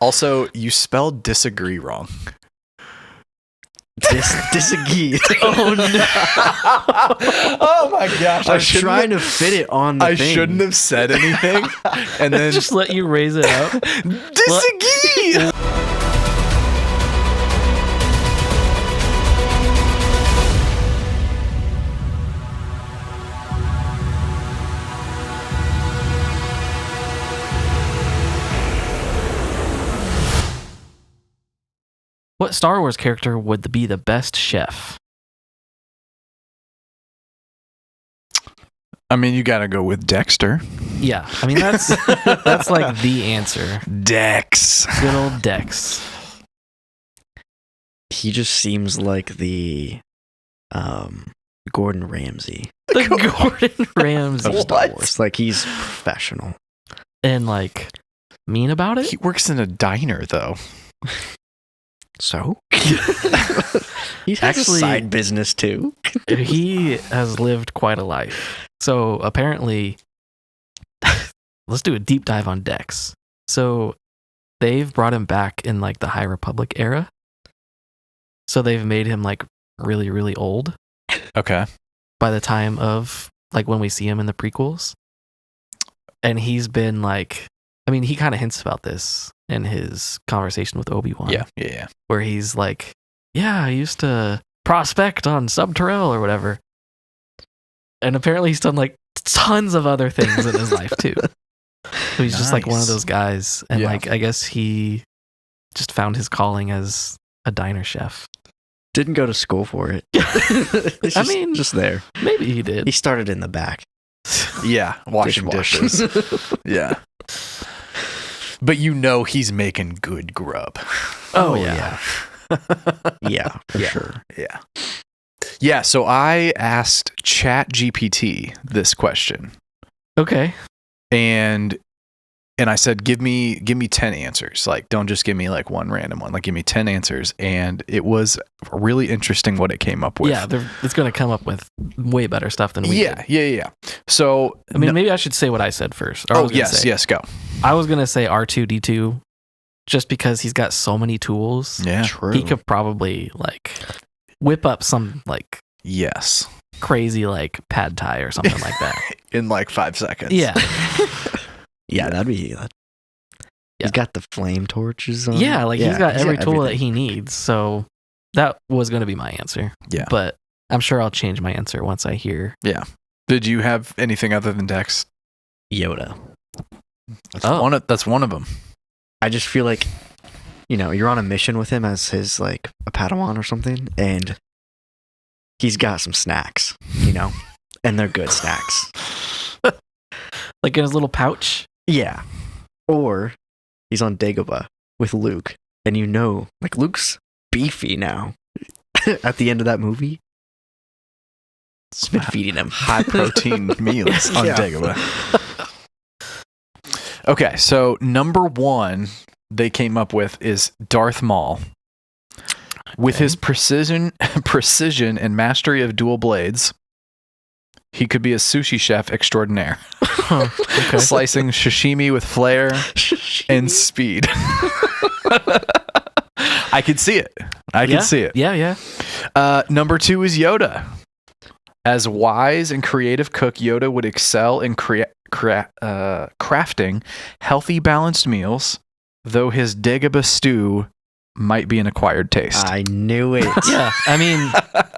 Also, you spelled disagree wrong. Disagree. Oh no! Oh my gosh! I was trying to fit it on the thing. I shouldn't have said anything, and then Just let you raise it up. disagree. What Star Wars character would be the best chef? I mean, you got to go with Dexter. Yeah, I mean that's like the answer. Dex. Good old Dex. He just seems like the Gordon Ramsay The Gordon Ramsay. of Star Wars. Like, he's professional. And like mean about it. He works in a diner, though. So? He has Actually, a side business, too. He has lived quite a life. So apparently, let's do a deep dive on Dex. So they've brought him back in like the High Republic era. So they've made him like really, really old Okay. by the time of like when we see him in the prequels. And he's been like, I mean, he kind of hints about this in his conversation with Obi-Wan. Yeah. Where he's like, yeah, I used to prospect on Subterrell or whatever. And apparently he's done like tons of other things in his life too. So he's just like one of those guys. And like, I guess he just found his calling as a diner chef. Didn't go to school for it. I mean, just there. Maybe he did. He started in the back. Yeah. Washing dishes. Yeah. But you know he's making good grub. Oh yeah. Yeah, for sure. Yeah. Yeah, so I asked ChatGPT this question. Okay. And I said, give me 10 answers. Like, don't just give me like one random one. Like, give me 10 answers. And it was really interesting what it came up with. Yeah, it's going to come up with way better stuff than we did. Yeah. So, I mean, maybe I should say what I said first. Yes, go. I was going to say R2-D2 just because he's got so many tools. Yeah. True. He could probably like whip up some like Yes. crazy like pad thai or something like that. In like 5 seconds. Yeah. Yeah, that'd be... He's got the flame torches on. Yeah, like he's got every tool that everything. he needs. So that was going to be my answer. Yeah. But I'm sure I'll change my answer once I hear. Yeah. Did you have anything other than Dex? Yoda. That's one of them. I just feel like, you're on a mission with him as his, like, a Padawan or something, and he's got some snacks, and they're good snacks. Like in his little pouch? Yeah. Or he's on Dagobah with Luke, and like, Luke's beefy now. At the end of that movie, it's been feeding him High protein meals on Dagobah. Okay, so number 1 they came up with is Darth Maul. With his precision and mastery of dual blades, he could be a sushi chef extraordinaire. Okay. Slicing sashimi with flair and speed. I could see it. I could see it. Yeah. Number 2 is Yoda. As wise and creative cook, Yoda would excel in crafting healthy, balanced meals, though his Dagobah stew might be an acquired taste. I knew it. Yeah. I mean,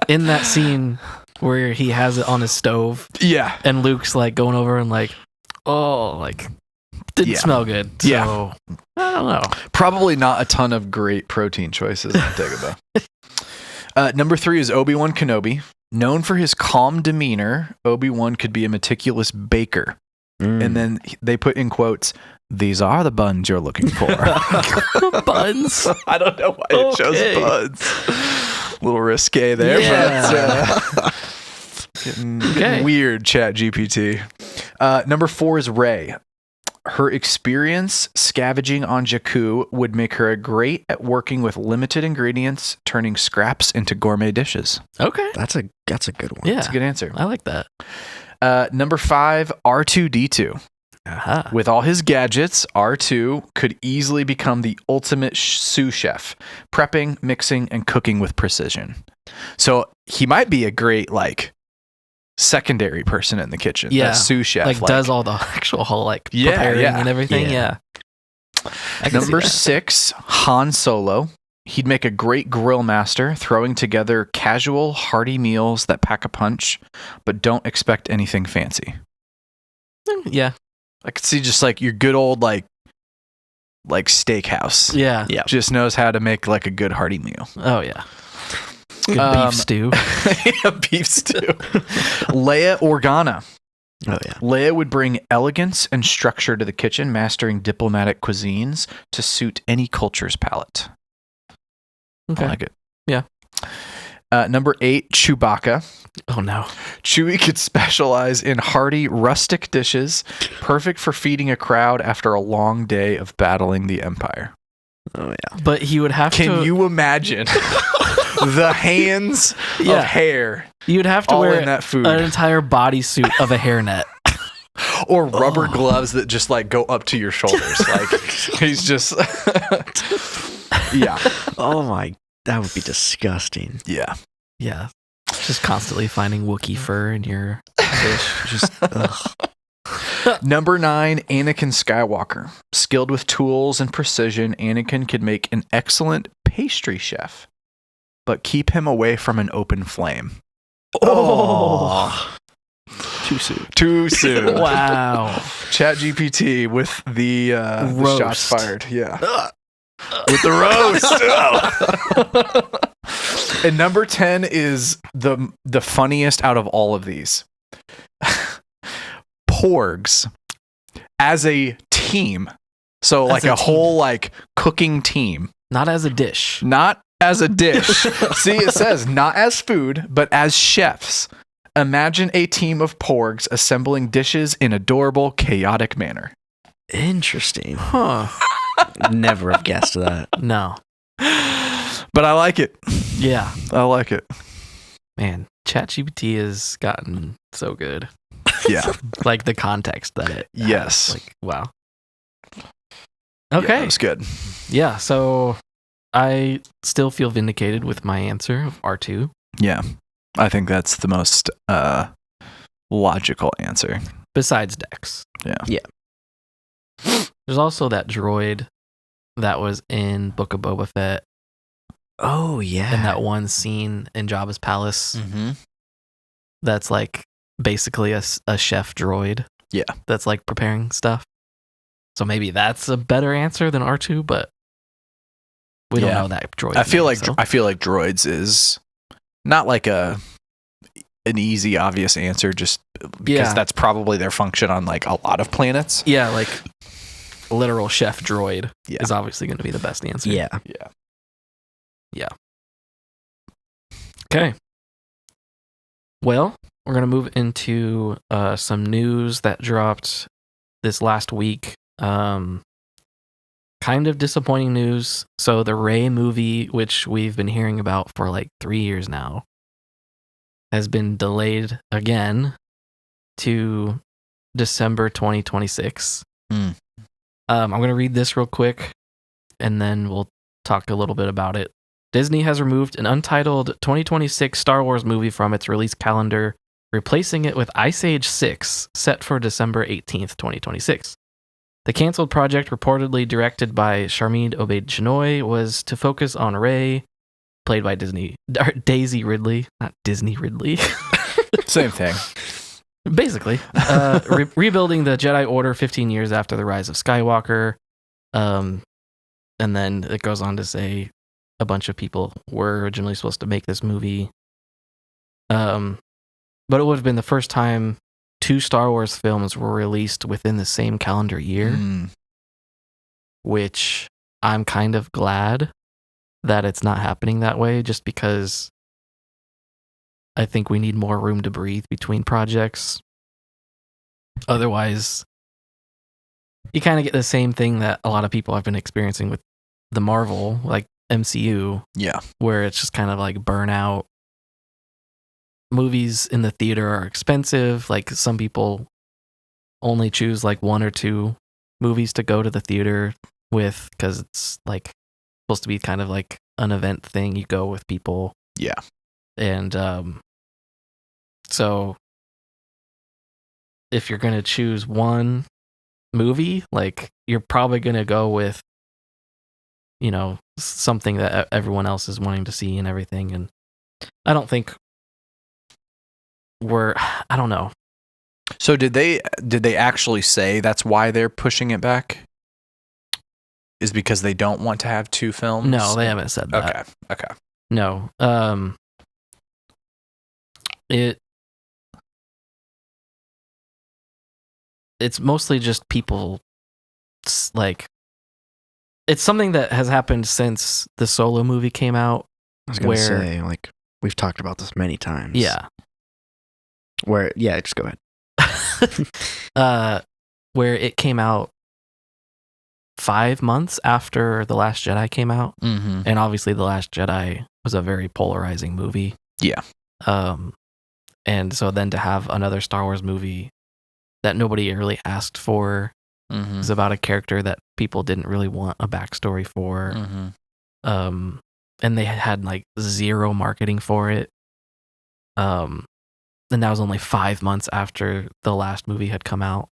in that scene where he has it on his stove. Yeah. And Luke's like going over and like, oh, like didn't smell good. So I don't know. Probably not a ton of great protein choices on Dagobah. Number 3 is Obi-Wan Kenobi. Known for his calm demeanor, Obi-Wan could be a meticulous baker. And then they put in quotes, "These are the buns you're looking for." Buns? I don't know why it shows buns. A little risque there, but getting weird, ChatGPT. Number 4 is Rey. Her experience scavenging on Jakku would make her great at working with limited ingredients, turning scraps into gourmet dishes. Okay. That's a good one. Yeah. That's a good answer. I like that. Number 5, R2-D2. Aha. With all his gadgets, R2 could easily become the ultimate sous chef, prepping, mixing, and cooking with precision. So he might be a great, like, secondary person in the kitchen. Yeah. That sous chef. Like does all the actual whole, like, preparing and everything. Yeah. Number 6, Han Solo. He'd make a great grill master, throwing together casual, hearty meals that pack a punch, but don't expect anything fancy. Yeah. I could see just like your good old like steakhouse. Yeah. Yeah. Just knows how to make like a good hearty meal. Oh, yeah. Good beef stew. Yeah, beef stew. Leia Organa. Oh, yeah. Leia would bring elegance and structure to the kitchen, mastering diplomatic cuisines to suit any culture's palate. Okay. I like it. Yeah. Number 8, Chewbacca. Oh, no. Chewie could specialize in hearty, rustic dishes, perfect for feeding a crowd after a long day of battling the Empire. Oh, yeah. But he would have to... Can you imagine the hands of hair You'd have to all wear in that food? an entire bodysuit of a hairnet. Or rubber gloves that just like go up to your shoulders. Like he's just... Yeah. Oh, my. That would be disgusting. Yeah. Yeah. Just constantly finding Wookiee fur in your dish. Just, ugh. Number 9, Anakin Skywalker. Skilled with tools and precision, Anakin could make an excellent pastry chef, but keep him away from an open flame. Oh. Too soon. Too soon. Wow. ChatGPT with the shots fired. Yeah. With the roast. And number 10 is the funniest out of all of these. Porgs as a team. So like a whole like cooking team. Not as a dish. Not as a dish. See, it says not as food, but as chefs. Imagine a team of porgs assembling dishes in adorable, chaotic manner. Interesting. Huh. Never have guessed that. No. But I like it. Yeah. I like it. Man, ChatGPT has gotten so good. Yeah. Like the context that it has. Yes. Like, wow. Yeah, Okay. that was good. Yeah, so I still feel vindicated with my answer of R2. Yeah. I think that's the most logical answer. Besides Dex. Yeah. There's also that droid that was in Book of Boba Fett Oh, yeah. in that one scene in Jabba's palace. Mm-hmm. That's like basically a chef droid. Yeah. That's like preparing stuff. So maybe that's a better answer than R2, but we don't know that droid. I feel like droids is not like an easy, obvious answer, just because that's probably their function on like a lot of planets. Yeah, like literal chef droid is obviously going to be the best answer. Yeah. Okay. Well, we're going to move into some news that dropped this last week. Kind of disappointing news. So the Rey movie, which we've been hearing about for like 3 years now, has been delayed again to December 2026. I'm going to read this real quick, and then we'll talk a little bit about it. Disney has removed an untitled 2026 Star Wars movie from its release calendar, replacing it with Ice Age 6, set for December 18th, 2026. The canceled project, reportedly directed by Sharmeen Obaid-Chinoy, was to focus on Rey, played by Daisy Ridley, not Disney Ridley. Same thing. Basically, rebuilding the Jedi Order 15 years after the rise of Skywalker. And then it goes on to say a bunch of people were originally supposed to make this movie. But it would have been the first time 2 Star Wars films were released within the same calendar year, which I'm kind of glad that it's not happening that way, just because I think we need more room to breathe between projects. Otherwise, you kind of get the same thing that a lot of people have been experiencing with the Marvel, like MCU, where it's just kind of like burnout. Movies in the theater are expensive. Like some people only choose like 1 or 2 movies to go to the theater with, because it's like supposed to be kind of like an event thing. You go with people. Yeah. And so if you're going to choose one movie, like you're probably going to go with, you know, something that everyone else is wanting to see and everything. And I don't think I don't know. So did they actually say that's why they're pushing it back? Is because they don't want to have 2 films? No, they haven't said that. Okay. No. It's mostly just people, like, it's something that has happened since the Solo movie came out. I was going to say, like, we've talked about this many times. Yeah. Just go ahead. Where it came out 5 months after The Last Jedi came out. Mm-hmm. And obviously The Last Jedi was a very polarizing movie. Yeah. And so then to have another Star Wars movie that nobody really asked for, is about a character that people didn't really want a backstory for. Mm-hmm. And they had like 0 marketing for it. And that was only 5 months after the last movie had come out.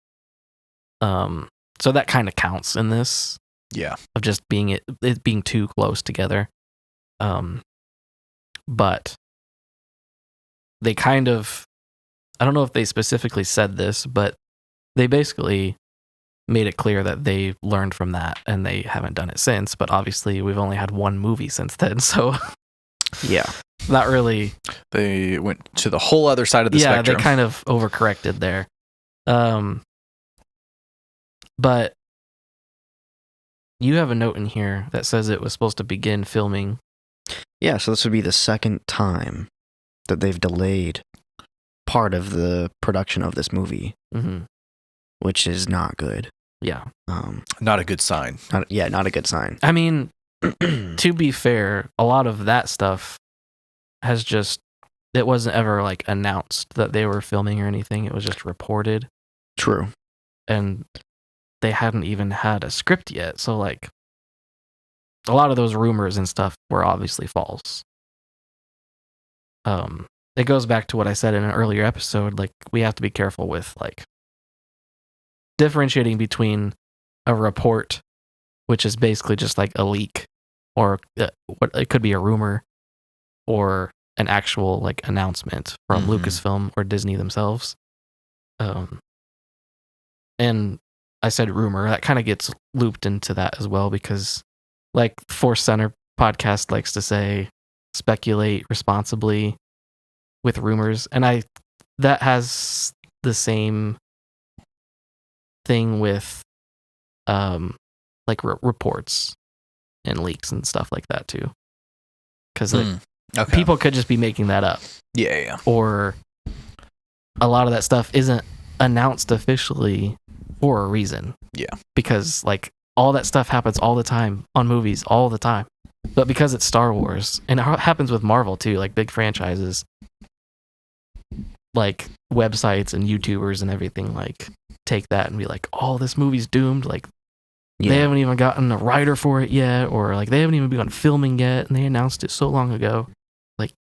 So that kind of counts in this. Yeah. Of just being it being too close together. But they kind of, I don't know if they specifically said this, but they basically made it clear that they learned from that and they haven't done it since. But obviously we've only had 1 movie since then. So yeah, not really. They went to the whole other side of the spectrum. Yeah, they kind of overcorrected there. But you have a note in here that says it was supposed to begin filming. Yeah, so this would be the second time that they've delayed part of the production of this movie, which is not good. Yeah. Not a good sign. Not a good sign. I mean, to be fair, a lot of that stuff has just, it wasn't ever like announced that they were filming or anything. It was just reported. True. And they hadn't even had a script yet. So like a lot of those rumors and stuff were obviously false. It goes back to what I said in an earlier episode. Like, we have to be careful with like differentiating between a report, which is basically just like a leak, or what it could be a rumor, or an actual like announcement from Lucasfilm or Disney themselves. And I said rumor, that kind of gets looped into that as well, because like Force Center podcast likes to say, speculate responsibly with rumors. And that has the same thing with like reports and leaks and stuff like that too. Because people could just be making that up. Yeah. Or a lot of that stuff isn't announced officially for a reason. Yeah. Because like all that stuff happens all the time on movies all the time. But because it's Star Wars, and it happens with Marvel too, like big franchises, like websites and YouTubers and everything like take that and be like, oh, this movie's doomed. Like they haven't even gotten a writer for it yet, or like they haven't even begun filming yet, and they announced it so long ago. Like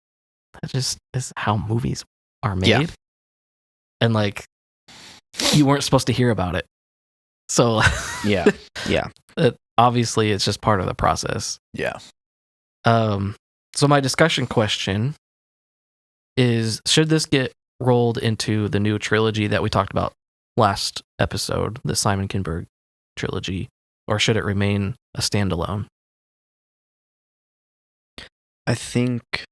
that just is how movies are made. Yeah. And like you weren't supposed to hear about it. So yeah. Obviously it's just part of the process. Yeah. So my discussion question is, should this get rolled into the new trilogy that we talked about last episode, the Simon Kinberg trilogy, or should it remain a standalone? I think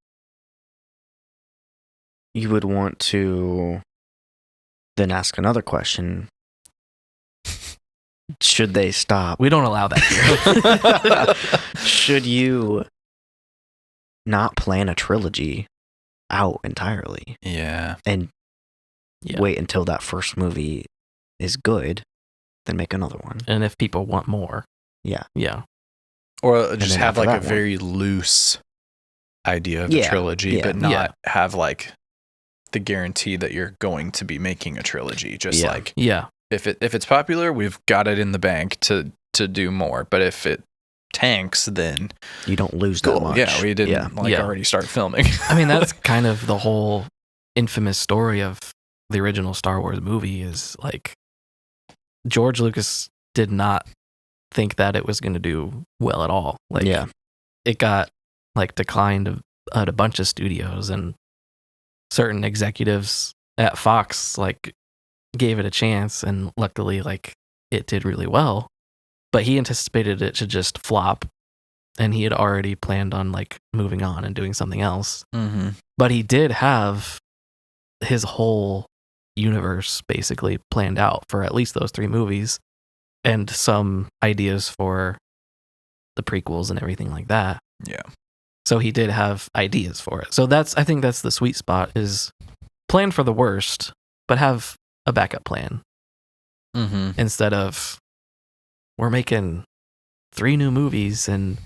you would want to then ask another question. Should they stop? We don't allow that here. Should you not plan a trilogy out entirely? Yeah. And wait until that first movie is good, then make another one. And if people want more. Yeah. Or just have like a very loose idea of a trilogy, but not have like the guarantee that you're going to be making a trilogy. Just like if it's popular, we've got it in the bank to do more. But if it tanks, then you don't lose that much. Yeah, we didn't already start filming. I mean, that's kind of the whole infamous story of the original Star Wars movie is like George Lucas did not think that it was going to do well at all. Like, it got like declined at a bunch of studios, and certain executives at Fox like gave it a chance, and luckily like it did really well. But he anticipated it to just flop, and he had already planned on like moving on and doing something else. Mm-hmm. But he did have his whole universe basically planned out for at least those 3 movies, and some ideas for the prequels and everything like that. Yeah. So he did have ideas for it. So I think that's the sweet spot, is plan for the worst, but have a backup plan. Mm-hmm. Instead of, we're making 3 new movies and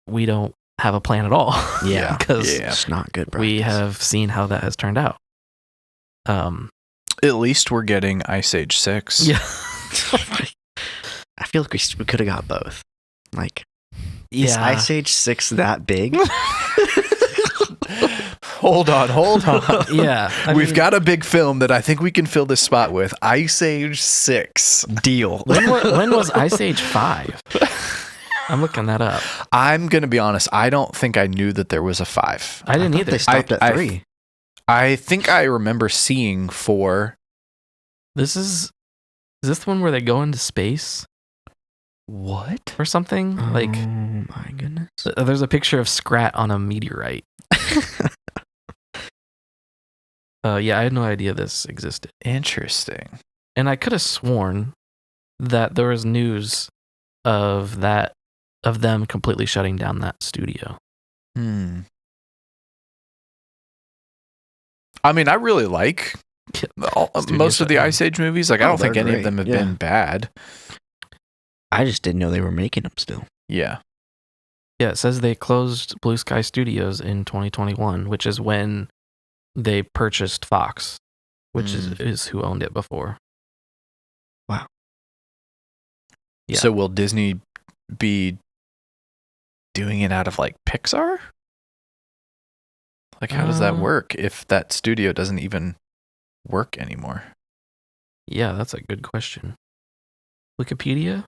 we don't have a plan at all. Yeah. Because it's not good practice. we have seen how that has turned out. At least we're getting Ice Age 6. Yeah. I feel like we could have got both. Like, is Ice Age 6 that big? Hold on. Yeah. We've got a big film that I think we can fill this spot with. Ice Age 6. Deal. When was Ice Age 5? I'm looking that up. I'm going to be honest. I don't think I knew that there was a 5. I didn't either. They stopped at 3. I think I remember seeing 4. Is this the one where they go into space? What? Or something? Like, oh my goodness. There's a picture of Scrat on a meteorite. Yeah, I had no idea this existed. Interesting. And I could have sworn that there was news of them completely shutting down that studio. I mean, I really like most of the Ice Age movies. Like, I don't think any of them have been bad. I just didn't know they were making them still. Yeah. Yeah, it says they closed Blue Sky Studios in 2021, which is when they purchased Fox, which is who owned it before. Wow. Yeah. So will Disney be doing it out of like Pixar? Like, how does that work if that studio doesn't even work anymore? Yeah, that's a good question. Wikipedia?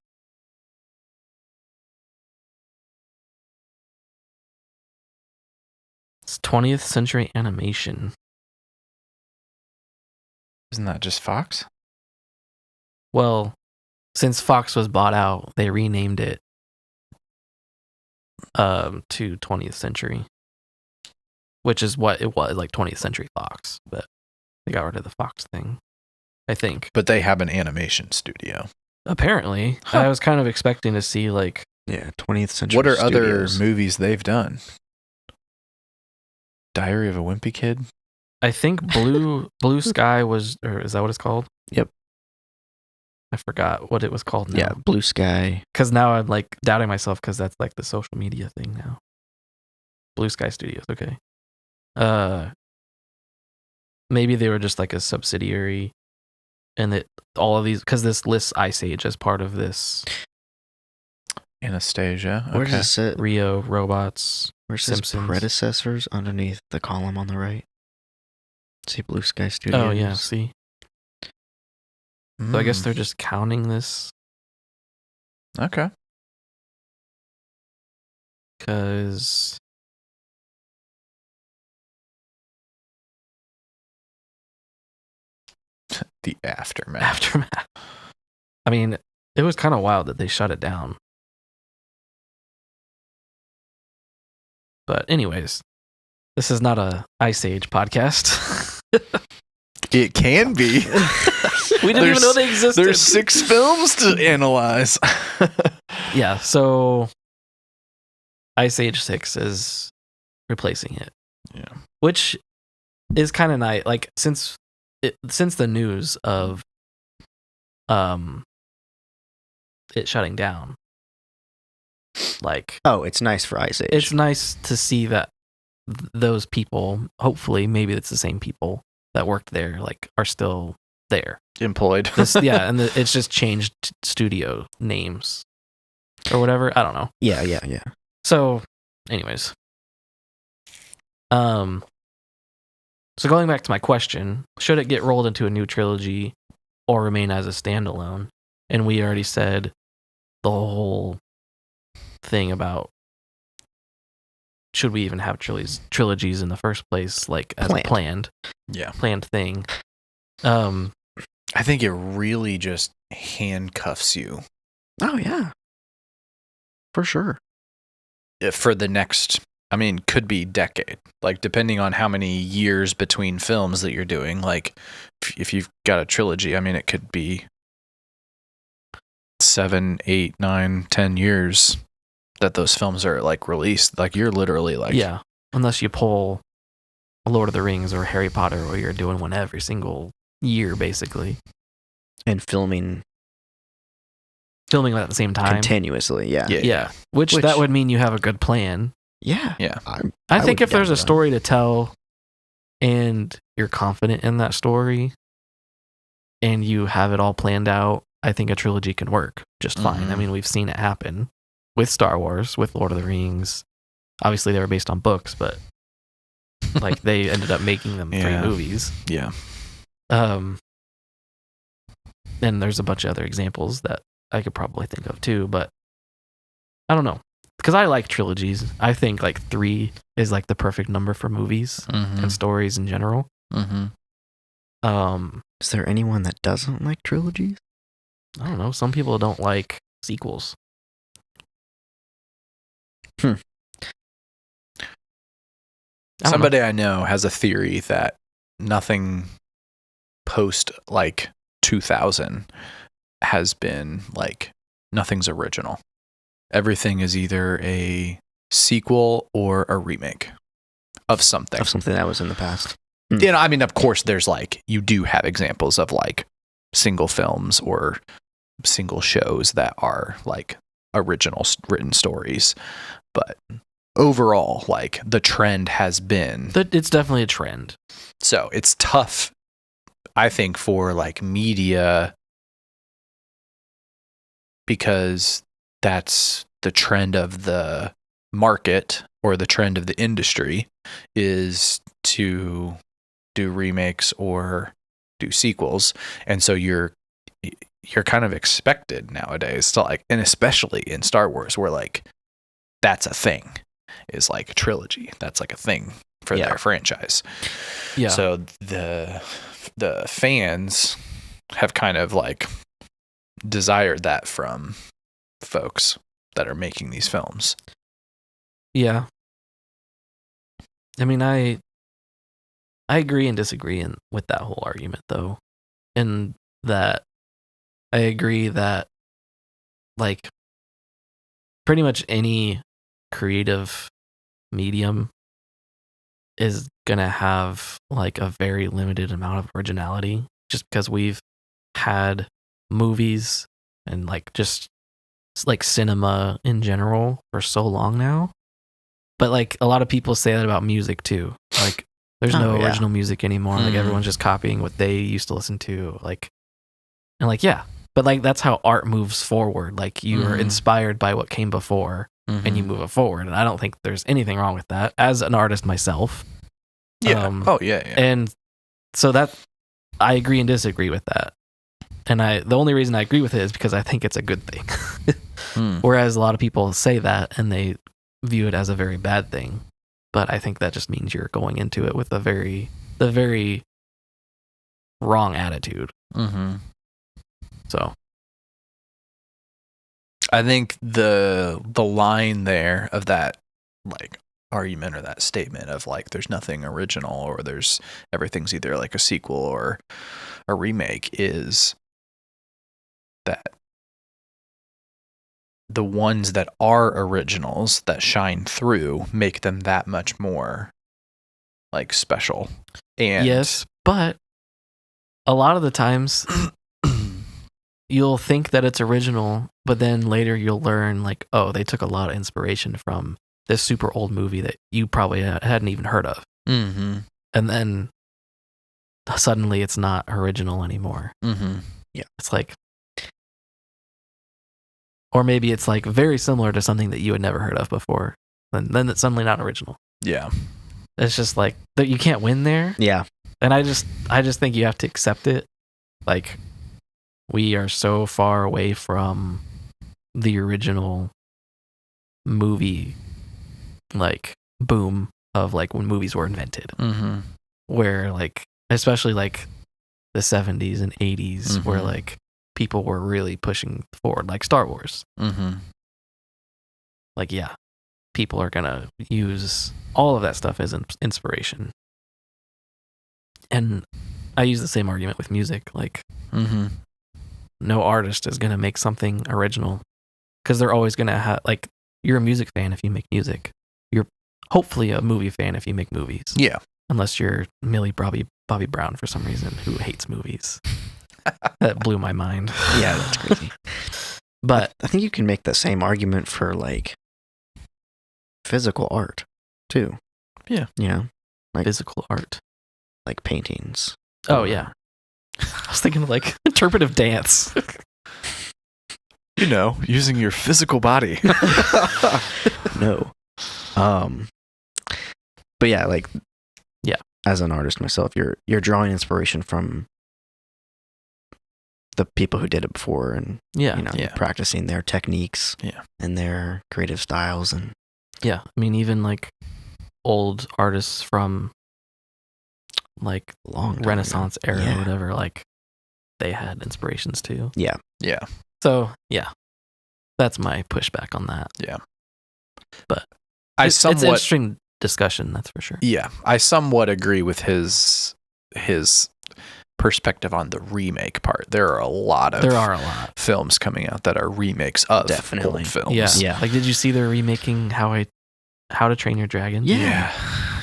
It's 20th Century Animation. Isn't that just Fox? Well, since Fox was bought out, they renamed it to 20th Century, which is what it was, like 20th Century Fox, but they got rid of the Fox thing, I think. But they have an animation studio. Apparently. I was kind of expecting to see like 20th Century What are Studios. other movies they've done? Diary of a Wimpy Kid? I think Blue Sky was, or is that what it's called? Yep. I forgot what it was called now. Yeah, Blue Sky. Because now I'm like doubting myself because that's like the social media thing now. Blue Sky Studios, okay. Maybe they were just like a subsidiary, and that all of these, because this lists Ice Age as part of this. Anastasia. Okay. Where does it sit? Rio, Robots, Where's his Simpsons. predecessors underneath the column on the right? See Blue Sky Studios. Oh yeah, see. So I guess they're just counting this. Okay. Because The aftermath. I mean, it was kind of wild that they shut it down. But anyways, this is not a Ice Age podcast. It can be. We didn't even know they existed. There's 6 films to analyze. Yeah, so Ice Age 6 is replacing it. Yeah. Which is kind of nice. Like, since the news of it shutting down, like, oh, it's nice for Ice Age. it's nice to see that those people, hopefully maybe it's the same people that worked there, like, are still there. Employed. And it's just changed studio names or whatever. I don't know. Yeah. So, anyways. So going back to my question, should it get rolled into a new trilogy or remain as a standalone? And we already said the whole thing about should we even have trilogies in the first place, like as a planned thing. I think it really just handcuffs you. Oh yeah, for sure. For the next, could be decade. Like depending on how many years between films that you're doing. Like if you've got a trilogy, it could be 7, 8, 9, 10 years that those films are like released. Like you're literally like unless you pull Lord of the Rings or Harry Potter, where you're doing one every single year basically, and filming at the same time continuously. Yeah. Which that would mean you have a good plan. Yeah. I think if there's a story to tell and you're confident in that story and you have it all planned out, I think a trilogy can work just fine. We've seen it happen with Star Wars, with Lord of the Rings. Obviously, they were based on books, but like they ended up making them 3 movies. Yeah. And there's a bunch of other examples that I could probably think of too, but I don't know. Because I like trilogies. I think like 3 is like the perfect number for movies and stories in general. Is there anyone that doesn't like trilogies? I don't know. Some people don't like sequels. Somebody I know has a theory that nothing post like 2000 has been like nothing's original. Everything is either a sequel or a remake of something. Of something that was in the past. Of course there's like, you do have examples of like single films or single shows that are like original written stories. But overall, like the trend has been... It's definitely a trend. So it's tough, I think, for like media because that's the trend of the market or the trend of the industry is to do remakes or do sequels. And so you're kind of expected nowadays to like, and especially in Star Wars where like that's a thing, is like a trilogy. That's like a thing for their franchise. Yeah. So the fans have kind of like desired that from folks that are making these films. Yeah. I agree and disagree with that whole argument though. In that I agree that like pretty much any creative medium is gonna have like a very limited amount of originality just because we've had movies and like just like cinema in general for so long now. But like a lot of people say that about music too. Like there's no original music anymore. Like everyone's just copying what they used to listen to. Like, and like, yeah, but like that's how art moves forward. Like you are inspired by what came before and you move it forward. And I don't think there's anything wrong with that as an artist myself. Yeah. And so that I agree and disagree with that. And the only reason I agree with it is because I think it's a good thing. Whereas a lot of people say that and they view it as a very bad thing. But I think that just means you're going into it with the very wrong attitude. So I think the line there of that like argument or that statement of like there's nothing original or everything's either like a sequel or a remake is that the ones that are originals that shine through make them that much more like special. And yes, but a lot of the times you'll think that it's original, but then later you'll learn like, oh, they took a lot of inspiration from this super old movie that you probably hadn't even heard of. And then suddenly it's not original anymore. Mm-hmm. Yeah. It's like, or maybe it's like very similar to something that you had never heard of before, and then it's suddenly not original. Yeah. It's just like that you can't win there. Yeah. And I just think you have to accept it. Like, we are so far away from the original movie, like, boom of like when movies were invented. Mm-hmm. Where like, especially like the 70s and 80s, Mm-hmm. where like people were really pushing forward, like Star Wars. Mm-hmm. Like, yeah, people are gonna use all of that stuff as inspiration. And I use the same argument with music. Like, Mm-hmm. no artist is gonna make something original because they're always gonna have, like, you're a music fan if you make music. You're hopefully a movie fan if you make movies. Yeah. Unless you're Millie Bobby Brown for some reason, who hates movies. That blew my mind. Yeah, that's crazy. But I think you can make the same argument for like physical art too. Yeah. You know, like physical art. like paintings. Oh, yeah. I was thinking of like interpretive dance. You know, using your physical body. No. But yeah, like, yeah, as an artist myself, you're drawing inspiration from the people who did it before, and yeah, you know, yeah. practicing their techniques, Yeah. and their creative styles, and yeah. I mean, even like old artists from like long time Renaissance ago. era Yeah. or whatever, like they had inspirations too. Yeah. Yeah. So yeah, that's my pushback on that. Yeah. But it's an interesting discussion, that's for sure. Yeah, I somewhat agree with his perspective on the remake part. There are a lot films coming out that are remakes of Definitely. old films. Yeah. Yeah. Like, did you see they're remaking How to Train Your Dragon? Yeah.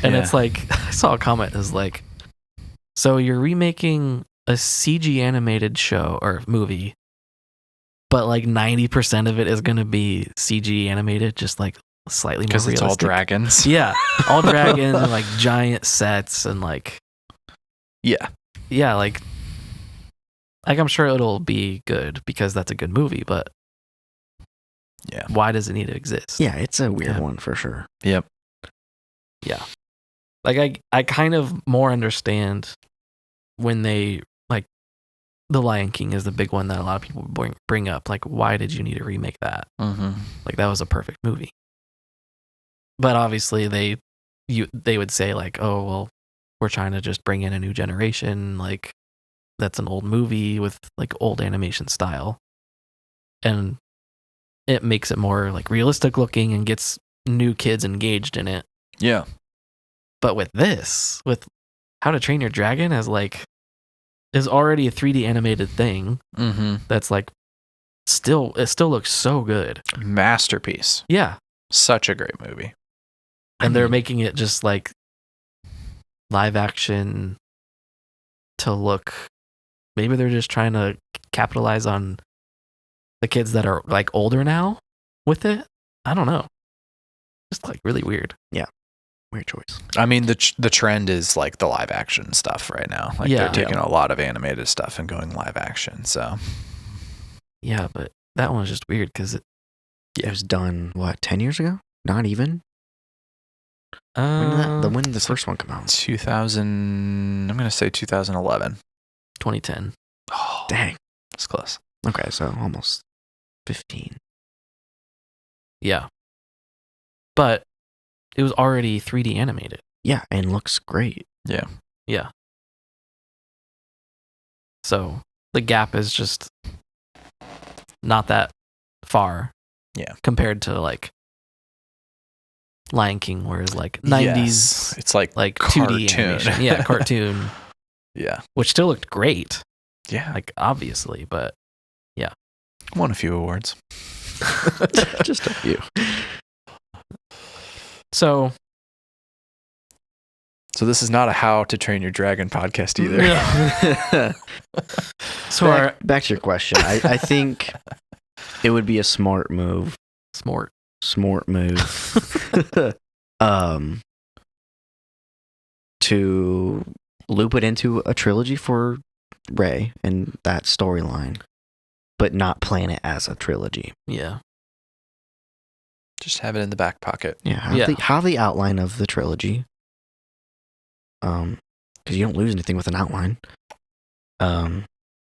And Yeah. it's like, I saw a comment is like, so you're remaking a CG animated show or movie, but like 90% of it is going to be CG animated, just like slightly more because realistic. it's all dragons. Yeah. All dragon, like giant sets and like, Yeah. yeah, like I'm sure it'll be good because that's a good movie, but Yeah. why does it need to exist? Yeah, it's a weird Yeah. one for sure. Yep. Yeah. Like I kind of more understand when they, like, The Lion King is the big one that a lot of people bring up. Like, why did you need to remake that? Mm-hmm. Like, that was a perfect movie. But obviously they would say like, oh, well, we're trying to just bring in a new generation. Like, that's an old movie with like old animation style. And it makes it more like realistic looking and gets new kids engaged in it. Yeah. But with this, with How to Train Your Dragon is already a 3D animated thing Mm-hmm. that's like it still looks so good. Masterpiece. Yeah. Such a great movie. And they're making it just like live action to look, maybe they're just trying to capitalize on the kids that are like older now with it. I don't know. Just like really weird. Weird choice. I mean, the trend is like the live action stuff right now. Like Yeah. they're taking a lot of animated stuff and going live action. So Yeah, but that one was just weird because It was done, what, 10 years ago? Not even? When did the first one come out? 2000, I'm going to say 2011. 2010. Oh, Dang. that's close. Okay, so almost 15. Yeah. But it was already 3D animated. Yeah, and looks great. Yeah. Yeah. So the gap is just not that far. Yeah. Compared to like Lion King, where it's like 90s, Yes. It's like 2D cartoon. animation. Yeah, cartoon, Yeah. which still looked great, Yeah. like obviously, but Won a few awards. Just a few. so This is not a How to Train Your Dragon podcast either. so back to your question. I think it would be a smart move. smart. To loop it into a trilogy for Rey and that storyline, but not plan it as a trilogy. Yeah. Just have it in the back pocket. Yeah, have the outline of the trilogy. Because you don't lose anything with an outline.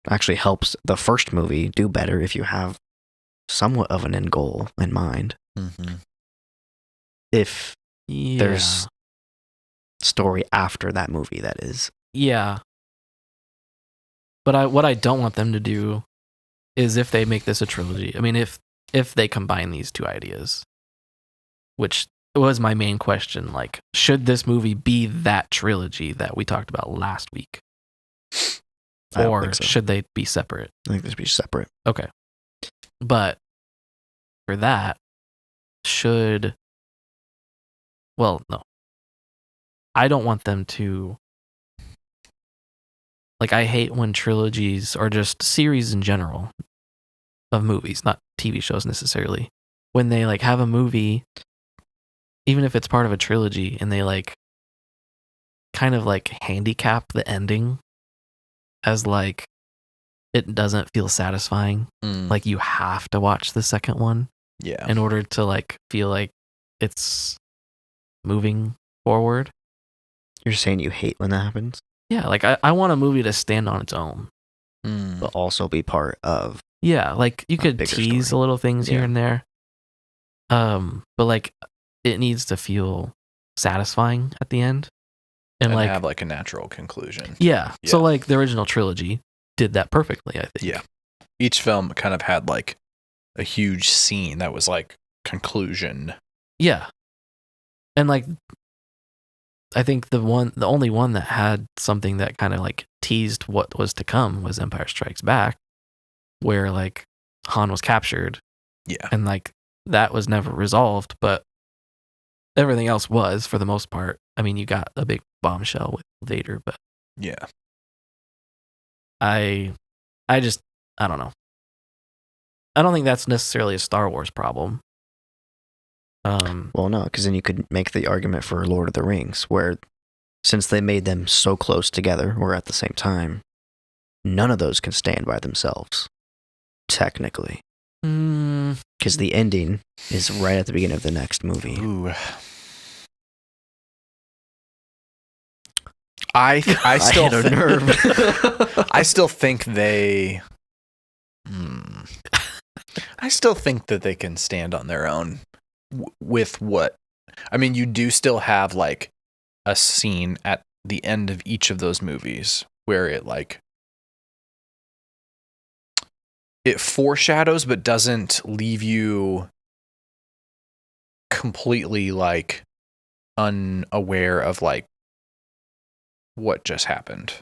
Actually helps the first movie do better if you have somewhat of an end goal in mind. Mm-hmm. If there's story after that movie, that is. Yeah. But what I don't want them to do is, if they make this a trilogy, I mean, if they combine these two ideas, which was my main question, like, should this movie be that trilogy that we talked about last week? Or should they be separate? I think they should be separate. Okay. But for that, well, no. I don't want them to, like, I hate when trilogies, or just series in general of movies, not TV shows necessarily, when they like have a movie, even if it's part of a trilogy, and they like kind of like handicap the ending as like it doesn't feel satisfying. Like you have to watch the second one in order to like feel like it's moving forward. You're saying you hate when that happens? Yeah, like I want a movie to stand on its own. But also be part of... Yeah, like you could tease story. a little things here and there. But like it needs to feel satisfying at the end. And like have like a natural conclusion. Yeah. So like the original trilogy did that perfectly, I think. Yeah. Each film kind of had like a huge scene that was like conclusion. Yeah. And like I think the only one that had something that kind of like teased what was to come was Empire Strikes Back, where like Han was captured. Yeah. And like that was never resolved, but everything else was, for the most part. I mean, you got a big bombshell with Vader, but yeah. I don't know. I don't think that's necessarily a Star Wars problem. Well, no, because then you could make the argument for Lord of the Rings, where since they made them so close together or at the same time, none of those can stand by themselves, technically. Because the ending is right at the beginning of the next movie. Ooh. I still hit a nerve. I still think they. I still think that they can stand on their own with what. I mean, you do still have like a scene at the end of each of those movies where it like it foreshadows but doesn't leave you completely like unaware of like what just happened.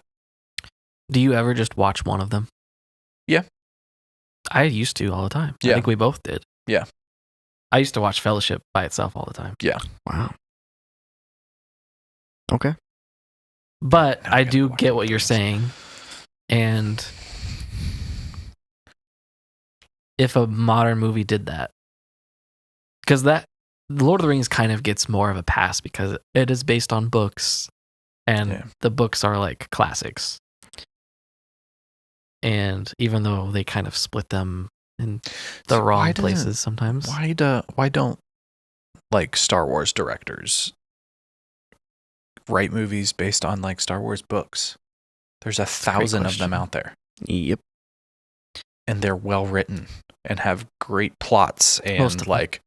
Do you ever just watch one of them? Yeah. I used to all the time. Yeah. I think we both did. Yeah. I used to watch Fellowship by itself all the time. Yeah. Wow. Okay. But I do get what you're saying. And if a modern movie did that, because that Lord of the Rings kind of gets more of a pass because it is based on books, and the books are like classics. And even though they kind of split them in the wrong places sometimes. Why don't like Star Wars directors write movies based on like Star Wars books? There's 1,000 of them out there. Yep. And they're well written and have great plots and like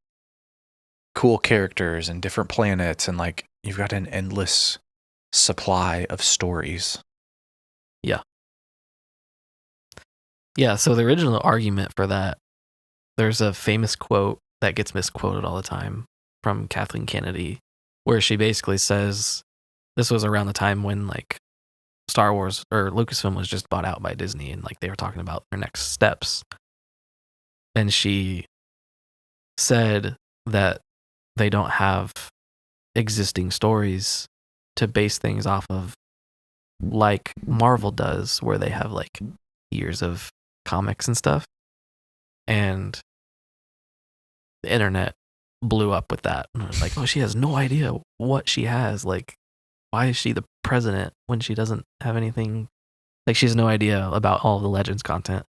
cool characters and different planets, and like you've got an endless supply of stories. Yeah. Yeah, so the original argument for that, there's a famous quote that gets misquoted all the time from Kathleen Kennedy, where she basically says, this was around the time when like Star Wars or Lucasfilm was just bought out by Disney, and like they were talking about their next steps. And she said that they don't have existing stories to base things off of like Marvel does, where they have like years of comics and stuff. And the internet blew up with that. And it was like, oh, she has no idea what she has. Like, why is she the president when she doesn't have anything, like she has no idea about all the Legends content.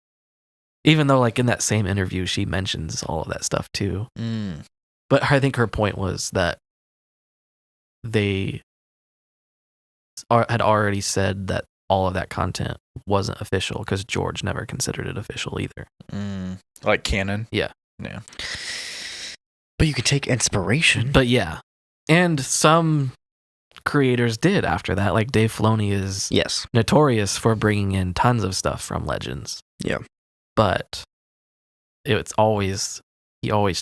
Even though like in that same interview, she mentions all of that stuff too. But I think her point was that they had already said that all of that content wasn't official because George never considered it official either. Like canon? Yeah. But you could take inspiration. But yeah. And some creators did after that. Like Dave Filoni is notorious for bringing in tons of stuff from Legends. Yeah. But he always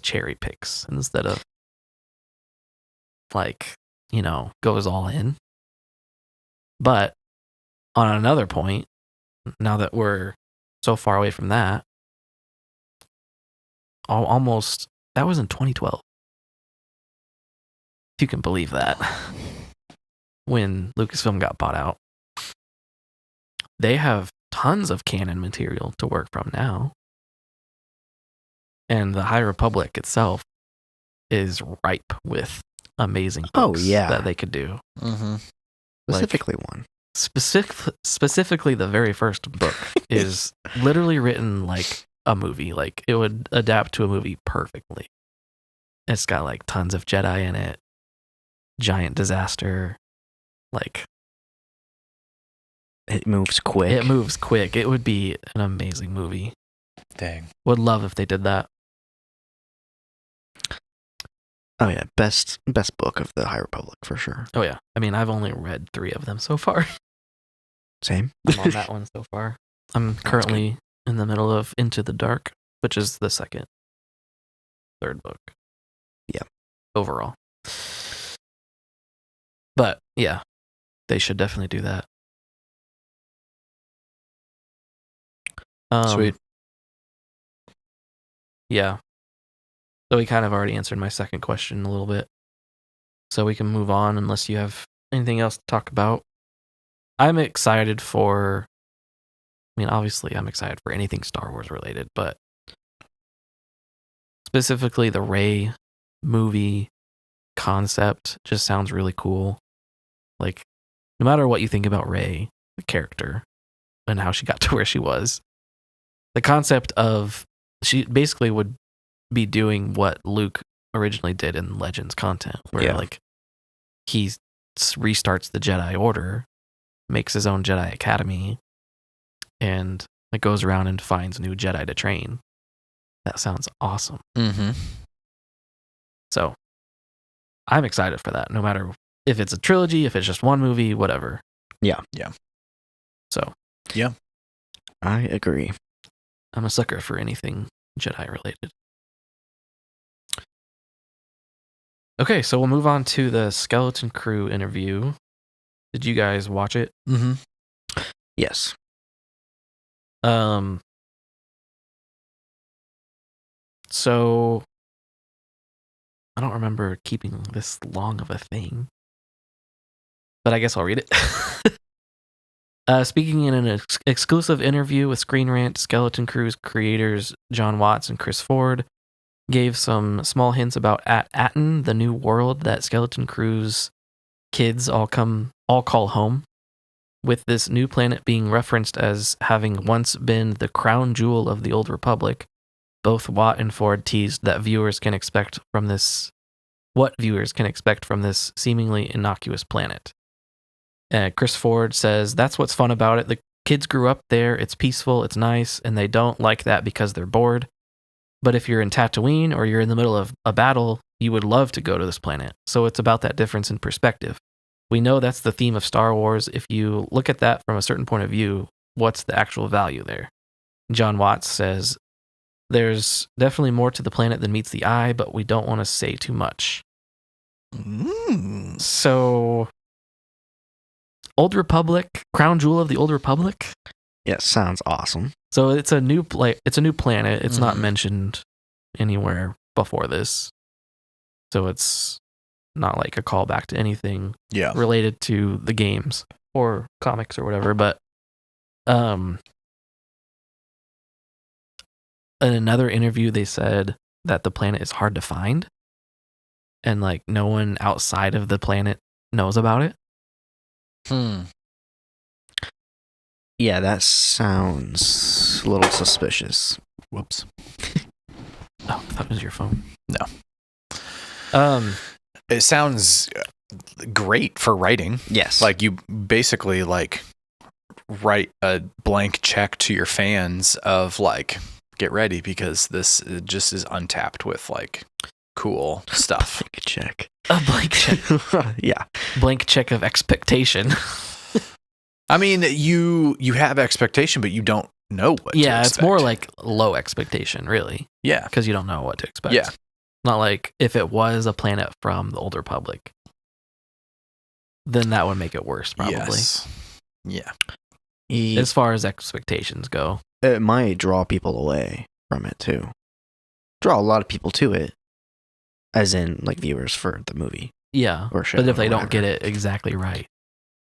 cherry picks instead of like, goes all in. But on another point, now that we're so far away from that, almost, that was in 2012. If you can believe that. When Lucasfilm got bought out. They have tons of canon material to work from now. And the High Republic itself is ripe with amazing books that they could do. Specifically one. Specifically, the very first book is literally written like a movie. Like it would adapt to a movie perfectly. It's got like tons of Jedi in it. Giant disaster. Like it moves quick. It would be an amazing movie. Dang. Would love if they did that. Oh yeah, best book of the High Republic for sure. Oh yeah. I mean, I've only read 3 of them so far. Same. I'm on that one so far. I'm currently in the middle of Into the Dark, which is the third book. Yeah. Overall. But yeah, they should definitely do that. Sweet. Yeah. So we kind of already answered my second question a little bit. So we can move on unless you have anything else to talk about. I'm excited for... obviously I'm excited for anything Star Wars related, but specifically the Rey movie concept just sounds really cool. Like, no matter what you think about Rey, the character, and how she got to where she was, the concept of she basically would be doing what Luke originally did in Legends content, where like he restarts the Jedi Order, makes his own Jedi Academy, and like goes around and finds new Jedi to train. That sounds awesome. So I'm excited for that, no matter if it's a trilogy, if it's just one movie, whatever. Yeah. So yeah, I agree. I'm a sucker for anything Jedi related. Okay, so we'll move on to the Skeleton Crew interview. Did you guys watch it? Yes. So I don't remember keeping this long of a thing, but I guess I'll read it. Speaking in an exclusive interview with Screen Rant, Skeleton Crew's creators John Watts and Chris Ford gave some small hints about Aten, the new world that Skeleton Crew's kids all call home, with this new planet being referenced as having once been the crown jewel of the Old Republic. Both Watt and Ford teased that what viewers can expect from this seemingly innocuous planet. Chris Ford says, "That's what's fun about it. The kids grew up there. It's peaceful. It's nice. And they don't like that because they're bored. But if you're in Tatooine or you're in the middle of a battle, you would love to go to this planet. So it's about that difference in perspective. We know that's the theme of Star Wars. If you look at that from a certain point of view, what's the actual value there?" John Watts says, "There's definitely more to the planet than meets the eye, but we don't want to say too much." So, Old Republic, crown jewel of the Old Republic. Yeah, sounds awesome. So it's a new planet. It's not mentioned anywhere before this. So it's not like a callback to anything related to the games or comics or whatever. But in another interview, they said that the planet is hard to find, and like no one outside of the planet knows about it. Yeah, that sounds a little suspicious. Whoops. Oh, that was your phone. No. It sounds great for writing. Yes. Like you basically like write a blank check to your fans of like, get ready because this just is untapped with like cool stuff. check. A blank check. Yeah. Blank check of expectation. I mean, you have expectation, but you don't know what to expect. It's more like low expectation, really. Yeah. Because you don't know what to expect. Yeah. Not like if it was a planet from the Old Republic, then that would make it worse, probably. Yes. Yeah. As far as expectations go. It might draw people away from it, too. Draw a lot of people to it, as in, like, viewers for the movie. Yeah. Or show. But if they don't get it exactly right.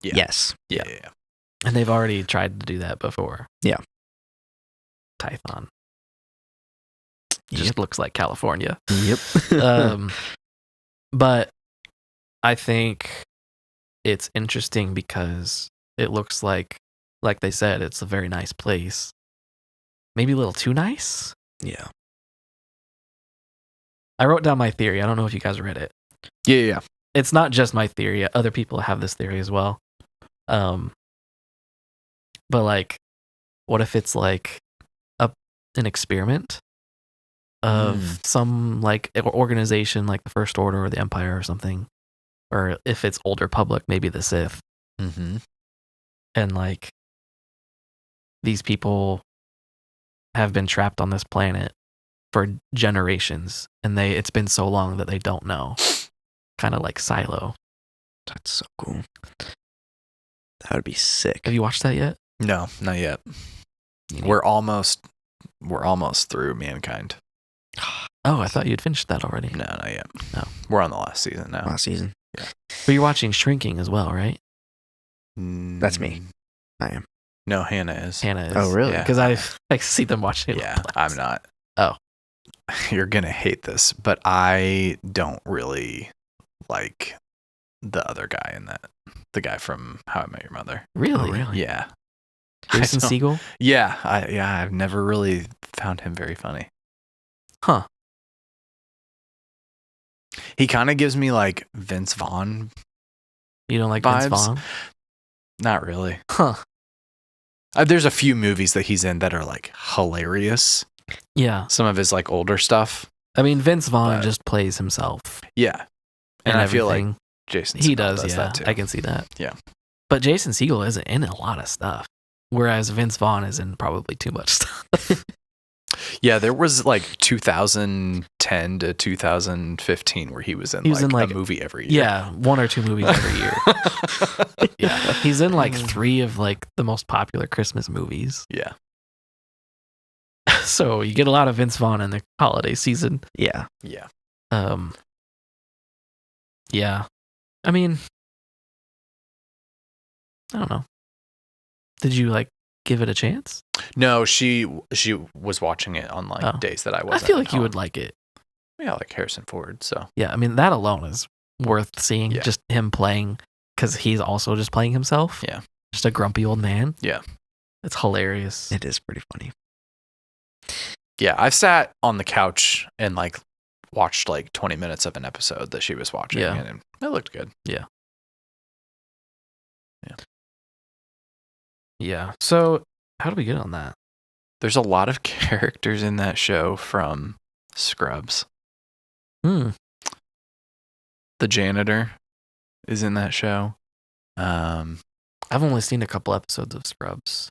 Yeah. Yes. Yeah. And they've already tried to do that before. Yeah. Tython. Just looks like California. Yep. But I think it's interesting because it looks like they said, it's a very nice place. Maybe a little too nice? Yeah. I wrote down my theory. I don't know if you guys read it. Yeah. It's not just my theory. Other people have this theory as well. But like, what if it's like an experiment of some like organization like the First Order or the Empire or something? Or if it's Old Republic, maybe the Sith. Mm-hmm. And like, these people have been trapped on this planet for generations, and it's been so long that they don't know. Kind of like Silo. That's so cool. That would be sick. Have you watched that yet? No, not yet. We're almost through Mankind. Oh, I thought you'd finished that already. No, not yet. No. We're on the last season now. Last season. Yeah. But you're watching Shrinking as well, right? That's me. I am. No, Hannah is. Hannah is. Oh, really? Because I see them watching it. Yeah, I'm not. Oh. You're going to hate this, but I don't really like the other guy in that. The guy from How I Met Your Mother. Really? Oh, really? Yeah. Jason Segel? Yeah, I've never really found him very funny. Huh. He kind of gives me like Vince Vaughn. You don't like vibes. Vince Vaughn? Not really. Huh. There's a few movies that he's in that are like hilarious. Yeah. Some of his like older stuff. I mean, Vince Vaughn just plays himself. Yeah. And I feel like Jason Segel he does that too. I can see that. Yeah. But Jason Segel isn't in a lot of stuff, whereas Vince Vaughn is in probably too much stuff. Yeah, there was like 2010 to 2015 where he was in a movie every year. Yeah, 1 or 2 movies every year. Yeah, he's in like 3 of like the most popular Christmas movies. Yeah. So you get a lot of Vince Vaughn in the holiday season. Yeah. Yeah. Yeah. I mean, I don't know. Did you like give it a chance? No, she was watching it on like days that I wasn't. I feel like you would like it. Yeah, like Harrison Ford. So yeah, I mean that alone is worth seeing. Yeah. Just him playing, because he's also just playing himself. Yeah, just a grumpy old man. Yeah, it's hilarious. It is pretty funny. Yeah, I've sat on the couch and like watched like 20 minutes of an episode that she was watching, and it looked good. Yeah. Yeah. Yeah. So how do we get on that? There's a lot of characters in that show from Scrubs. The janitor is in that show. I've only seen a couple episodes of Scrubs.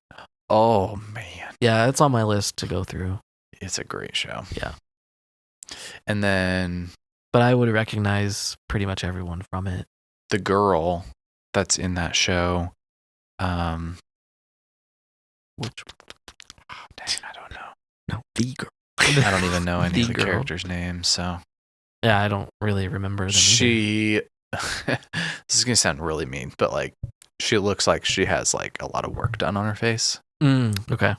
Oh man. Yeah, it's on my list to go through. It's a great show. Yeah. And then but I would recognize pretty much everyone from it. The girl that's in that show, which dang, I don't know. No, the girl. I don't even know any of the girl. characters' names, so yeah, I don't really remember them. She this is gonna sound really mean, but like she looks like she has like a lot of work done on her face. Okay.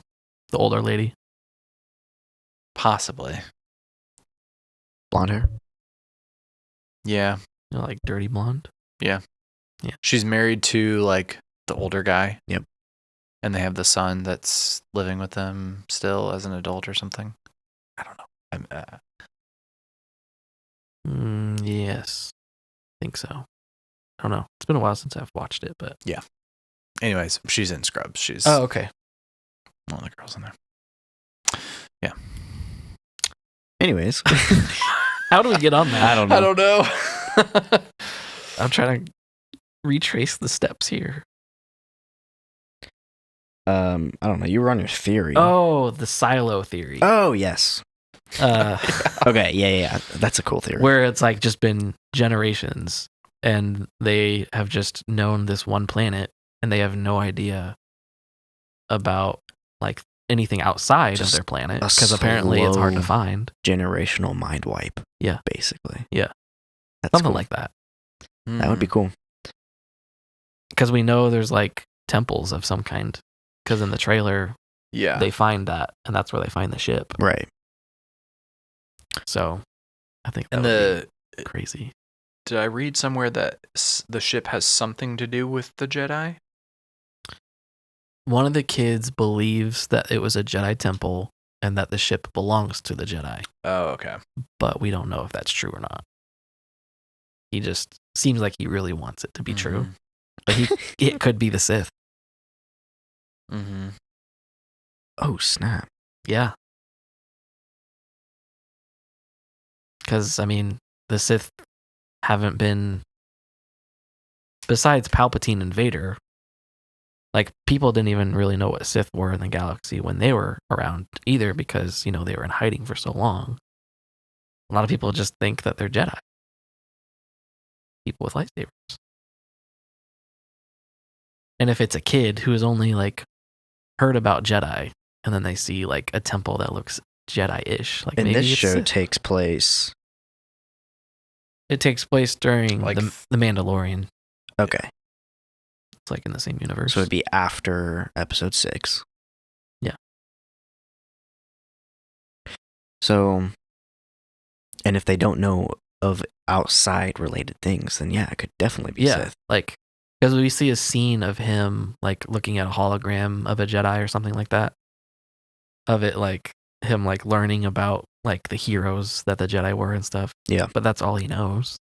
The older lady. Possibly. Blonde hair? Yeah. You know, like dirty blonde? Yeah. Yeah. She's married to like the older guy. Yep. And they have the son that's living with them still as an adult or something. I don't know. Yes. I think so. I don't know. It's been a while since I've watched it, but Yeah. Anyways, she's in Scrubs. She's okay. one of the girls in there. Yeah. Anyways. How do we get on that? I don't know. I'm trying to retrace the steps here. I don't know. You were on your theory. Oh, the silo theory. Oh, yes. Uh, Okay, yeah. That's a cool theory. where it's like just been generations and they have just known this one planet and they have no idea about like anything outside Just of their planet a because apparently it's hard to slow find. Generational mind wipe. Yeah. Basically. Yeah. That's Something cool. like that. That would be cool. Because we know there's like temples of some kind. Because in the trailer, Yeah. they find that, and that's where they find the ship. Right. So, I think that And would be crazy. did I read somewhere that the ship has something to do with the Jedi? One of the kids believes that it was a Jedi temple and that the ship belongs to the Jedi, Oh, okay. but we don't know if that's true or not. He just seems like he really wants it to be true, but it could be the Sith. Mm-hmm. Oh, snap. Yeah. Because, I mean, the Sith haven't been, besides Palpatine and Vader, like, people didn't even really know what Sith were in the galaxy when they were around either because, you know, they were in hiding for so long. A lot of people just think that they're Jedi. People with lightsabers. And if it's a kid who has only, like, heard about Jedi, and then they see, like, a temple that looks Jedi-ish, like, And maybe this it's show Sith. takes place. It takes place during Like the Mandalorian. Okay. It's like in the same universe. So it'd be after episode 6. Yeah. So, and if they don't know of outside related things, then yeah, it could definitely be yeah, Sith. like because we see a scene of him like looking at a hologram of a Jedi or something like that. Of it, like him like learning about like the heroes that the Jedi were and stuff. Yeah. But that's all he knows.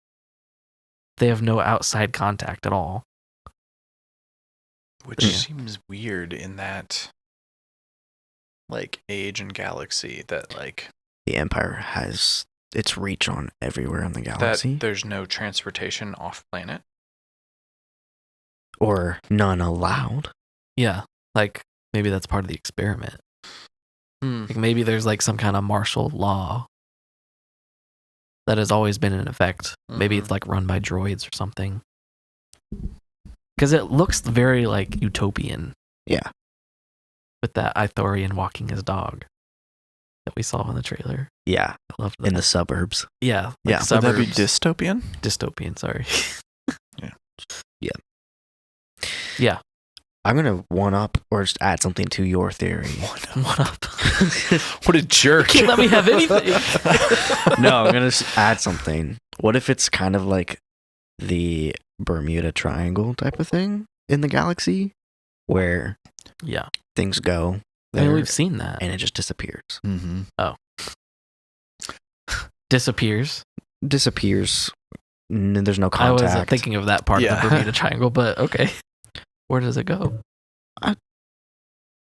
They have no outside contact at all. Which Yeah. seems weird in that like age and galaxy that like The Empire has its reach on everywhere in the that galaxy. there's no transportation off planet. Or none allowed. Yeah, like maybe that's part of the experiment. Like maybe there's like some kind of martial law that has always been in effect. Maybe it's like run by droids or something. Because it looks very like utopian. Yeah. With that Ithorian walking his dog that we saw in the trailer. Yeah. I loved that. In the suburbs. yeah. Yeah. Like Would that be suburbs. dystopian? Dystopian, sorry. Yeah. Yeah. Yeah. I'm going to one up or just add something to your theory. What up? What a jerk. Can't let me have anything. No, I'm going to add something. What if it's kind of like the Bermuda Triangle type of thing in the galaxy where Yeah. things go I mean, there we've seen that. and it just disappears. Mm-hmm. Disappears. Disappears. There's no I contact. wasn't thinking of that part of Yeah. the Bermuda Triangle, but okay. Where does it go?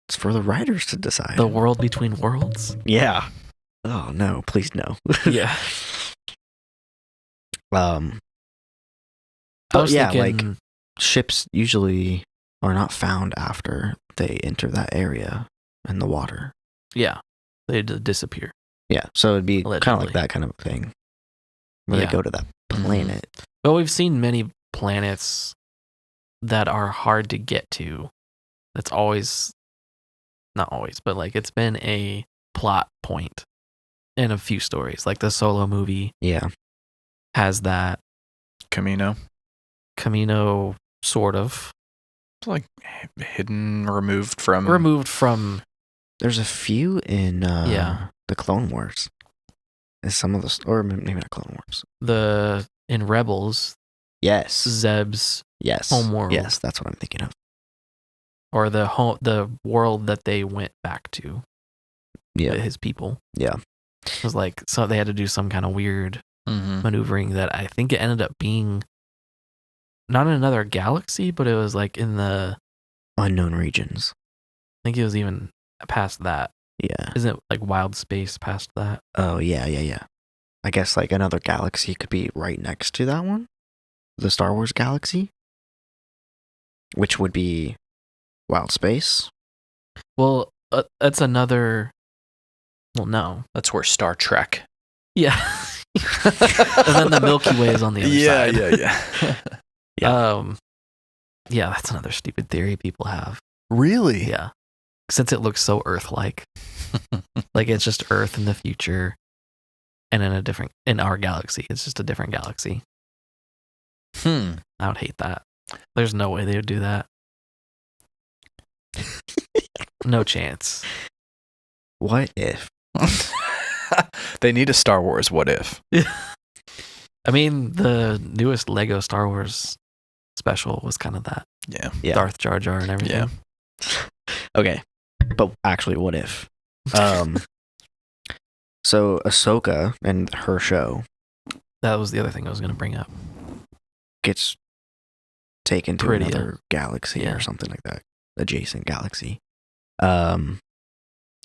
It's for the writers to decide. The world between worlds? Yeah. Oh no, please no. Yeah. I But was yeah, thinking, like ships usually are not found after they enter that area in the water. yeah, they disappear. Yeah, so it'd be kind of Allegedly. like that kind of thing where Yeah. they go to that planet. But we've seen many planets that are hard to get to. That's always, not always, but like it's been a plot point in a few stories. Like the Solo movie Yeah, has that. Camino. Camino, sort of. It's like hidden, removed from. Removed from, there's a few in Yeah. the Clone Wars. Is some of the or maybe not Clone Wars. in Rebels, Yes, Zeb's Yes. Homeworld. Yes, that's what I'm thinking of. Or the world that they went back to. Yeah. With his people. Yeah. It was like, so they had to do some kind of weird maneuvering that I think it ended up being not in another galaxy, but it was like in the unknown regions. I think it was even past that. Yeah. Isn't it like wild space past that? Oh, yeah. I guess like another galaxy could be right next to that one. The Star Wars galaxy. Which would be wild space. Well, that's another... Well, no. That's where Star Trek. Yeah. And then the Milky Way is on the other side. Yeah. Yeah, that's another stupid theory people have. Really? Yeah. Since it looks so Earth-like. Like it's just Earth in the future and in our galaxy. It's just a different galaxy. I would hate that. There's no way they would do that. No chance. What if? They need a Star Wars what if. I mean, the newest Lego Star Wars special was kind of that. Yeah. Darth Jar Jar and everything. Yeah. Okay. But actually, what if? So Ahsoka and her show That was the other thing I was going to bring up. gets taken to Prettia. another galaxy Yeah. or something like that. Adjacent galaxy.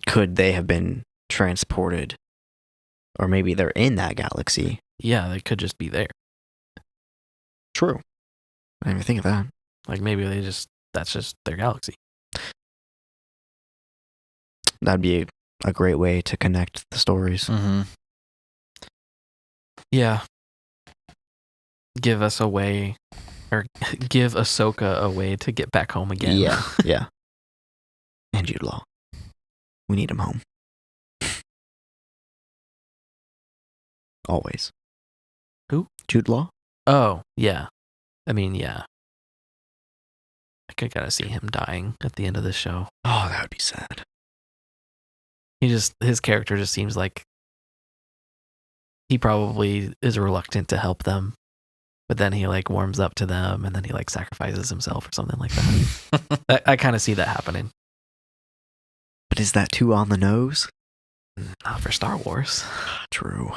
Could they have been transported? Or maybe they're in that galaxy. Yeah, they could just be there. True. I didn't even think of that. Like maybe that's just their galaxy. That'd be a great way to connect the stories. Yeah. Give us a way, or give Ahsoka a way to get back home again. Yeah. And Jude Law. We need him home. Always. Who? Jude Law? Oh, yeah. I mean, yeah. I could kind of see him dying at the end of this show. Oh, that would be sad. His character just seems like he probably is reluctant to help them, but then he like warms up to them and then he like sacrifices himself or something like that. I kind of see that happening. But is that too on the nose? Not for Star Wars. True.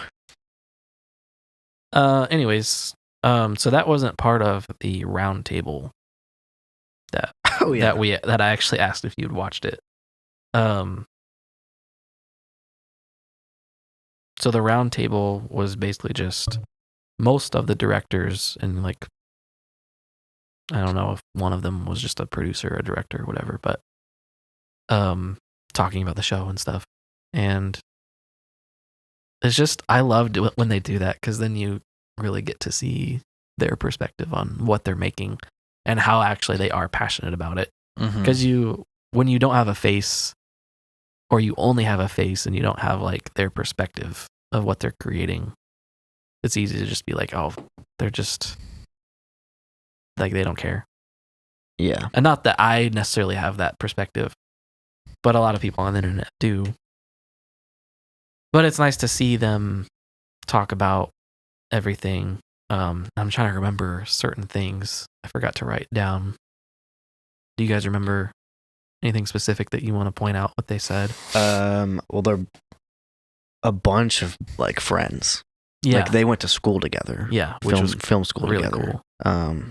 Anyways, so that wasn't part of the round table that that I actually asked if you'd watched it. So the round table was basically just most of the directors and like I don't know if one of them was just a producer or a director or whatever, but talking about the show and stuff. And it's just I loved it when they do that because then you really get to see their perspective on what they're making and how actually they are passionate about it. Because when you don't have a face or you only have a face and you don't have like their perspective of what they're creating, it's easy to just be like, oh, they're just like, they don't care. Yeah. And not that I necessarily have that perspective, but a lot of people on the internet do. But it's nice to see them talk about everything. I'm trying to remember certain things. I forgot to write down. Do you guys remember anything specific that you want to point out what they said? Well, they're a bunch of like friends. Yeah. Like they went to school together. Yeah. Which was film school really together. cool.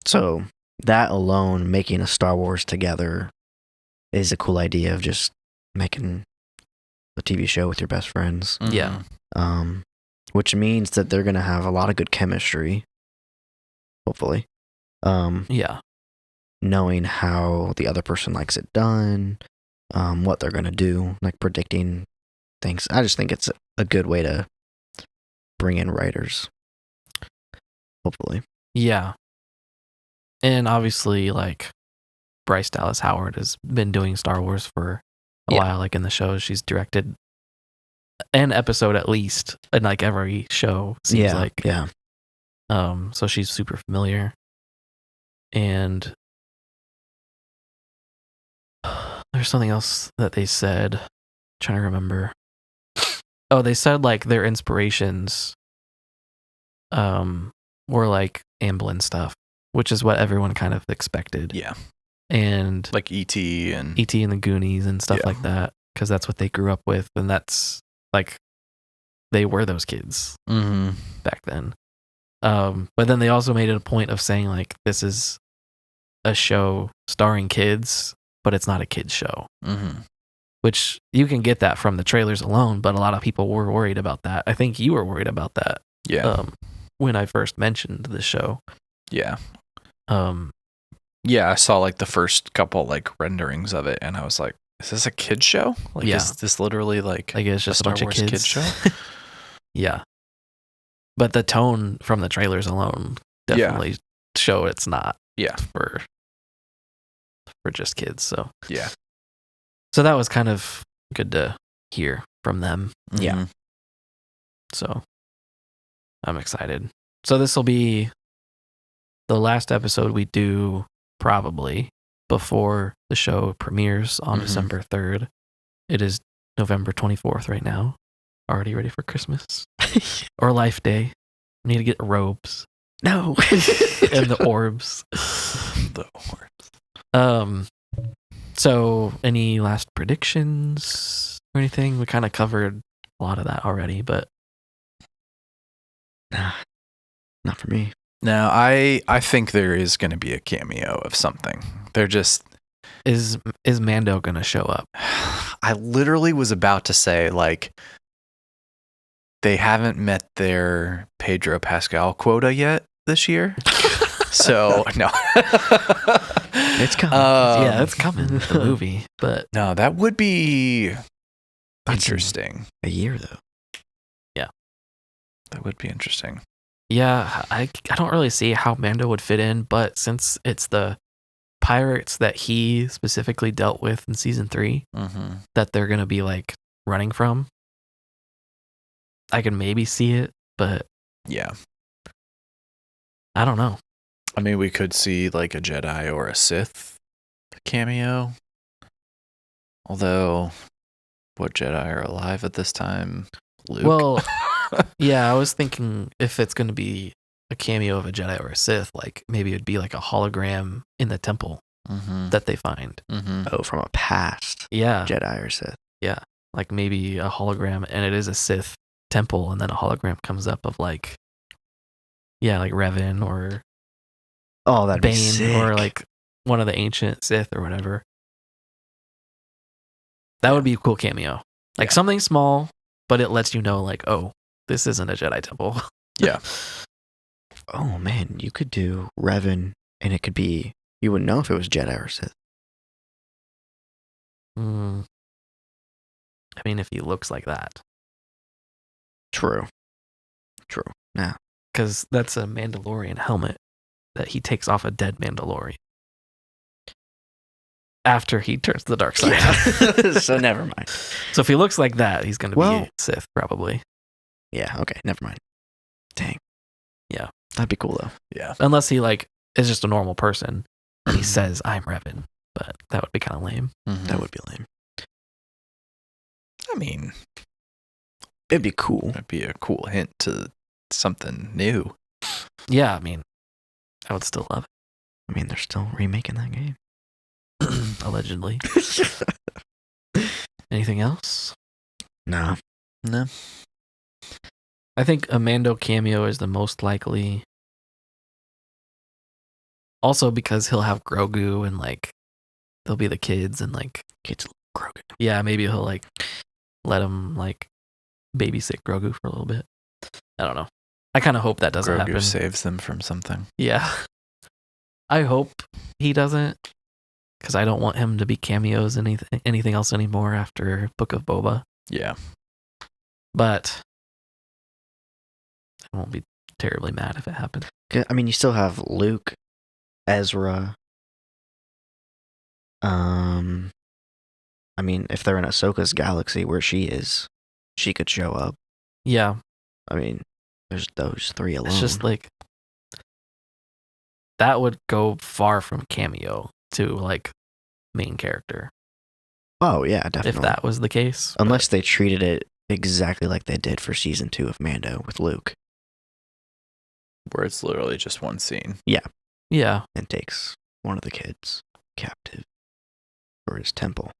So that alone, making a Star Wars together is a cool idea of just making a TV show with your best friends. Yeah. Which means that they're going to have a lot of good chemistry. Hopefully. Yeah. Knowing how the other person likes it done, what they're going to do, like predicting things. I just think it's a good way to bring in writers. Hopefully. Yeah. And obviously, like, Bryce Dallas Howard has been doing Star Wars for a while. Like in the shows, she's directed an episode at least in like every show, seems like. Yeah. So she's super familiar. And there's something else that they said. I'm trying to remember. Oh, they said like their inspirations were like Amblin stuff. which is what everyone kind of expected. Yeah. And Like E.T. and E.T. and the Goonies and stuff like that, because that's what they grew up with, and that's like they were those kids back then. But then they also made it a point of saying like this is a show starring kids, but it's not a kids show. Which you can get that from the trailers alone, but a lot of people were worried about that. I think you were worried about that. Yeah. When I first mentioned the show. Yeah. Yeah, I saw like the first couple like renderings of it, and I was like, "Is this a kids show? Like, is this literally like it's just a bunch of kids show?" Yeah, but the tone from the trailers alone definitely show it's not. Yeah, for just kids. So yeah, so that was kind of good to hear from them. Yeah. So I'm excited. So this will be the last episode we do probably before the show premieres on December 3rd. It is November 24th right now. Already ready for Christmas or Life Day. We need to get robes. No. And the orbs. The orbs. So any last predictions or anything? We kind of covered a lot of that already, but not for me. No, I think there is going to be a cameo of something. They're just is Mando going to show up? I literally was about to say like they haven't met their Pedro Pascal quota yet this year. So no. It's coming. Yeah, it's coming. The movie, but no, that would be interesting. A year though. Yeah, that would be interesting. Yeah, I don't really see how Mando would fit in, but since it's the pirates that he specifically dealt with in season 3 that they're gonna be like running from, I can maybe see it, but yeah, I don't know. I mean, we could see like a Jedi or a Sith cameo. Although, what Jedi are alive at this time? Luke. Well, yeah, I was thinking if it's going to be a cameo of a Jedi or a Sith, like maybe it'd be like a hologram in the temple that they find. Oh, from a past Jedi or Sith. Yeah, like maybe a hologram, and it is a Sith temple, and then a hologram comes up of like, like Revan or that'd Bane be sick. or like one of the ancient Sith or whatever. That would be a cool cameo. Like something small, but it lets you know like, oh, this isn't a Jedi temple. Yeah. Oh man, you could do Revan, and it could be, you wouldn't know if it was Jedi or Sith. I mean, if he looks like that. True. Nah. Because that's a Mandalorian helmet that he takes off a dead Mandalorian after he turns to the dark side. Yeah. So never mind. So if he looks like that, he's going to be a Sith probably. Yeah, okay, never mind. Dang. Yeah. That'd be cool though. Yeah. Unless he like is just a normal person and he says, I'm Revan. But that would be kind of lame. That would be lame. I mean, it'd be cool. It'd be a cool hint to something new. Yeah, I mean, I would still love it. I mean, they're still remaking that game. Allegedly. Anything else? No. I think a Mando cameo is the most likely. Also because he'll have Grogu and like they'll be the kids and like kids Grogu. Yeah, maybe he'll like let him like babysit Grogu for a little bit. I don't know. I kind of hope that doesn't happen. Grogu saves them from something. Yeah. I hope he doesn't, because I don't want him to be cameos in anything else anymore after Book of Boba. Yeah. But I won't be terribly mad if it happened. I mean, you still have Luke, Ezra. I mean, if they're in Ahsoka's galaxy where she is, she could show up. Yeah. I mean, there's those three alone. It's just like that would go far from cameo to like main character. Oh yeah, definitely. If that was the case. Unless they treated it exactly like they did for season 2 of Mando with Luke. Where it's literally just one scene. Yeah. Yeah. and takes one of the kids captive for his temple.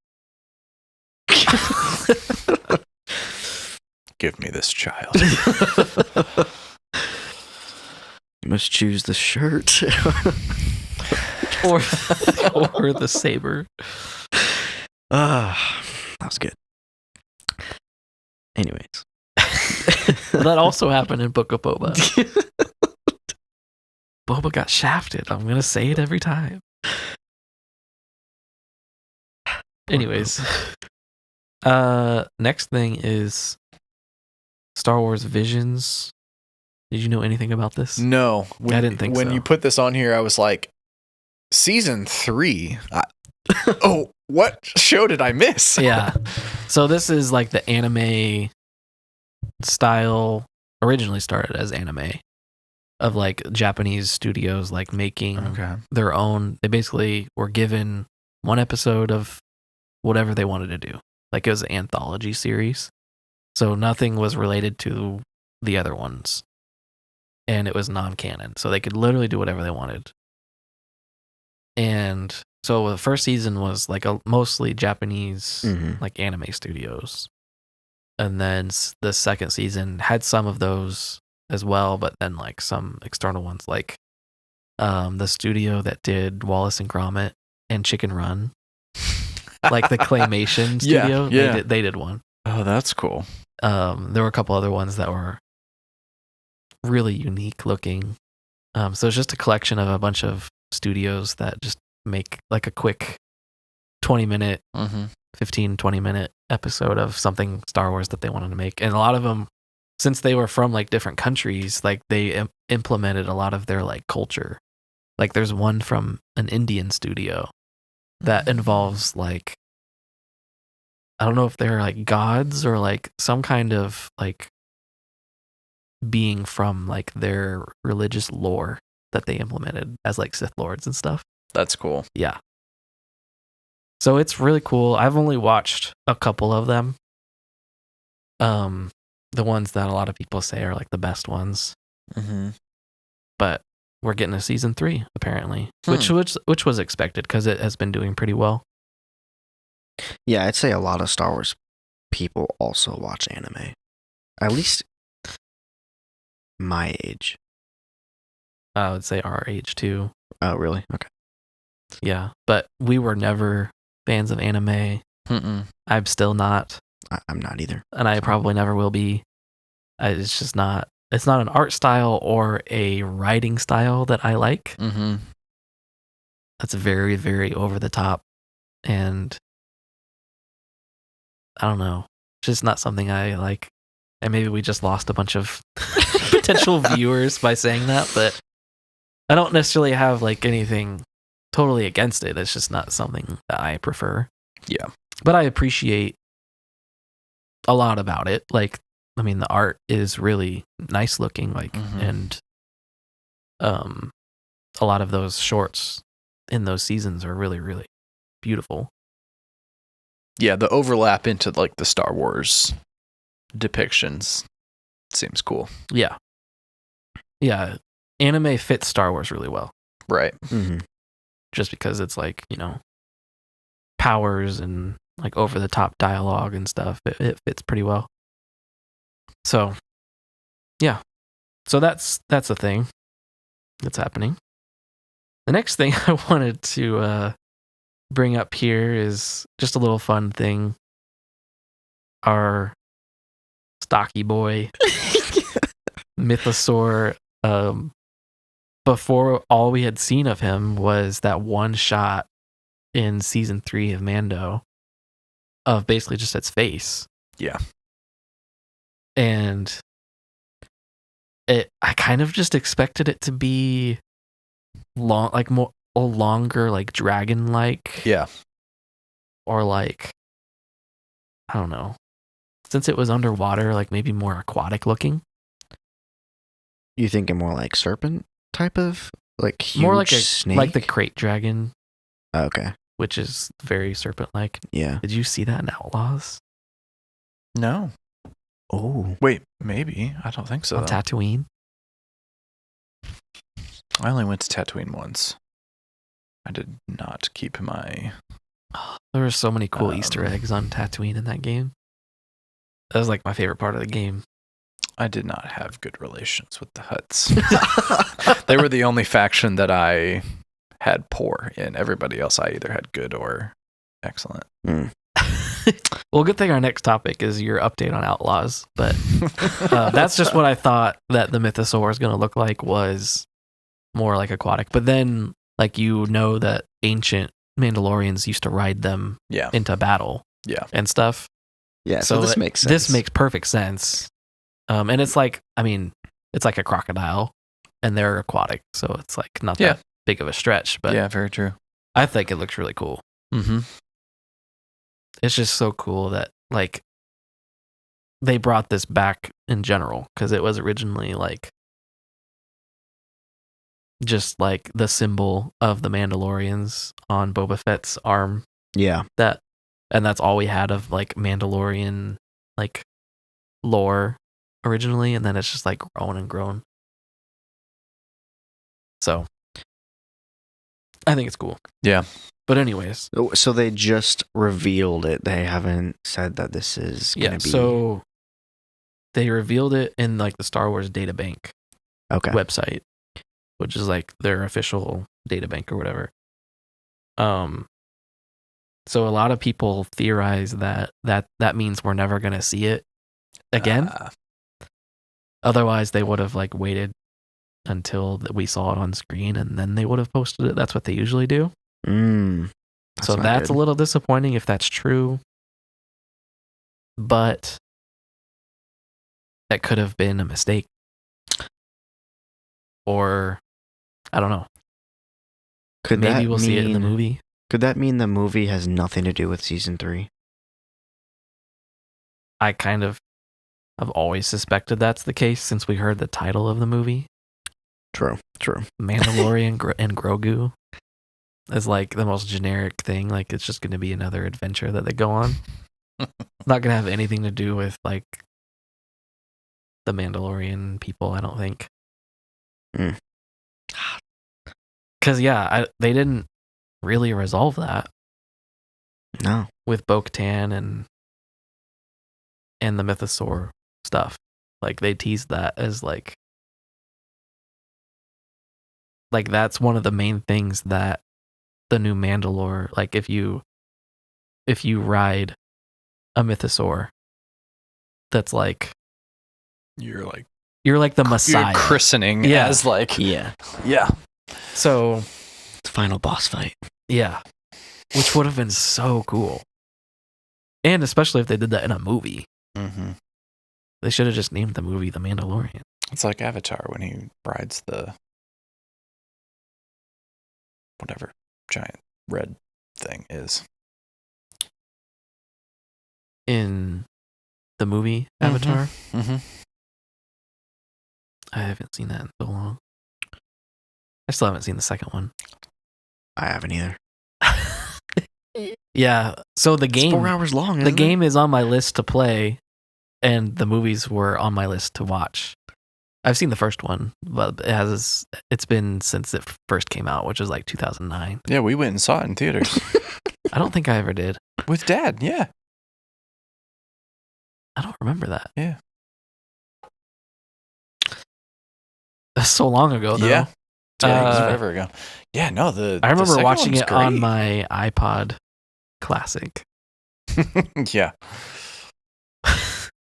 Give me this child. You must choose the shirt. or the saber. That was good. Anyways. That also happened in Book of Boba. Boba got shafted. I'm going to say it every time. Anyways. Next thing is Star Wars Visions. Did you know anything about this? No. I didn't think when so. you put this on here, I was like, season 3? Oh, what show did I miss? Yeah. So this is like the anime style, originally started as anime, of like Japanese studios like making their own. They basically were given one episode of whatever they wanted to do. Like it was an anthology series. So nothing was related to the other ones. And it was non-canon. So they could literally do whatever they wanted. And so the first season was like a mostly Japanese like anime studios. And then the second season had some of those as well, but then like some external ones like the studio that did Wallace and Gromit and Chicken Run. Like the claymation studio. Yeah. They did one. Oh, that's cool. There were a couple other ones that were really unique looking. So it's just a collection of a bunch of studios that just make like a quick 20-minute, 15, 20-minute episode of something Star Wars that they wanted to make. And a lot of them, since they were from like different countries, like they implemented a lot of their like culture. Like there's one from an Indian studio that involves like, I don't know if they're like gods or like some kind of like being from like their religious lore that they implemented as like Sith Lords and stuff. That's cool. Yeah. So it's really cool. I've only watched a couple of them. The ones that a lot of people say are like the best ones. But we're getting a season 3 apparently, which was expected because it has been doing pretty well. Yeah, I'd say a lot of Star Wars people also watch anime. At least my age. I would say our age too. Oh, really? Okay. Yeah, but we were never fans of anime. I'm still not. I'm not either. And I probably never will be. It's just not. It's not an art style or a writing style that I like. That's very, very over the top. And I don't know. It's just not something I like. And maybe we just lost a bunch of potential viewers by saying that. But I don't necessarily have like anything totally against it. It's just not something that I prefer. Yeah. But I appreciate a lot about it. Like, I mean, the art is really nice looking, like, and a lot of those shorts in those seasons are really, really beautiful. Yeah, the overlap into like the Star Wars depictions seems cool. Yeah. Yeah. Anime fits Star Wars really well. Right. Just because it's like, you know, powers and like over the top dialogue and stuff. It fits pretty well. So, yeah. So that's a thing that's happening. The next thing I wanted to bring up here is just a little fun thing. Our stocky boy, Mythosaur, before all we had seen of him was that one shot in season 3 of Mando of basically just its face. Yeah. And I kind of just expected it to be long, like more longer, like dragon like. Yeah. Or like, I don't know. Since it was underwater, like maybe more aquatic looking. You thinking more like serpent type of like huge More like snake? like the crate dragon. Okay. Which is very serpent like. Yeah. Did you see that in Outlaws? No. Oh. Wait, maybe. I don't think so. On Tatooine? I only went to Tatooine once. I did not keep my... There were so many cool Easter eggs on Tatooine in that game. That was like my favorite part of the game. I did not have good relations with the Hutts. They were the only faction that I had poor in. Everybody else I either had good or excellent. Well, good thing our next topic is your update on Outlaws, but that's just what I thought that the Mythosaur was going to look like, was more like aquatic. But then, like, that ancient Mandalorians used to ride them into battle and stuff. Yeah, so this makes sense. This makes perfect sense. And it's like, it's like a crocodile, and they're aquatic, so it's like not that big of a stretch. But yeah, very true. I think it looks really cool. Mm-hmm. It's just so cool that like they brought this back in general, because it was originally like just like the symbol of the Mandalorians on Boba Fett's arm. Yeah, and that's all we had of like Mandalorian like lore originally, and then it's just like grown and grown. So I think it's cool. Yeah. But anyways, so they just revealed it. They haven't said that this is going to be... So they revealed it in like the Star Wars databank website, which is like their official databank or whatever. So a lot of people theorize that means we're never going to see it again. Otherwise, they would have like waited until we saw it on screen, and then they would have posted it. That's what they usually do. So that's a little disappointing if that's true. But that could have been a mistake. Or I don't know. Maybe we'll see it in the movie. Could that mean the movie has nothing to do with season 3? I kind of have always suspected that's the case since we heard the title of the movie. True. Mandalorian and Grogu is like the most generic thing. Like, it's just going to be another adventure that they go on. Not going to have anything to do with like the Mandalorian people, I don't think. Because they didn't really resolve that. No. With Bo-Katan and the Mythosaur stuff. Like, they teased that as like that's one of the main things that the new Mandalore, like if you ride a Mythosaur, that's like you're like the Messiah. You're christening as like yeah. So it's final boss fight. Yeah. Which would have been so cool. And especially if they did that in a movie. Mm-hmm. They should have just named the movie The Mandalorian. It's like Avatar when he rides the whatever giant red thing is. In the movie Avatar? Mm-hmm. I haven't seen that in so long. I still haven't seen the second one. I haven't either. Yeah, so the game... It's 4 hours long, isn't The game is on my list to play, and the movies were on my list to watch. I've seen the first one, but it's been since it first came out, which was like 2009. Yeah, we went and saw it in theaters. I don't think I ever did. With Dad, yeah. I don't remember that. Yeah. That's so long ago, though. Yeah. It was forever ago. Yeah, no, I remember watching it on my iPod Classic. Yeah.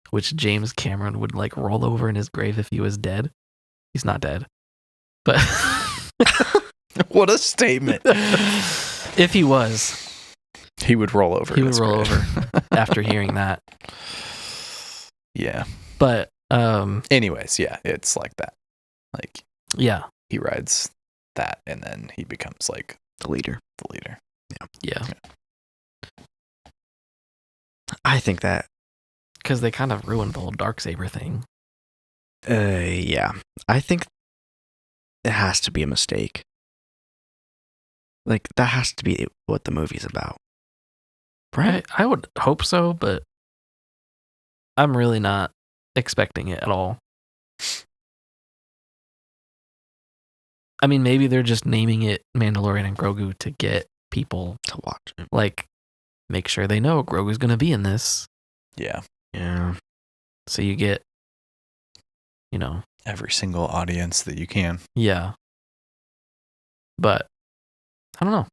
Which James Cameron would like roll over in his grave if he was dead. He's not dead. But what a statement. If he was, he would roll over. He would roll over after hearing that. Yeah. But anyways, yeah, it's like that. Like, yeah, he rides that and then he becomes like the leader. Yeah. I think that because they kind of ruined the whole Darksaber thing. Yeah. I think it has to be a mistake. Like, that has to be what the movie's about. Right? I would hope so, but I'm really not expecting it at all. I mean, maybe they're just naming it Mandalorian and Grogu to get people to watch it. Like, make sure they know Grogu's going to be in this. Yeah. Yeah. So you get, every single audience that you can. Yeah. But I don't know.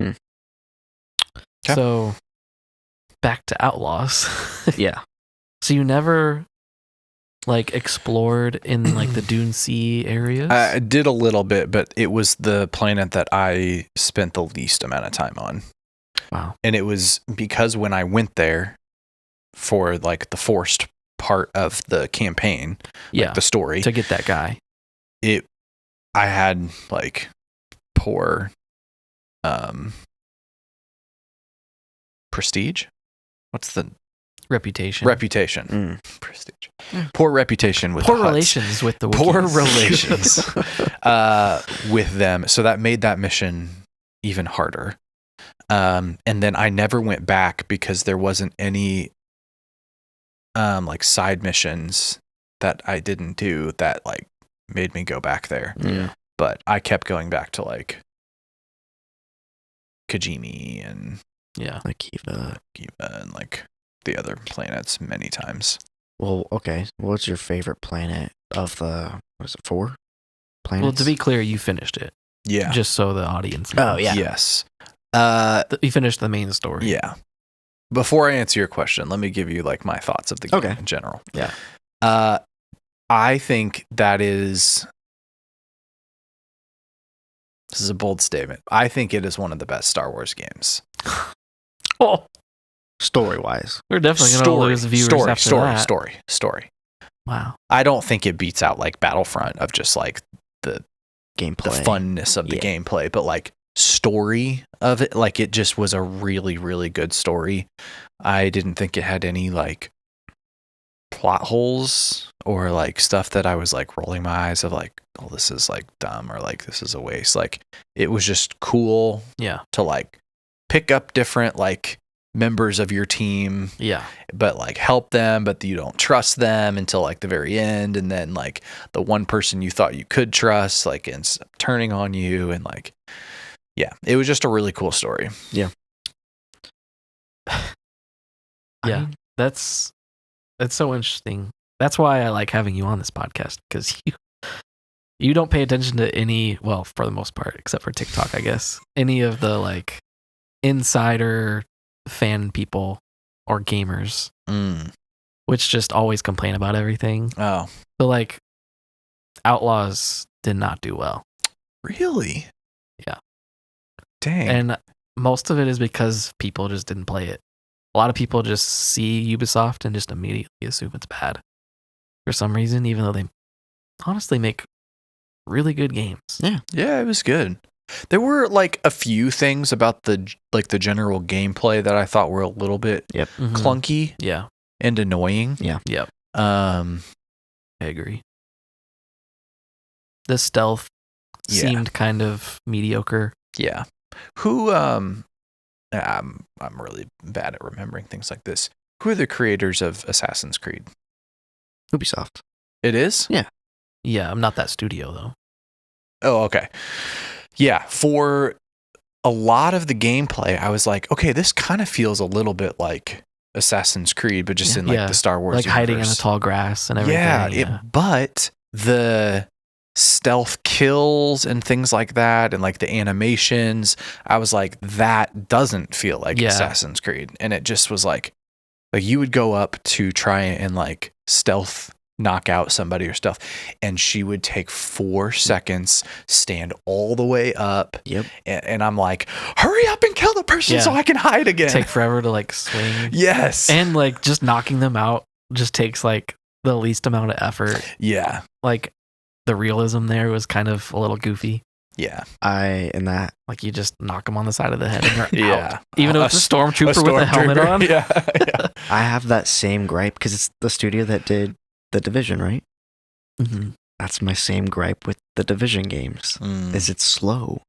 Okay. So back to Outlaws. Yeah. So you never explored in the Dune Sea areas? I did a little bit, but it was the planet that I spent the least amount of time on. Wow. And it was because when I went there for the forced part of the campaign, the story, to get that guy, I had poor prestige. What's the reputation? Prestige. Poor reputation with poor the Hutts. Relations with the Wookiees. Poor relations with them. So that made that mission even harder. And then I never went back because there wasn't any side missions that I didn't do that made me go back there. Yeah. But I kept going back to Kajimi and Kiva and the other planets many times. Well, okay. What's your favorite planet of the, 4 planets? Well, to be clear, you finished it. Yeah. Just so the audience knows. Oh, yeah. Yes. You finished the main story. Yeah. Before I answer your question, let me give you my thoughts of the game in general. Yeah. I think this is a bold statement. I think it is one of the best Star Wars games. Oh, story-wise. we're definitely going to lose viewers after that. Story. Wow. I don't think it beats out Battlefront of just the Gameplay. the funness of the gameplay, but story of it, it just was a really, really good story. I didn't think it had any plot holes or stuff that I was rolling my eyes of oh, this is dumb or this is a waste. It was just cool to pick up different members of your team, but help them, but you don't trust them until the very end, and then the one person you thought you could trust ends up turning on you, and it was just a really cool story. That's so interesting. That's why I like having you on this podcast, because you don't pay attention to any, well, for the most part, except for TikTok, I guess, any of the insider fan people or gamers, which just always complain about everything. Oh, So Outlaws did not do well. really? Yeah. Dang. And most of it is because people just didn't play it. A lot of people just see Ubisoft and just immediately assume it's bad for some reason, even though they honestly make really good games. Yeah, it was good. There were a few things about the general gameplay that I thought were a little bit clunky, and annoying. I agree. The stealth seemed kind of mediocre. Yeah. Who I'm really bad at remembering things like this. Who are the creators of Assassin's Creed? Ubisoft. It is? Yeah, I'm not that studio though. Oh, okay. Yeah, for a lot of the gameplay, I was okay, this kind of feels a little bit like Assassin's Creed, but just in the Star Wars universe. Hiding in the tall grass and everything. But the stealth kills and things like that, and the animations, I was that doesn't feel like Assassin's Creed, and it just was you would go up to try and stealth knock out somebody or stuff, and she would take 4 seconds, stand all the way up, and I'm hurry up and kill the person so I can hide again. Take forever to swing. Yes. And just knocking them out just takes the least amount of effort. Yeah. The realism there was kind of a little goofy. Yeah. You just knock them on the side of the head and you're out. Even though it's a stormtrooper with a helmet on. Yeah. I have that same gripe because it's the studio that did The Division, right? Mm-hmm. That's my same gripe with the Division games. Is it's slow.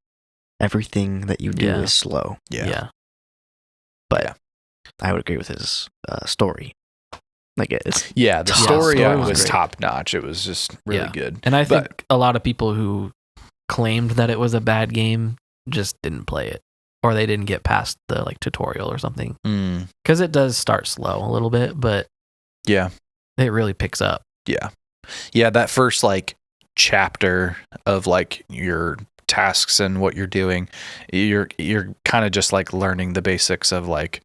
Everything that you do is slow. Yeah. But I would agree with his story. Like it's Yeah, the Story story was was great. top notch. It was just really good. And I But- think a lot of people who claimed that it was a bad game just didn't play it, or they didn't get past the like tutorial or something, because it does start slow a little bit, but yeah, it really picks up. yeah. That first like chapter of like your tasks and what you're doing, you're kind of just like learning the basics of like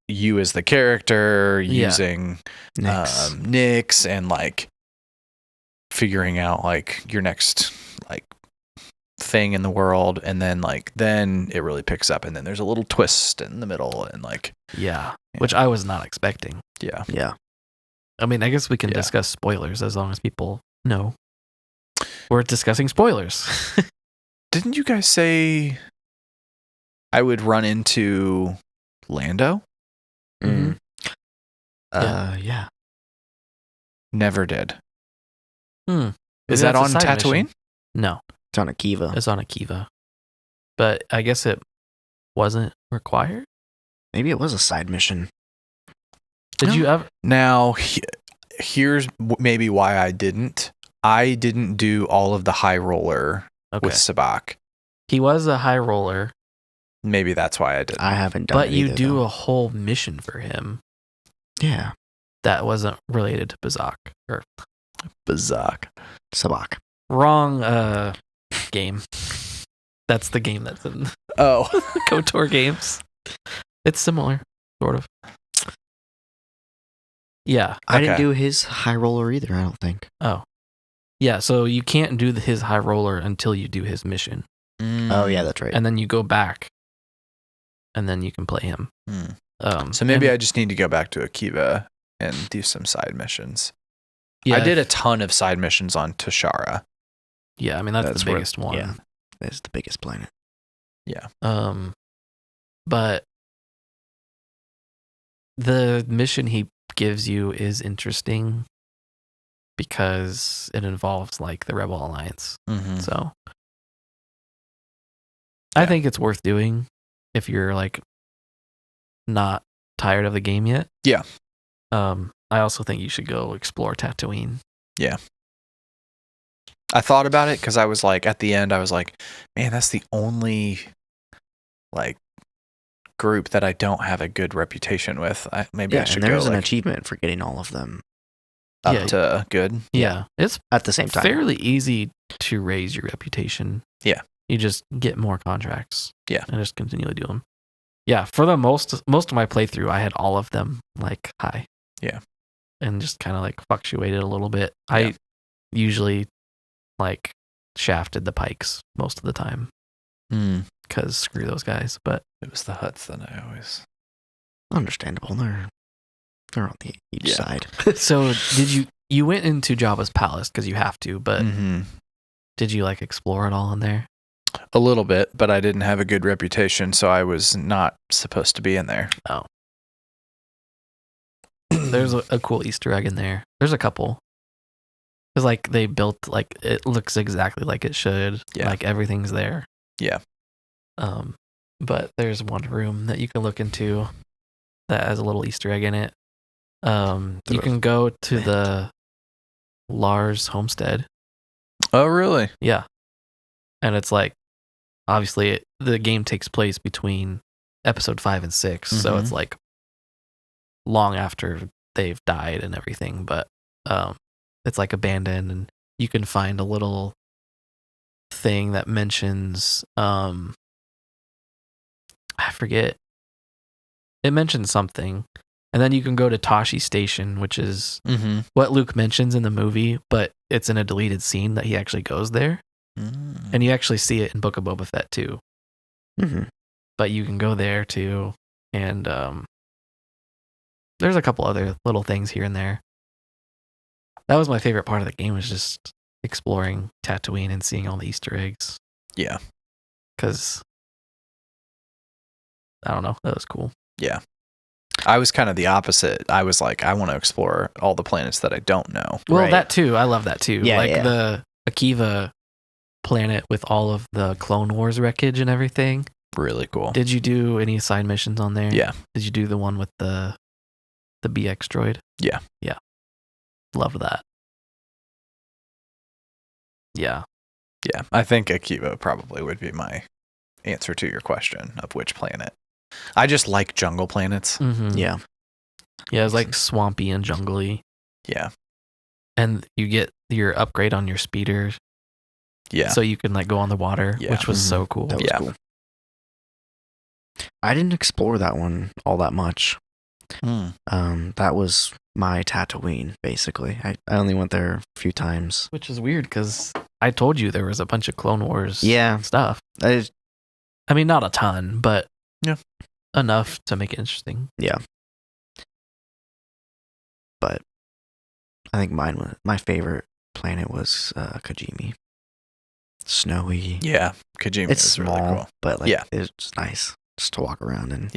you as the character using nicks and like figuring out like your next like thing in the world, and then it really picks up, and then there's a little twist in the middle, and like Which I was not expecting. Yeah. I mean, I guess we can discuss spoilers as long as people know we're discussing spoilers. Didn't you guys say I would run into Lando? Mm. Yeah. Never did. Maybe Is that that's a on side Tatooine? mission. No, It's on Akiva. it's on Akiva, but I guess it wasn't required. Maybe it was a side mission. Did you ever? Now, here's maybe why I didn't. I didn't do all of the high roller with Sabak. He was a high roller, Maybe that's why I didn't. I haven't done but it you either, do though. a whole mission for him Yeah. that wasn't related to Bazak. Or Bazak. Sabak. wrong game. That's the game that's in Oh. KOTOR games. It's similar, sort of. Yeah. I didn't Okay. do his high roller either, I don't think. Oh. Yeah, so you can't do his high roller until you do his mission. Oh, yeah, that's right. And then you go back, and then you can play him. So maybe and- I just need to go back to Akiva and do some side missions. yeah, I did a ton of side missions on Tashara. Yeah, I mean, that's the where- biggest one. Yeah, that's the biggest planet. But the mission he gives you is interesting because it involves like the Rebel Alliance. Mm-hmm. So I think it's worth doing if you're like not tired of the game yet. Yeah. I also think you should go explore Tatooine. I thought about it because I was like, at the end, I was like, man, that's the only like group that I don't have a good reputation with. Maybe I should and go there's an like, achievement for getting all of them Yeah. up to good. Yeah. It's at the same time. fairly easy to raise your reputation. Yeah. You just get more contracts. Yeah. And just continually do them. Yeah. For the most of my playthrough, I had all of them like high. Yeah. And just kind of like fluctuated a little bit. Yeah. I usually like shafted the pikes most of the time because screw those guys. But It was the Hutts that I always. Understandable. They're on the each Yeah. side. so did you went into Jabba's palace because you have to, but did you like explore it all in there? A little bit, but I didn't have a good reputation, so I was not supposed to be in there. Oh. There's a cool Easter egg in there. There's a couple. Because like they built like it looks exactly like it should. Yeah. Like everything's there. Yeah. But there's one room that you can look into that has a little Easter egg in it. You can go to the Lars homestead. Oh, really? Yeah. And it's like obviously the game takes place between episode 5 and 6, so it's like long after they've died and everything, but it's like abandoned, and you can find a little thing that mentions I forget, it mentions something, and then you can go to Tashi Station, which is what Luke mentions in the movie, but it's in a deleted scene that he actually goes there, and you actually see it in Book of Boba Fett too. But you can go there too, and there's a couple other little things here and there. That was my favorite part of the game, was just exploring Tatooine and seeing all the Easter eggs. Yeah. Because, I don't know, that was cool. Yeah. I was kind of the opposite. I was like, I want to explore all the planets that I don't know. Well, Right. that too. I love that too. Yeah, like yeah. the Akiva planet with all of the Clone Wars wreckage and everything. Really cool. Did you do any side missions on there? Yeah. Did you do the one with the The BX droid. Yeah. Love that. Yeah. Yeah, I think Akiva probably would be my answer to your question of which planet. I just like jungle planets. Mm-hmm. Yeah. Yeah, it's like swampy and jungly. Yeah. And you get your upgrade on your speeder. Yeah. So you can like go on the water, Yeah. which was so cool. That was cool. I didn't explore that one all that much. That was my Tatooine, basically. I only went there a few times. Which is weird because I told you there was a bunch of Clone Wars stuff. I mean, not a ton, but yeah, enough to make it interesting. Yeah. But I think my favorite planet was Kajimi. Snowy. Yeah, Kajimi It's is small, really cool. but like it's nice just to walk around and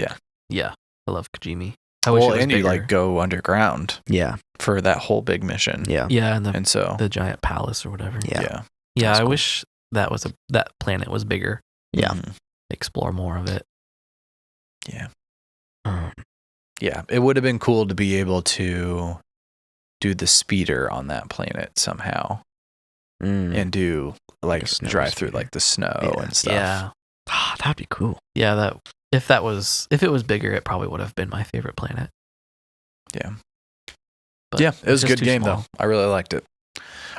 Yeah, I love Kajimi. I wish it was and you bigger. like go underground. Yeah. For that whole big mission. Yeah. Yeah, and the giant palace or whatever. Yeah. Yeah, I cool. wish that planet was bigger. Yeah. Explore more of it. Yeah. Yeah, it would have been cool to be able to do the speeder on that planet somehow. And do like drive through like the snow and stuff. Yeah. That'd be cool. Yeah, if it was bigger, it probably would have been my favorite planet. Yeah. But yeah, it was a good game small. though. I really liked it.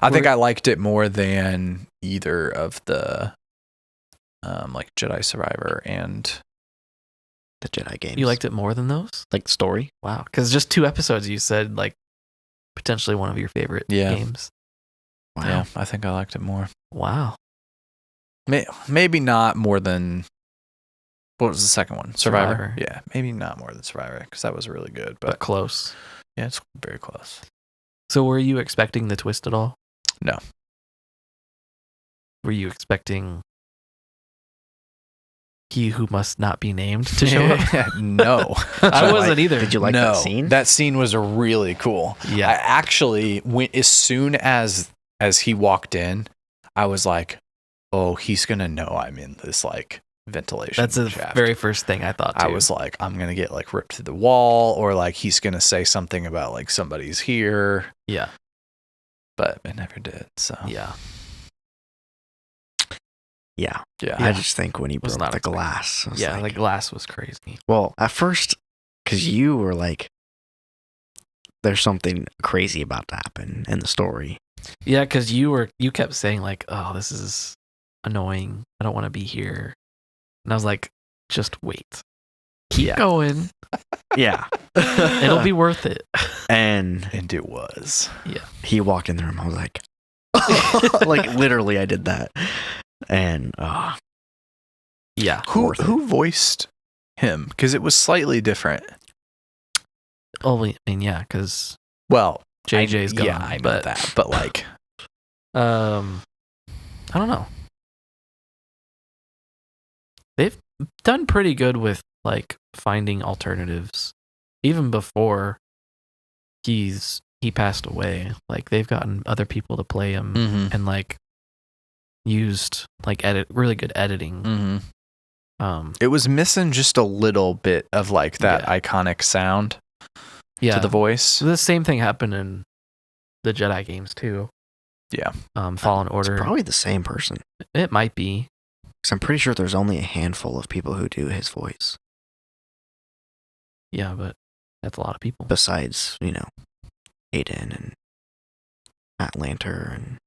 I think I liked it more than either of the like Jedi Survivor and the Jedi games. You liked it more than those? Like the story? Wow. Because just 2 episodes you said like potentially one of your favorite games. Wow. Yeah, I think I liked it more. Wow. Maybe not more than, what was the second one? Survivor? Survivor. Yeah, maybe not more than Survivor because that was really good. But close. Yeah, it's very close. So were you expecting the twist at all? No. Were you expecting he who must not be named to show up? No. I wasn't either. Did you like that scene? That scene was really cool. Yeah. I actually went, as soon as he walked in, I was like, oh, he's going to know I'm in this like ventilation That's the shaft. very first thing I thought too. I was like, I'm going to get like ripped through the wall, or like he's going to say something about like somebody's here. Yeah. But it never did. So yeah. Yeah. Yeah. I just think when he Was broke not the expecting. glass. I was Yeah, like, the glass was crazy. well, at first, because you were like, there's something crazy about to happen in the story. Yeah, because you kept saying like, oh, this is annoying. I don't want to be here. And I was like, just wait. Keep going. Yeah. It'll be worth it. And it was. Yeah. He walked in the room. I was like, like literally I did that. And yeah. Who voiced him? Because it was slightly different. Oh, I mean, yeah, because Well, JJ's gone. Yeah, I know that. But like, I don't know. They've done pretty good with like finding alternatives, even before he passed away. Like they've gotten other people to play him and like used like really good editing. It was missing just a little bit of like that iconic sound to the voice. The same thing happened in the Jedi games too. Yeah. Fallen Order. It's probably the same person. It might be. Because I'm pretty sure there's only a handful of people who do his voice. Yeah, but that's a lot of people. Besides, Aiden and Atlanter and...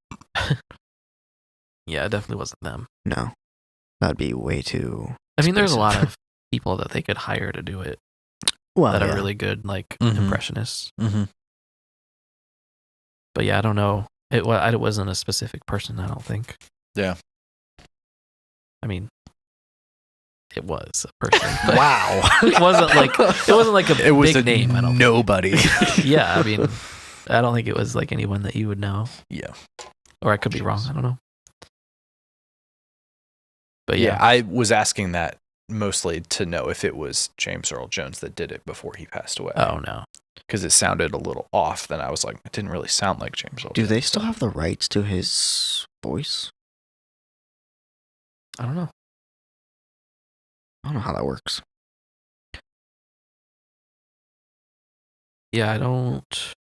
Yeah, it definitely wasn't them. No. That'd be way too... I mean, there's a lot of people that they could hire to do it. Well, that are really good, like, impressionists. But yeah, I don't know. It wasn't a specific person, I don't think. Yeah. I mean, it was a person. Wow. It wasn't like a big name. I don't nobody. Yeah, I mean, I don't think it was like anyone that you would know. Yeah. Or I could be wrong. I don't know. But yeah, I was asking that mostly to know if it was James Earl Jones that did it before he passed away. Oh, no. Because it sounded a little off. Then I was like, it didn't really sound like James Earl Jones. Do they still have the rights to his voice? I don't know. I don't know how that works. Yeah, I don't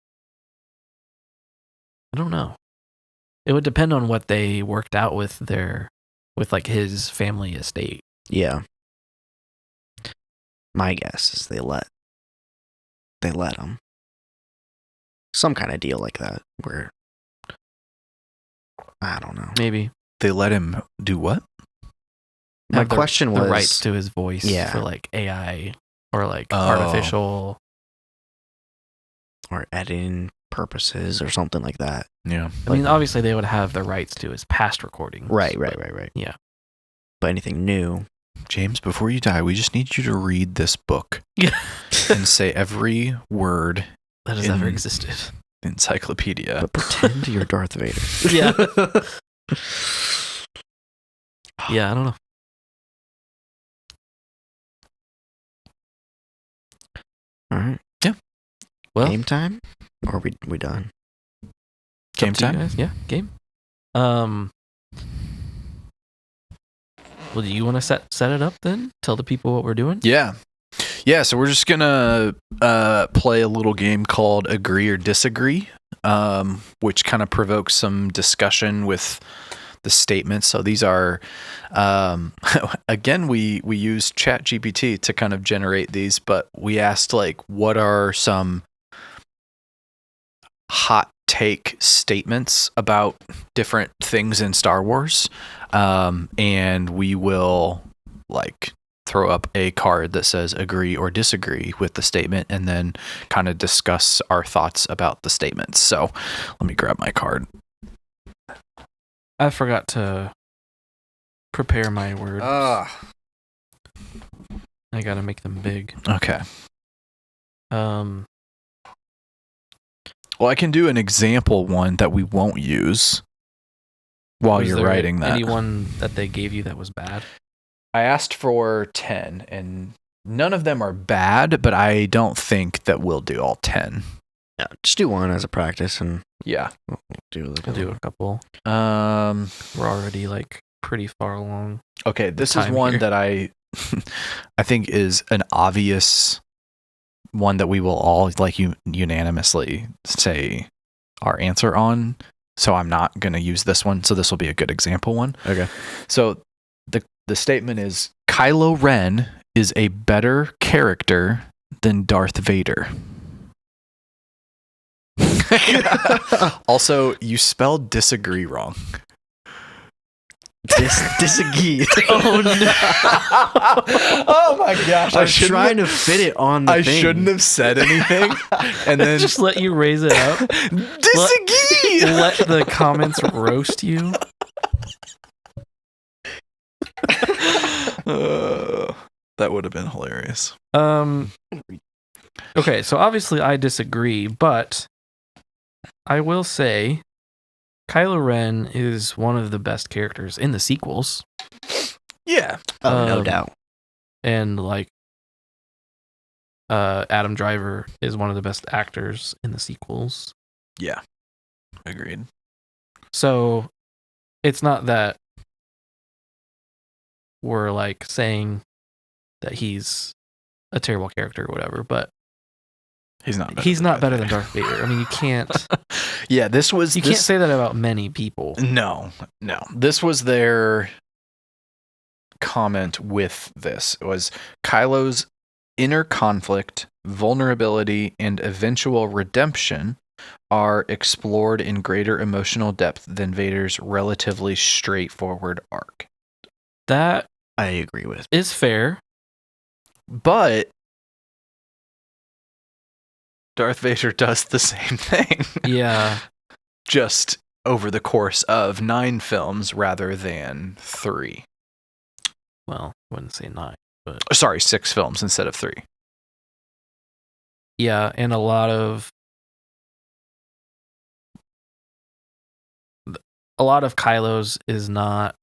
know. It would depend on what they worked out with like his family estate. Yeah. My guess is they let him. Some kind of deal like that where I don't know. Maybe. They let him do what? My question was the rights to his voice for like AI or like artificial or editing purposes or something like that. Yeah. I mean, obviously they would have the rights to his past recordings. Right. Yeah. But anything new. James, before you die, we just need you to read this book and say every word that has ever existed. Encyclopedia. But pretend you're Darth Vader. Yeah. Yeah, I don't know. All right. Yeah. Well, game time? Or are we done? Game time? Yeah, game. Well, do you want to set it up then? Tell the people what we're doing? Yeah. Yeah, so we're just going to play a little game called Agree or Disagree, which kind of provokes some discussion with the statements. So these are, again, we used ChatGPT to kind of generate these, but we asked like, what are some hot take statements about different things in Star Wars? And we will like throw up a card that says agree or disagree with the statement and then kind of discuss our thoughts about the statements. So let me grab my card. I forgot to prepare my words. I gotta make them big. Okay. Well, I can do an example one that we won't use while you're writing that. Anyone that they gave you that was bad? I asked for 10, and none of them are bad, but I don't think that we'll do all 10. Yeah, just do one as a practice, and yeah, we'll do a couple. We're already like pretty far along. Okay, this is one that I think is an obvious one that we will all like unanimously say our answer on. So I'm not going to use this one. So this will be a good example one. Okay. So the statement is Kylo Ren is a better character than Darth Vader. Also, you spelled disagree wrong. Disagree. Oh no! Oh my gosh! I was trying to fit it on the thing. I shouldn't have said anything, and then just let you raise it up. Disagree. Let the comments roast you. That would have been hilarious. Okay, so obviously I disagree, but I will say Kylo Ren is one of the best characters in the sequels. Yeah. No doubt. And like Adam Driver is one of the best actors in the sequels. Yeah. Agreed. So it's not that we're like saying that he's a terrible character or whatever, but he's not better than Darth Vader. I mean, you can't. Yeah, can't say that about many people. No. This was their comment with this. It was Kylo's inner conflict, vulnerability, and eventual redemption are explored in greater emotional depth than Vader's relatively straightforward arc. That I agree with. Is fair. But Darth Vader does the same thing. Yeah. Just over the course of 9 films rather than 3. Well, I wouldn't say 9, but... Sorry, 6 films instead of 3. Yeah, and a lot of Kylo's is not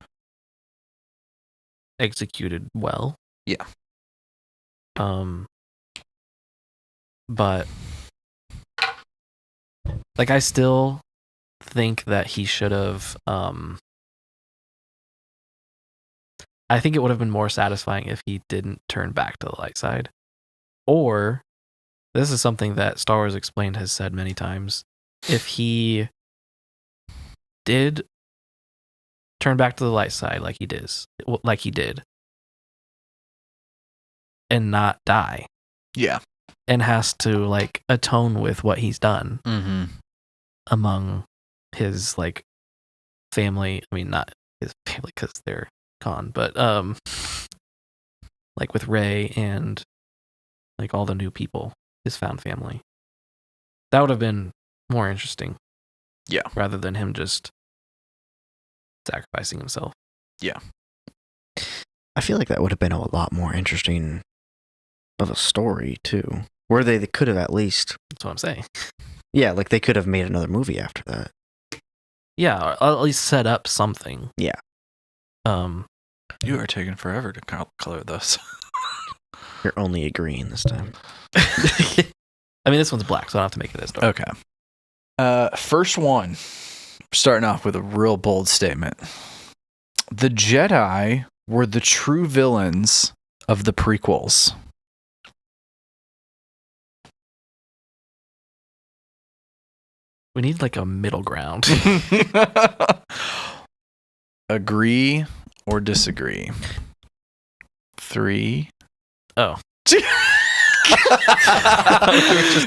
executed well. Yeah. But like I still think that he should have I think it would have been more satisfying if he didn't turn back to the light side, or this is something that Star Wars Explained has said many times. If he did turn back to the light side like he did, and not die, Yeah, and has to like atone with what he's done among his like family. I mean, not his family because they're gone, but like with Rey and like all the new people, his found family. That would have been more interesting. Yeah. Rather than him just sacrificing himself. Yeah. I feel like that would have been a lot more interesting of a story too. Where they could have at least. That's what I'm saying. Yeah, like they could have made another movie after that. Yeah, or at least set up something. Yeah. You are taking forever to color this. You're only agreeing this time. I mean, this one's black, so I don't have to make it this dark. Okay. First one. Starting off with a real bold statement. The Jedi were the true villains of the prequels. We need like a middle ground. Agree or disagree? 3. Oh.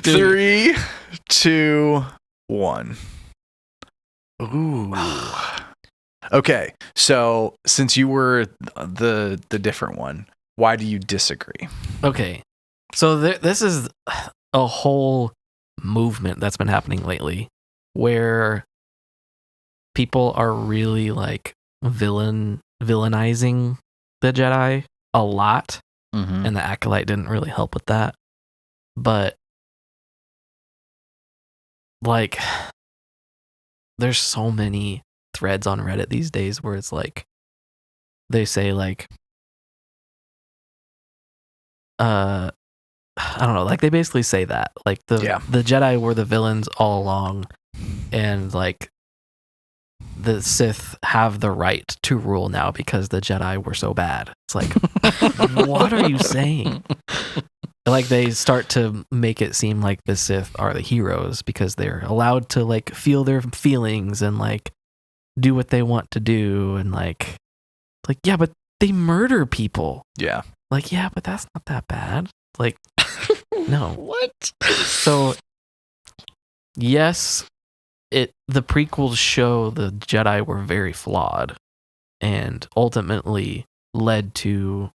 3, 2, 1. Ooh. Okay, so since you were the different one, why do you disagree? Okay, so this is a whole movement that's been happening lately, where people are really like villainizing the Jedi a lot, and the Acolyte didn't really help with that. But like, there's so many threads on Reddit these days where it's like they say like I don't know, like they basically say that like the Jedi were the villains all along, and like the Sith have the right to rule now because the Jedi were so bad. It's like, what are you saying? Like they start to make it seem like the Sith are the heroes because they're allowed to like feel their feelings and like do what they want to do, and like yeah, but they murder people. Yeah. Like, yeah, but that's not that bad. Like, no. What? So, yes, the prequels show the Jedi were very flawed and ultimately led to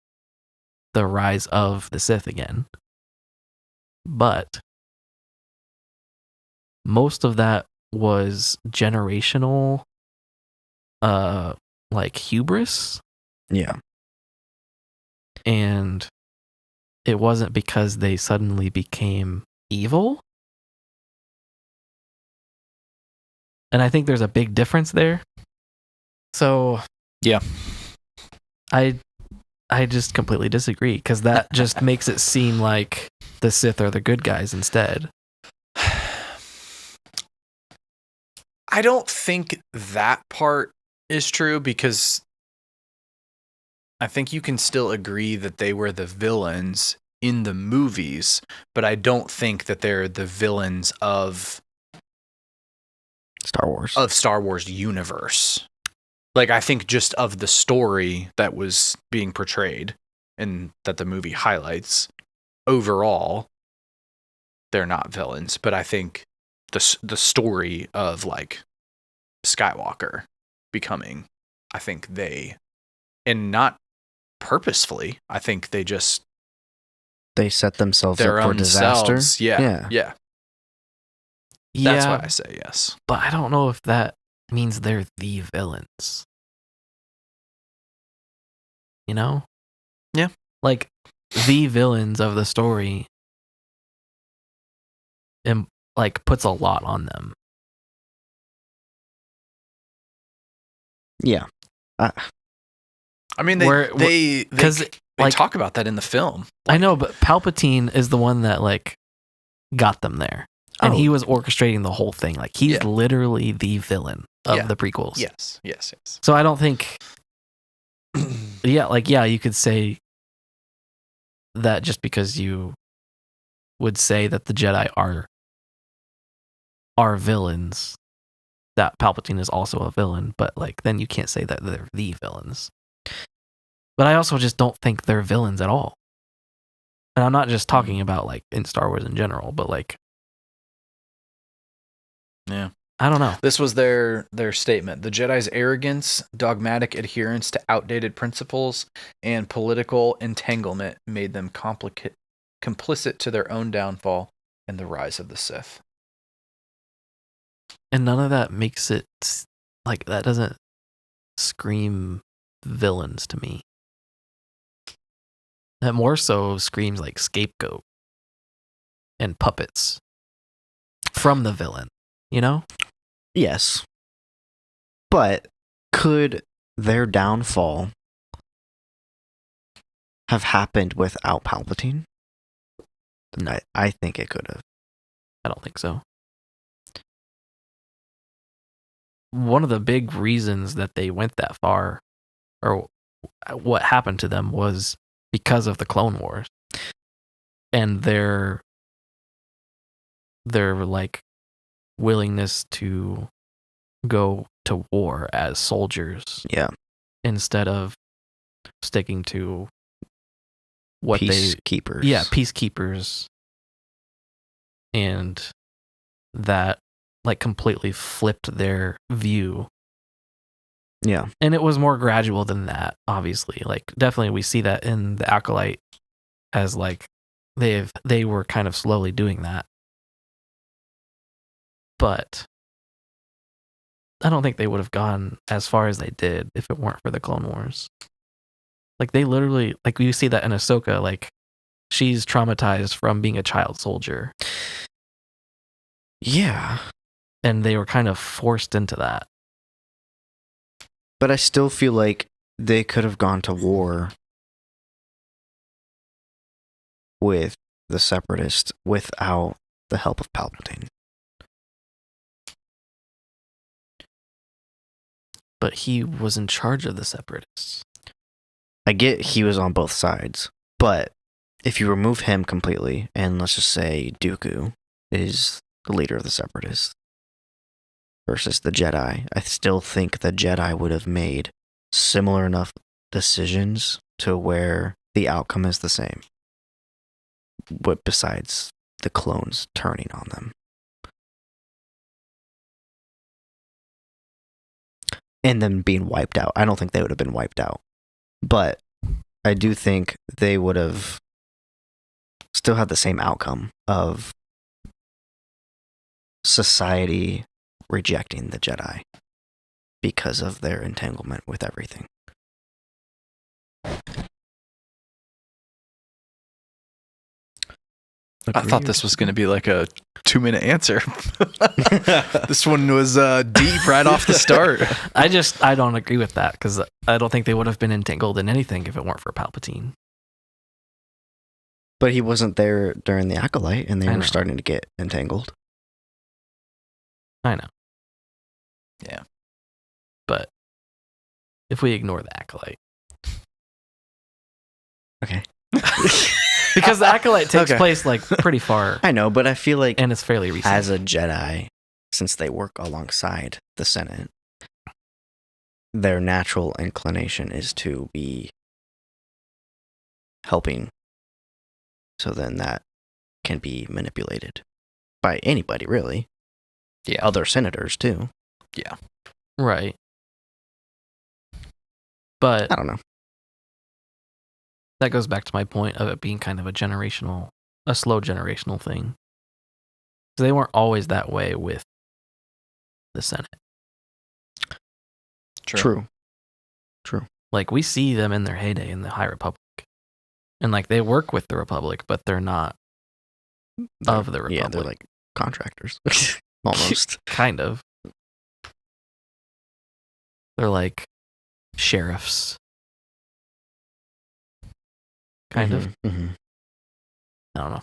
the rise of the Sith again. But most of that was generational like hubris. Yeah. And it wasn't because they suddenly became evil. And I think there's a big difference there. So, yeah. I just completely disagree, because that just makes it seem like the Sith are the good guys instead. I don't think that part is true, because I think you can still agree that they were the villains in the movies, but I don't think that they're the villains of Star Wars. Of Star Wars universe. Like, I think just of the story that was being portrayed and that the movie highlights, overall, they're not villains. But I think the story of, like, Skywalker becoming, I think they, and not purposefully, I think they just... They set themselves their up for own disaster. Selves. Yeah. That's why I say yes. But I don't know if that means they're the villains. You know? Yeah. Like, the villains of the story, and like puts a lot on them. Yeah. I mean, they like, talk about that in the film. I know, but Palpatine is the one that like got them there. And he was orchestrating the whole thing. Like, he's literally the villain of the prequels. Yes. So I don't think... you could say that just because you would say that the Jedi are villains, that Palpatine is also a villain, but like then you can't say that they're the villains. But I also just don't think they're villains at all. And I'm not just talking about like in Star Wars in general, but like, yeah, I don't know. This was their statement. The Jedi's arrogance, dogmatic adherence to outdated principles, and political entanglement made them complicit to their own downfall and the rise of the Sith. And none of that makes it like, that doesn't scream villains to me. That more so screams like scapegoat and puppets from the villain, you know? Yes. But could their downfall have happened without Palpatine? I think it could have. I don't think so. One of the big reasons that they went that far, or what happened to them, was because of the Clone Wars and their like willingness to go to war as soldiers, Yeah, instead of sticking to what peacekeepers. Peacekeepers, and that like completely flipped their view. Yeah. And it was more gradual than that, obviously. Like, definitely we see that in the Acolyte, as like they were kind of slowly doing that. But I don't think they would have gone as far as they did if it weren't for the Clone Wars. Like, they literally, like, we see that in Ahsoka, like, she's traumatized from being a child soldier. Yeah. And they were kind of forced into that. But I still feel like they could have gone to war with the Separatists without the help of Palpatine. But he was in charge of the Separatists. I get he was on both sides, but if you remove him completely, and let's just say Dooku is the leader of the Separatists versus the Jedi, I still think the Jedi would have made similar enough decisions to where the outcome is the same. But besides the clones turning on them. And then being wiped out. I don't think they would have been wiped out. But I do think they would have still had the same outcome of society rejecting the Jedi because of their entanglement with everything. I thought this was going to be like a 2-minute answer. This one was deep right off the start. I don't agree with that, because I don't think they would have been entangled in anything if it weren't for Palpatine. But he wasn't there during the Acolyte, and they were starting to get entangled. I know. Yeah. But if we ignore the Acolyte. Okay. Because the Acolyte takes place like pretty far. I know, but I feel like, and it's fairly recent. As a Jedi, since they work alongside the Senate, their natural inclination is to be helping. So then that can be manipulated by anybody, really. Yeah. Other senators, too. Yeah. Right. But I don't know. That goes back to my point of it being kind of a slow generational thing. They weren't always that way with the Senate. True. Like, we see them in their heyday in the High Republic. And, like, they work with the Republic, but they're not of the Republic. Yeah, they're like contractors. Almost. Kind of. They're like sheriffs. Kind of. Mm-hmm. I don't know.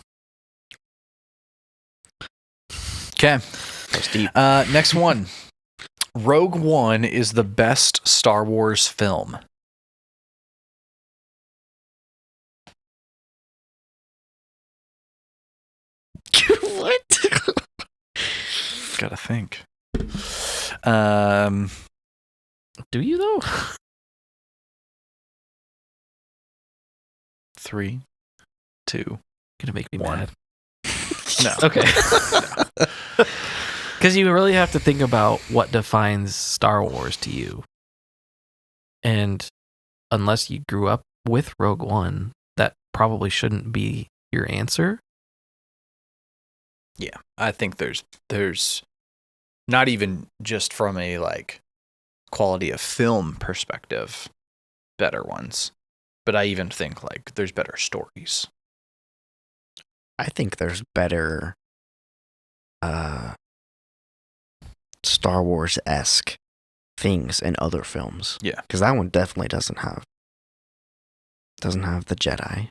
Okay. That's deep. Next one. Rogue One is the best Star Wars film. Gotta think. Do you though? 3, 2, Gonna make me 1. mad. No. Okay. Because you really have to think about what defines Star Wars to you. And unless you grew up with Rogue One, that probably shouldn't be your answer. Yeah, I think there's not even just from a like quality of film perspective, better ones, but I even think like there's better stories. I think there's better Star Wars-esque things in other films. Yeah. Because that one definitely doesn't have the Jedi.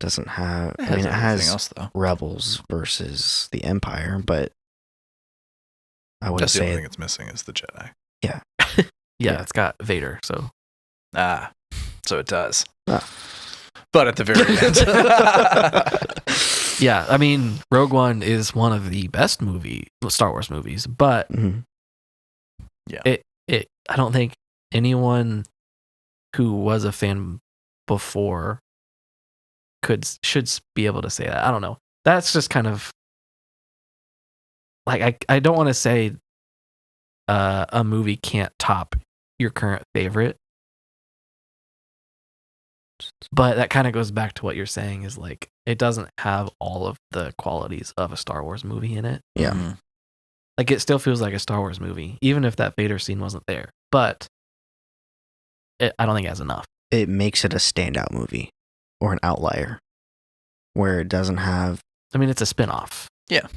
Doesn't have... I mean, it has else, though. Rebels versus the Empire, but I wouldn't That's the say... only thing it's missing is the Jedi. Yeah. Yeah, it's got Vader, so... So it does. Ah. But at the very end. Yeah, I mean, Rogue One is one of the best Star Wars movies, but yeah, I don't think anyone who was a fan before should be able to say that. I don't know. That's just kind of like I don't want to say a movie can't top your current favorite. But that kind of goes back to what you're saying is like it doesn't have all of the qualities of a Star Wars movie in it. Yeah. Mm-hmm. Like it still feels like a Star Wars movie, even if that Vader scene wasn't there. But I don't think it has enough. It makes it a standout movie or an outlier where it doesn't have... I mean, it's a spin-off. Yeah.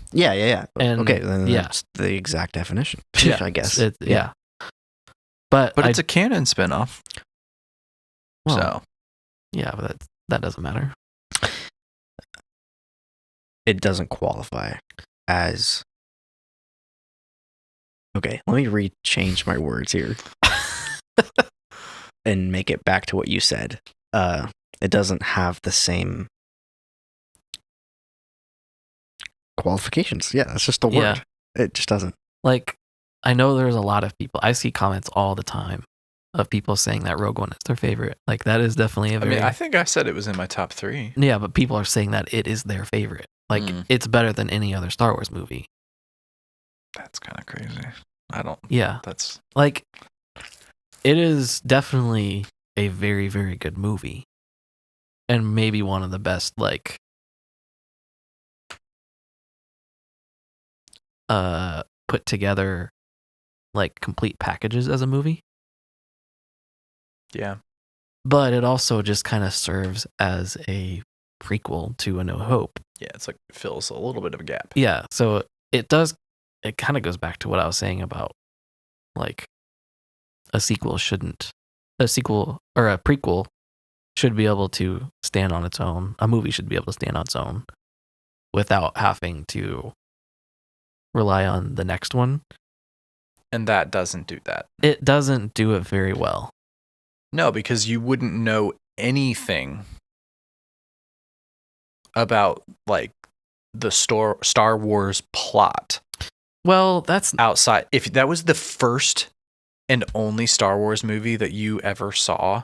And okay, then that's the exact definition, I guess. Yeah. But it's a canon spinoff. Well, So... Yeah, but that doesn't matter. It doesn't qualify as... Okay, let me change my words here. And make it back to what you said. It doesn't have the same qualifications. Yeah, that's just the word. Yeah. It just doesn't. Like, I know there's a lot of people. I see comments all the time of people saying that Rogue One is their favorite. Like, that is definitely a very... I think I said it was in my top 3. Yeah, but people are saying that it is their favorite. Like, it's better than any other Star Wars movie. That's kind of crazy. I don't... Yeah. That's... Like, it is definitely a very, very good movie. And maybe one of the best, like... put together, like, complete packages as a movie. Yeah. But it also just kind of serves as a prequel to A New Hope. Yeah, it's like it fills a little bit of a gap. Yeah, so it kind of goes back to what I was saying about, like, a prequel should be able to stand on its own. A movie should be able to stand on its own without having to rely on the next one. And that doesn't do that. It doesn't do it very well. No, because you wouldn't know anything about, like, the Star Wars plot. Well, that's outside. If that was the first and only Star Wars movie that you ever saw,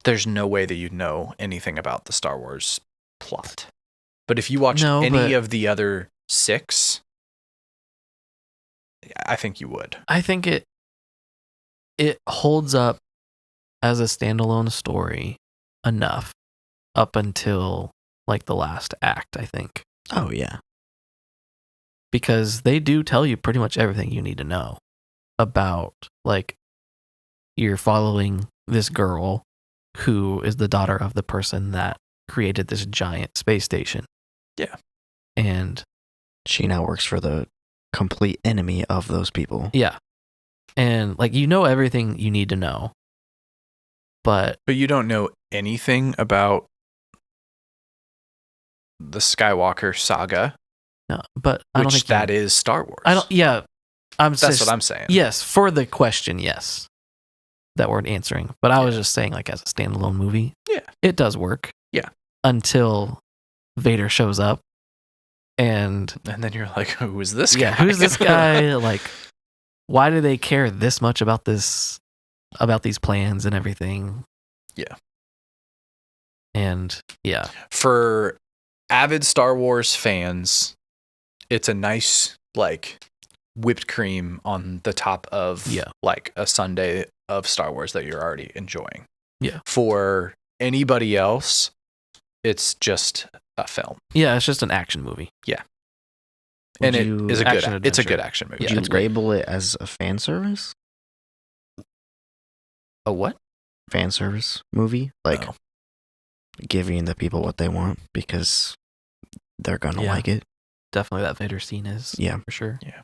there's no way that you'd know anything about the Star Wars plot. But if you watch any of the other 6, I think you would. I think it holds up as a standalone story enough up until, like, the last act, I think. Oh, yeah. Because they do tell you pretty much everything you need to know about, like, you're following this girl who is the daughter of the person that created this giant space station. Yeah. And she now works for the complete enemy of those people. Yeah. And, like, you know everything you need to know. But you don't know anything about the Skywalker saga. No, but I don't think that is Star Wars. Yeah, that's what I'm saying. Yes, for the question, yes, that we're answering. But I was just saying, like, as a standalone movie, yeah, it does work. Yeah, until Vader shows up, And then you're like, who is this guy? Yeah, who's this guy? Like, why do they care this much about these plans and everything? Yeah. And yeah. For avid Star Wars fans, it's a nice, like, whipped cream on the top of like a sundae of Star Wars that you're already enjoying. Yeah. For anybody else, it's just a film. Yeah, it's just an action movie. Yeah. And it's a good action movie. Would you label it as a fan service? A what? Fan service movie? Like giving the people what they want because they're gonna like it. Definitely that Vader scene is. Yeah. For sure. Yeah.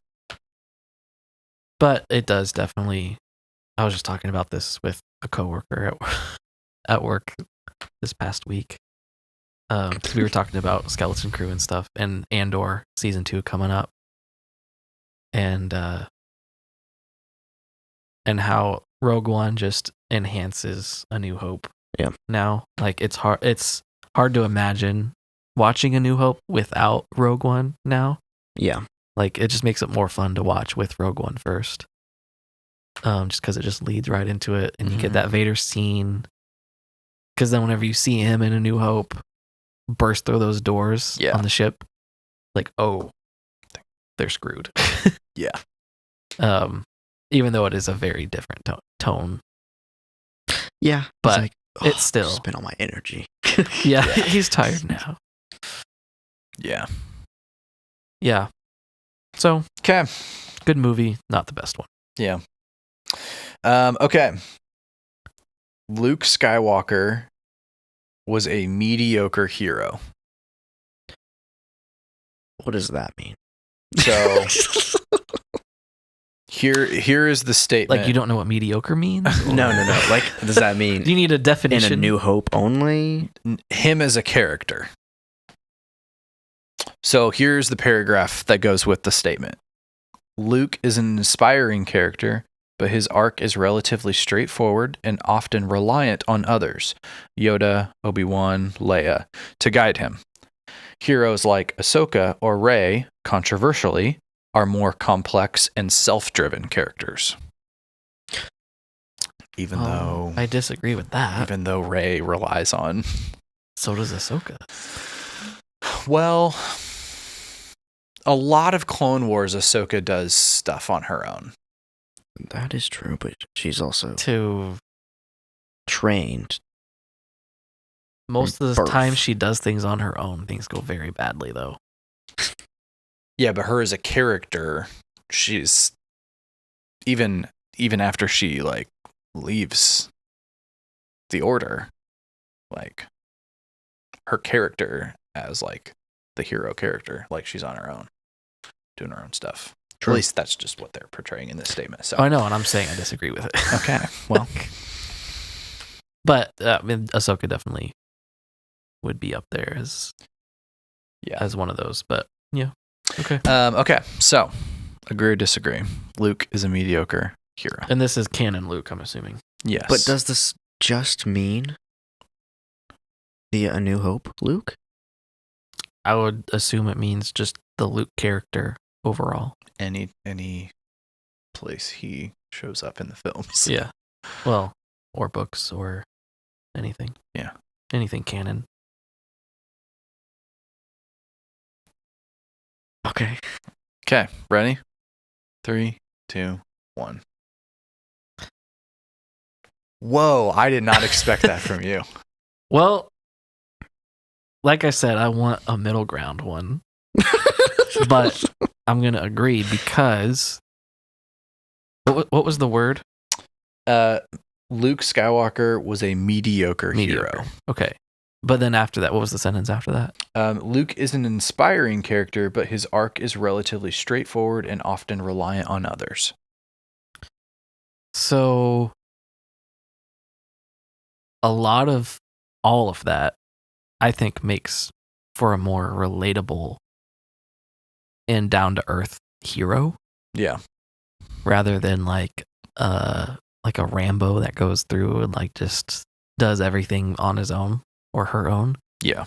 But it does definitely. I was just talking about this with a coworker at work this past week. Because we were talking about Skeleton Crew and stuff, and Andor season 2 coming up, and how Rogue One just enhances A New Hope. Yeah. Now, like it's hard to imagine watching A New Hope without Rogue One now. Yeah. Like it just makes it more fun to watch with Rogue One first. Just because it just leads right into it, and you get that Vader scene. Because then whenever you see him in A New Hope burst through those doors on the ship, like, oh, they're screwed. Yeah. Even though it is a very different tone. Yeah. But like, it's still spent all my energy. Yeah, he's tired now. Yeah. Yeah. So, okay. Good movie, not the best one. Yeah. Okay. Luke Skywalker was a mediocre hero. What does that mean? So here is the statement. Like you don't know what mediocre means? No. Like, does that mean do you need a definition? In A New Hope only? Him as a character. So here's the paragraph that goes with the statement. Luke is an inspiring character, but his arc is relatively straightforward and often reliant on others, Yoda, Obi-Wan, Leia, to guide him. Heroes like Ahsoka or Rey, controversially, are more complex and self-driven characters. Even though I disagree with that. Even though Rey relies on. So does Ahsoka. Well, a lot of Clone Wars, Ahsoka does stuff on her own. That is true, but she's also trained. Most of the time she does things on her own. Things go very badly, though. Yeah, but her as a character, she's even after she like leaves the Order, like her character as like the hero character, like she's on her own, doing her own stuff. True. At least that's just what they're portraying in this statement. So I know, and I'm saying I disagree with it. Okay, well, but I mean, Ahsoka definitely would be up there as one of those. But yeah, okay. Okay, so agree or disagree? Luke is a mediocre hero, and this is canon Luke, I'm assuming. Yes, but does this just mean the A New Hope Luke? I would assume it means just the Luke character overall. Any place he shows up in the films. Yeah. Well, or books or anything. Yeah. Anything canon. Okay. Okay. Ready? 3, 2, 1. Whoa, I did not expect that from you. Well, like I said, I want a middle ground one. But I'm going to agree because what was the word? Luke Skywalker was a mediocre hero. Okay. But then after that, what was the sentence after that? Luke is an inspiring character, but his arc is relatively straightforward and often reliant on others. So a lot of all of that, I think, makes for a more relatable and down-to-earth hero. Yeah. Rather than like a Rambo that goes through and like just does everything on his own or her own. Yeah.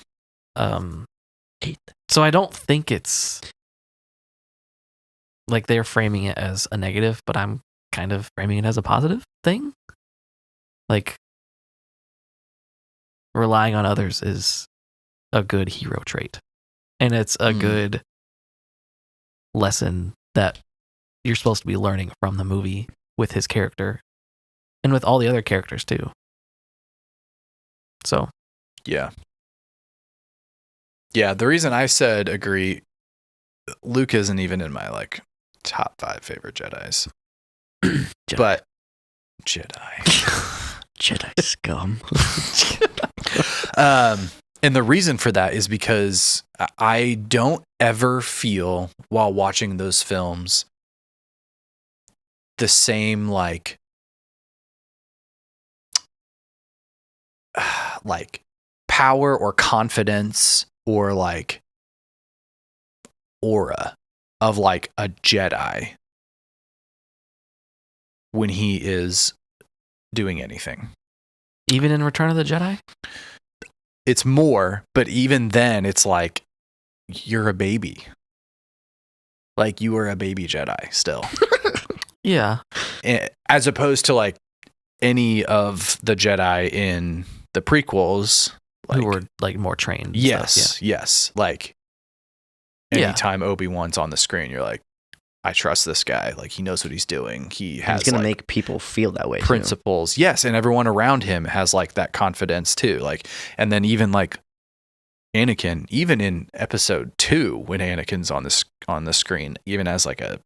So I don't think it's like they're framing it as a negative, but I'm kind of framing it as a positive thing. Like, relying on others is a good hero trait. And it's a good lesson that you're supposed to be learning from the movie with his character and with all the other characters too. So, yeah. Yeah, the reason I said agree, Luke isn't even in my like top 5 favorite Jedis. But Jedi. Jedi scum. And the reason for that is because I don't ever feel while watching those films the same like power or confidence or like aura of like a Jedi when he is doing anything. even in Return of the Jedi? It's more, but even then it's like you're a baby. Like you are a baby Jedi still. Yeah. As opposed to like any of the Jedi in the prequels, like, who were like more trained. Yes, stuff, yes. Like anytime Obi-Wan's on the screen, you're like, I trust this guy. Like he knows what he's doing. He's gonna make people feel that way. Principles, too. Yes, and everyone around him has like that confidence too. Like, and then even like Anakin, even in Episode 2, when Anakin's on the screen, even as like a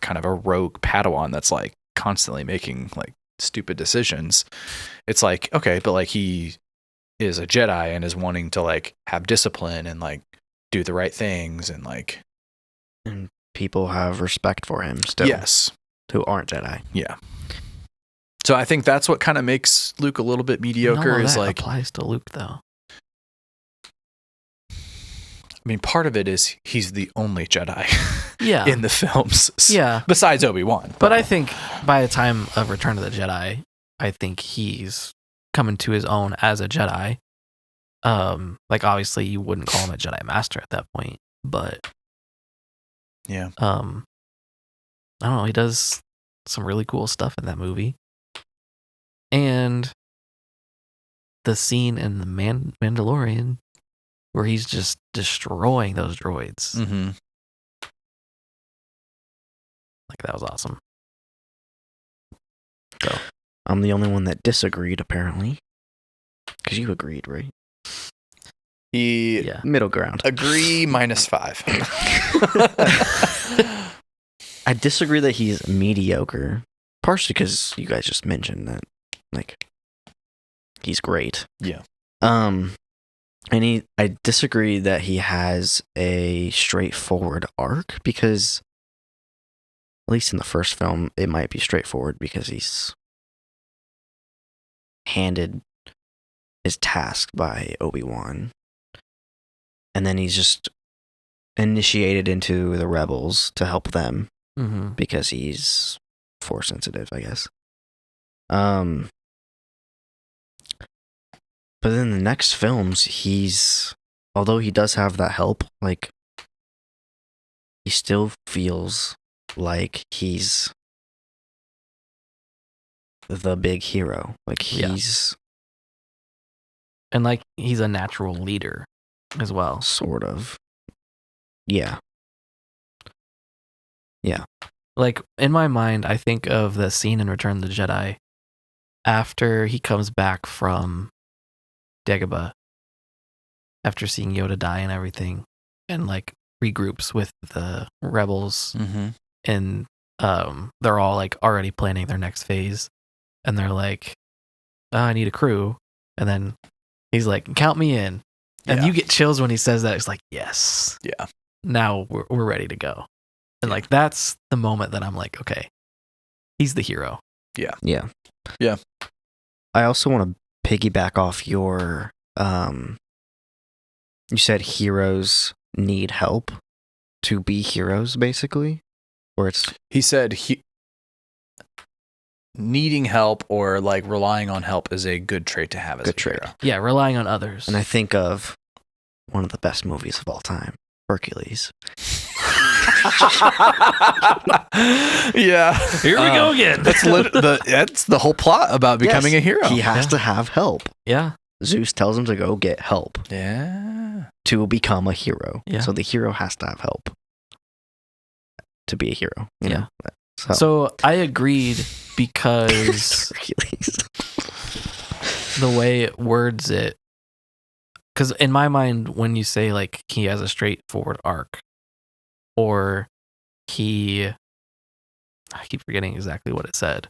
kind of a rogue Padawan that's like constantly making like stupid decisions, it's like, okay, but like he is a Jedi and is wanting to like have discipline and like do the right things and like, and people have respect for him still. Yes, who aren't Jedi. Yeah. So I think that's what kind of makes Luke a little bit mediocre. Is like applies to Luke though. I mean, part of it is he's the only Jedi Yeah. in the films. Yeah. Besides Obi-Wan. But I think by the time of Return of the Jedi, I think he's coming to his own as a Jedi. Like obviously you wouldn't call him a Jedi Master at that point, but yeah. I don't know, he does some really cool stuff in that movie. And the scene in the Mandalorian where he's just destroying those droids. Mm-hmm. Like that was awesome. So I'm the only one that disagreed, apparently. Because you agreed, right? Middle ground. Agree -5. I disagree that he's mediocre. Partially because you guys just mentioned that, like, he's great. Yeah. And I disagree that he has a straightforward arc, because at least in the first film, it might be straightforward because he's handed his task by Obi-Wan. And then he's just initiated into the rebels to help them because he's force sensitive, I guess. But in the next films, although he does have that help, like, he still feels like he's the big hero. Like, he's... And, like, he's a natural leader as well. Sort of. Yeah. Yeah. Like, in my mind, I think of the scene in Return of the Jedi after he comes back from Dagobah, after seeing Yoda die and everything, and like regroups with the rebels, and they're all like already planning their next phase, and they're like, oh, I need a crew, and then he's like, count me in, and you get chills when he says that. It's like, yes, yeah, now we're ready to go, and like that's the moment that I'm like, okay, he's the hero. Yeah. I also want to piggyback off your you said heroes need help to be heroes, basically, or he said needing help or like relying on help is a good trait to have as a hero. Yeah, relying on others. And I think of one of the best movies of all time, Hercules. Yeah. Here we go again. That's the whole plot about becoming a hero. He has to have help. Yeah. Zeus tells him to go get help to become a hero. Yeah. So the hero has to have help to be a hero. You know? So I agreed because Hercules. the way it words it, because in my mind, when you say like he has a straightforward arc, or I keep forgetting exactly what it said.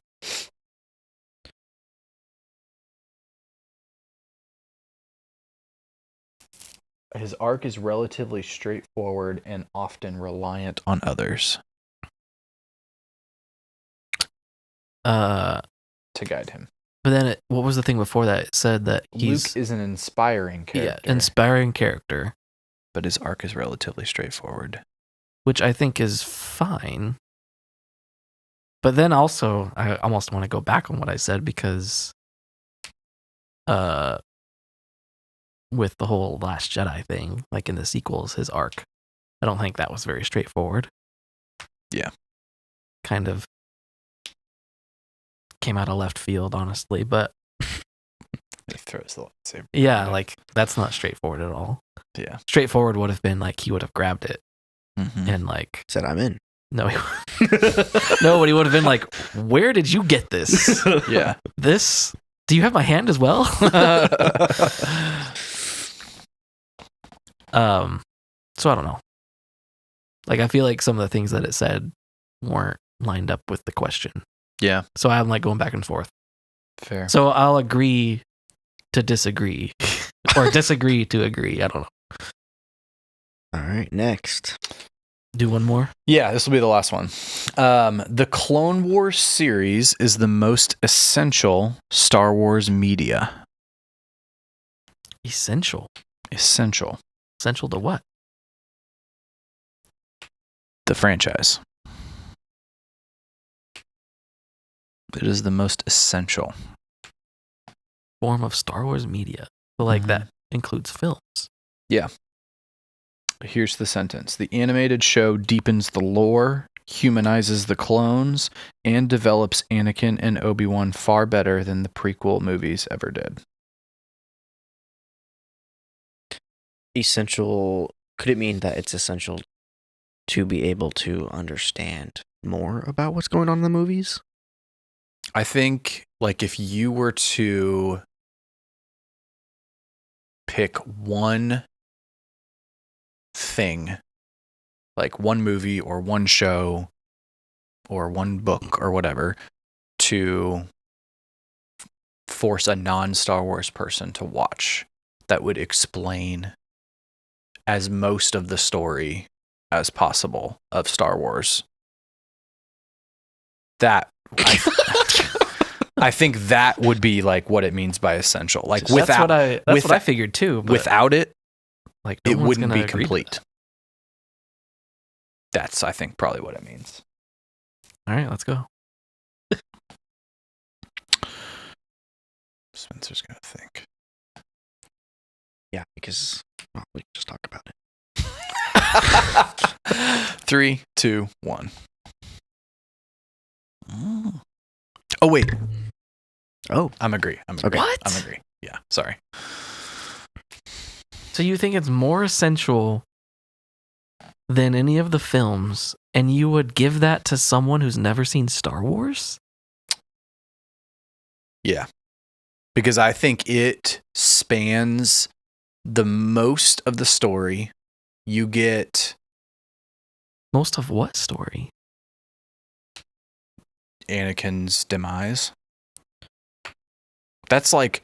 His arc is relatively straightforward and often reliant on others to guide him. But then what was the thing before that? It said that Luke is an inspiring character. Yeah, inspiring character. But his arc is relatively straightforward. Which I think is fine. But then also, I almost want to go back on what I said because with the whole Last Jedi thing, like in the sequels, his arc, I don't think that was very straightforward. Yeah. Kind of came out of left field, honestly, but he throws the lightsaber. Yeah, like that's not straightforward at all. Yeah. Straightforward would have been like he would have grabbed it and like said, "I'm in." No, no, but he would have been like, "Where did you get this?" Yeah. This? Do you have my hand as well? So I don't know. Like I feel like some of the things that it said weren't lined up with the question. Yeah. So I'm like going back and forth. Fair. So I'll agree to disagree or disagree to agree. I don't know. All right, next. Do one more? Yeah, this will be the last one. The Clone Wars series is the most essential Star Wars media. Essential? Essential. Essential to what? The franchise. It is the most essential form of Star Wars media. So like that includes films. Yeah. Here's the sentence. The animated show deepens the lore, humanizes the clones, and develops Anakin and Obi-Wan far better than the prequel movies ever did. Essential. Could it mean that it's essential to be able to understand more about what's going on in the movies? I think, like, if you were to pick one thing, like one movie or one show or one book or whatever, to force a non-Star Wars person to watch, that would explain as most of the story as possible of Star Wars. That I think that would be like what it means by essential. Like that's without what I figured too. But without it, like it wouldn't be complete. That's, I think, probably what it means. All right, let's go. Spencer's gonna think. Yeah, because we can just talk about it. 3, 2, 1. Oh wait. Oh, I'm agree. Okay. What? I'm agree. Yeah. Sorry. So you think it's more essential than any of the films, and you would give that to someone who's never seen Star Wars? Yeah. Because I think it spans the most of the story. You get Most of what story? Anakin's demise. That's like,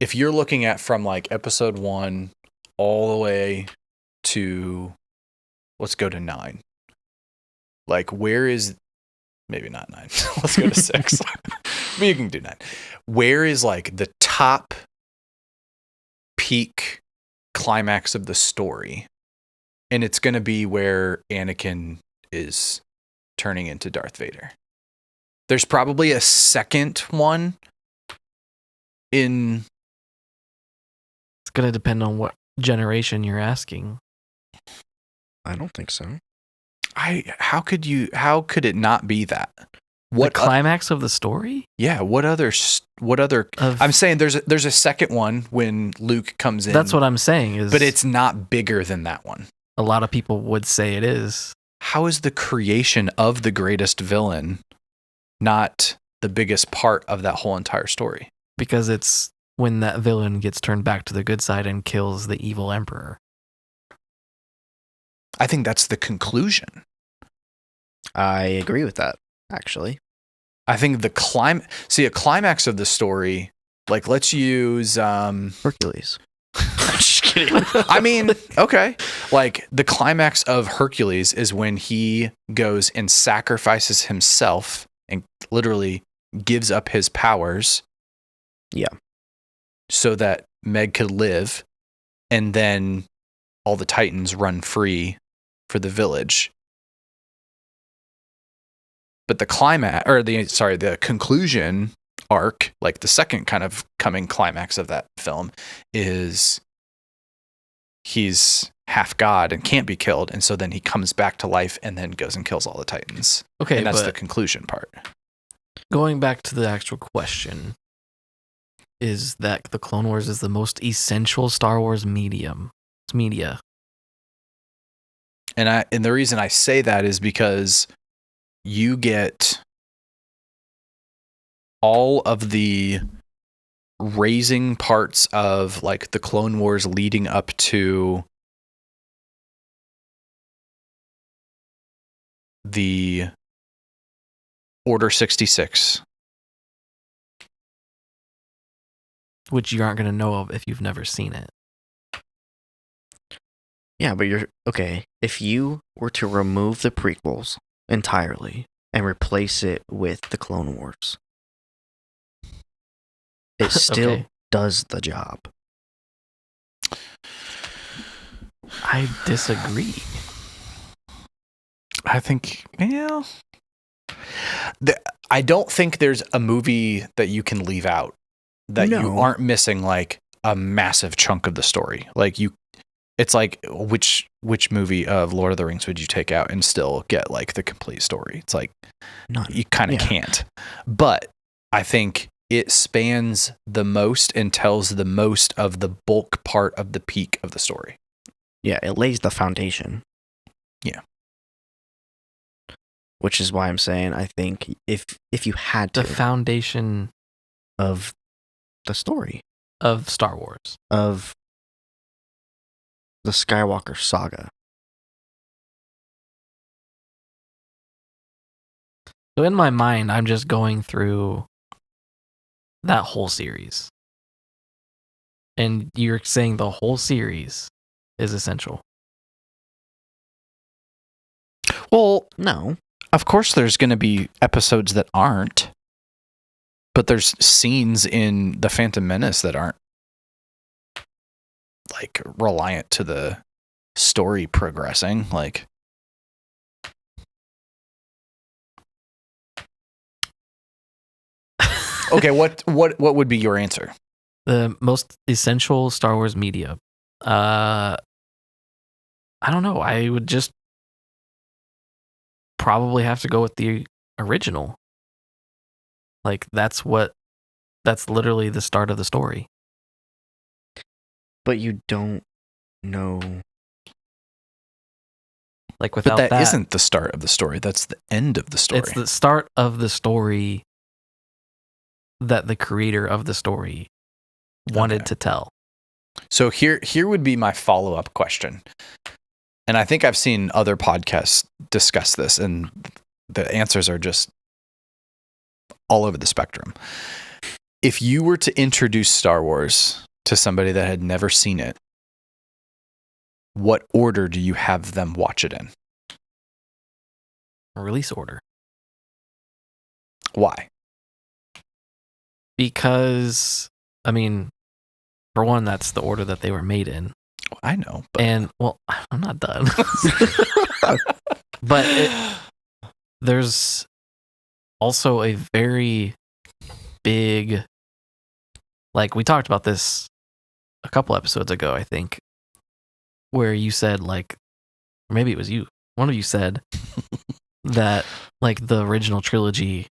if you're looking at from like episode 1 all the way to, let's go to 9. Like, where is, maybe not 9. Let's go to 6. But you can do 9. Where is like the top peak climax of the story? And it's going to be where Anakin is turning into Darth Vader. There's probably a second one in... It's going to depend on what generation you're asking. I don't think so. How could it not be that? What the climax of the story? Yeah. What other? I'm saying there's a second one when Luke comes in. That's what I'm saying. But it's not bigger than that one. A lot of people would say it is. How is the creation of the greatest villain not the biggest part of that whole entire story? Because it's when that villain gets turned back to the good side and kills the evil emperor. I think that's the conclusion. I agree with that, actually. I think a climax of the story, like let's use Hercules. Just kidding. I mean, okay. Like the climax of Hercules is when he goes and sacrifices himself and literally gives up his powers. Yeah. So that Meg could live, and then all the Titans run free for the village. But the the conclusion arc, like the second kind of coming climax of that film, is he's half god and can't be killed, and so then he comes back to life and then goes and kills all the Titans. Okay, and that's the conclusion part. Going back to the actual question, is that the Clone Wars is the most essential Star Wars medium. It's media. And the reason I say that is because you get all of the raising parts of like the Clone Wars leading up to the Order 66. Which you aren't going to know of if you've never seen it. Yeah, but okay. If you were to remove the prequels entirely and replace it with the Clone Wars, it still does the job. I disagree. I think, I don't think there's a movie that you can leave out that you aren't missing like a massive chunk of the story. Like it's like which movie of Lord of the Rings would you take out and still get like the complete story? It's like none. You kind of can't. But I think it spans the most and tells the most of the bulk part of the peak of the story. Yeah, it lays the foundation. Yeah. Which is why I'm saying I think if you had to, the foundation of the story of Star Wars, of the Skywalker saga. So in my mind, I'm just going through that whole series. And you're saying the whole series is essential. Well, no. Of course there's going to be episodes that aren't. But there's scenes in The Phantom Menace that aren't like reliant to the story progressing. Like, okay, what would be your answer? The most essential Star Wars media. I don't know. I would just probably have to go with the original. Like that's literally the start of the story. But you don't know. Like without that isn't the start of the story. That's the end of the story. It's the start of the story that the creator of the story wanted to tell. So here would be my follow-up question. And I think I've seen other podcasts discuss this, and the answers are just all over the spectrum. If you were to introduce Star Wars to somebody that had never seen it, what order do you have them watch it in? Release order. Why? Because, I mean, for one, that's the order that they were made in. I know. But... And, well, I'm not done. But there's also a very big, like we talked about this a couple episodes ago, I think, where you said like, or maybe it was you. One of you said that like the original trilogy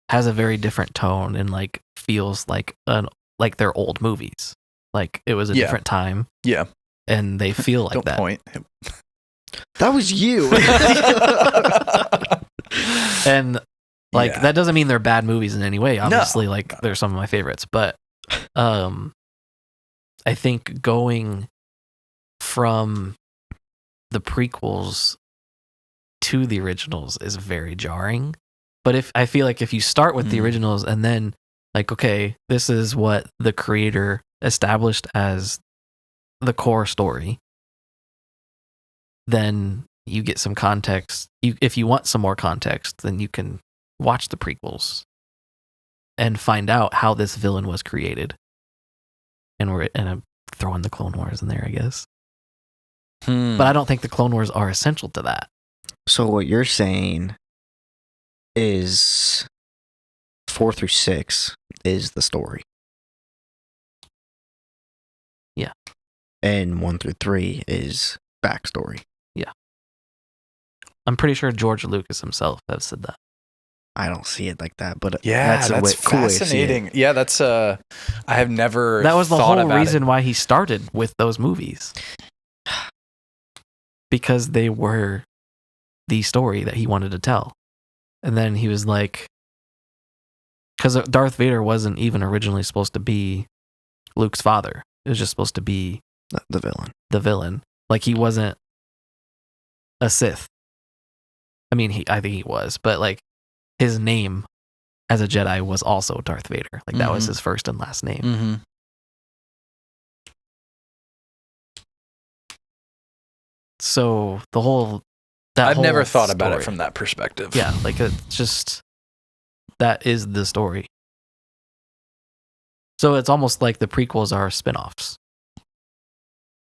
has a very different tone and like feels like they're old movies. Like it was a different time. Yeah. And they feel like Don't that. point. That was you. And like that doesn't mean they're bad movies in any way. Obviously, No. like they're some of my favorites. But I think going from the prequels to the originals is very jarring. But I feel like if you start with the originals and then like, okay, this is what the creator established as the core story, then you get some context. If you want some more context, then you can watch the prequels and find out how this villain was created. And I'm throwing the Clone Wars in there, I guess. But I don't think the Clone Wars are essential to that. So what you're saying is 4 through 6 is the story. Yeah. And 1 through 3 is backstory. Yeah. I'm pretty sure George Lucas himself has said that. I don't see it like that, but that's cool way to see fascinating. it. Yeah, that's I have never. That was the thought whole about reason why he started with those movies, because they were the story that he wanted to tell. And then he was like, because Darth Vader wasn't even originally supposed to be Luke's father. It was just supposed to be The villain. the villain. Like he wasn't a Sith. I mean, I think he was, but like his name as a Jedi was also Darth Vader. Like that was his first and last name. Mm-hmm. So the whole I've never thought about it from that perspective. Yeah, like it's just that is the story. So it's almost like the prequels are spin-offs,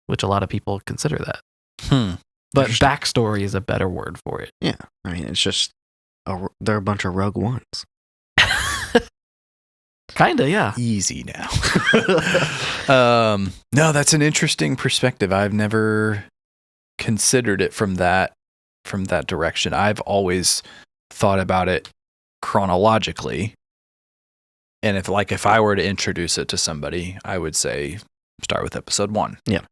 which a lot of people consider that. But backstory is a better word for it. Yeah, I mean, it's just they're a bunch of Rogue Ones. Kinda, yeah. Easy now. No, that's an interesting perspective. I've never considered it from that direction. I've always thought about it chronologically. And if I were to introduce it to somebody, I would say start with episode 1. Yeah.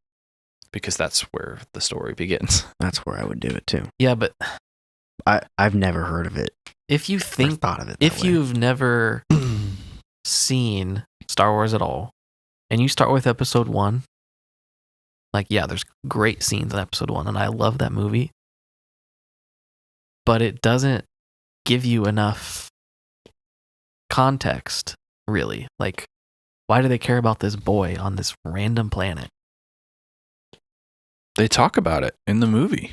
Because that's where the story begins. That's where I would do it too. Yeah, but I've never heard of it. If you think thought of it, you've never seen Star Wars at all, and you start with episode 1, like, yeah, there's great scenes in episode 1, and I love that movie, but it doesn't give you enough context, really. Like, why do they care about this boy on this random planet? They talk about it in the movie.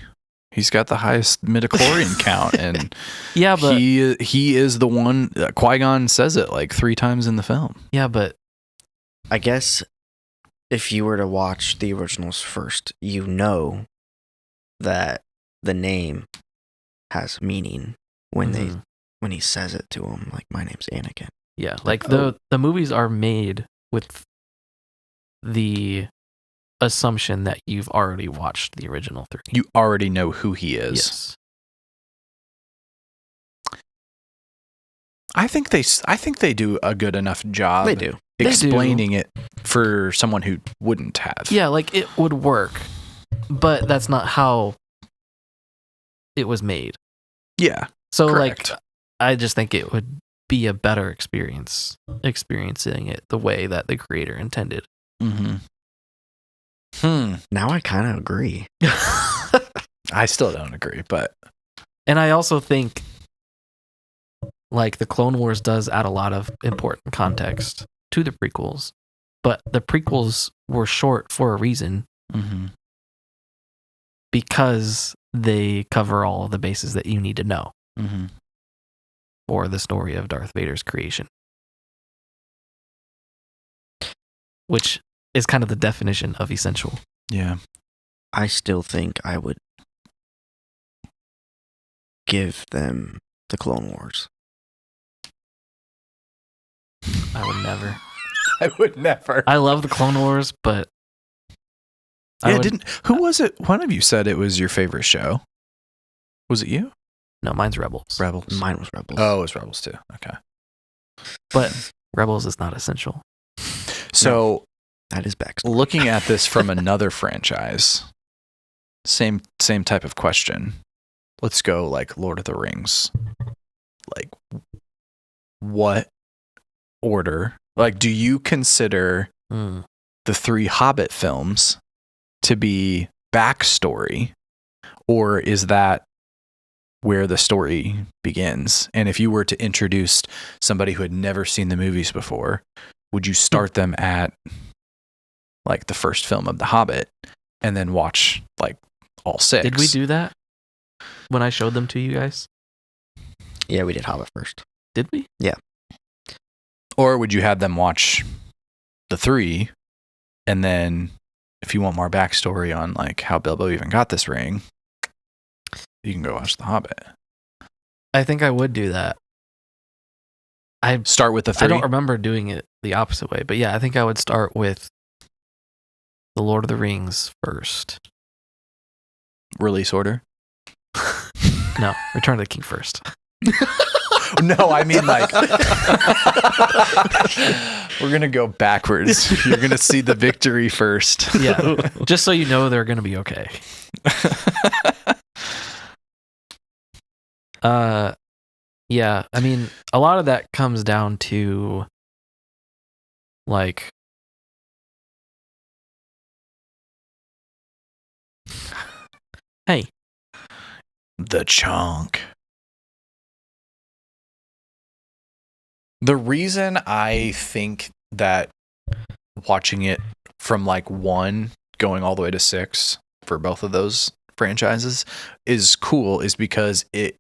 He's got the highest midichlorian count, and yeah, but he is the one. Qui-Gon says it like 3 times in the film. Yeah, but I guess if you were to watch the originals first, you know that the name has meaning when he says it to him, like, my name's Anakin. Yeah, like the movies are made with the assumption that you've already watched the original 3. You already know who he is. Yes. I think they do a good enough job. They do. Explaining it for someone who wouldn't have. Yeah, like it would work, but that's not how it was made. Yeah. So correct. Like, I just think it would be a better experience experiencing it the way that the creator intended. Now I kind of agree. I still don't agree, but and I also think like the Clone Wars does add a lot of important context to the prequels, but the prequels were short for a reason, because they cover all of the bases that you need to know for the story of Darth Vader's creation, which is kind of the definition of essential. Yeah. I still think I would give them the Clone Wars. I would never. I would never. I love the Clone Wars, but Who was it? One of you said it was your favorite show. Was it you? No, mine's Rebels. Mine was Rebels. Oh, it was Rebels too. Okay. But Rebels is not essential. So that is backstory. Looking at this from another franchise, same type of question. Let's go like Lord of the Rings. Like, what order? Like, do you consider the 3 Hobbit films to be backstory, or is that where the story begins? And if you were to introduce somebody who had never seen the movies before, would you start them at like the first film of The Hobbit and then watch like all 6? Did we do that when I showed them to you guys? Yeah, we did Hobbit first. Did we? Yeah. Or would you have them watch the 3, and then if you want more backstory on like how Bilbo even got this ring, you can go watch The Hobbit? I think I would do that. I start with the 3. I don't remember doing it the opposite way, but yeah, I think I would start with The Lord of the Rings first. Release order? No, Return of the King first. No, I mean like we're gonna go backwards. You're gonna see the victory first. Yeah, just so you know they're gonna be okay. Yeah, I mean, a lot of that comes down to like hey, the chunk. The reason I think that watching it from like 1 going all the way to 6 for both of those franchises is cool is because it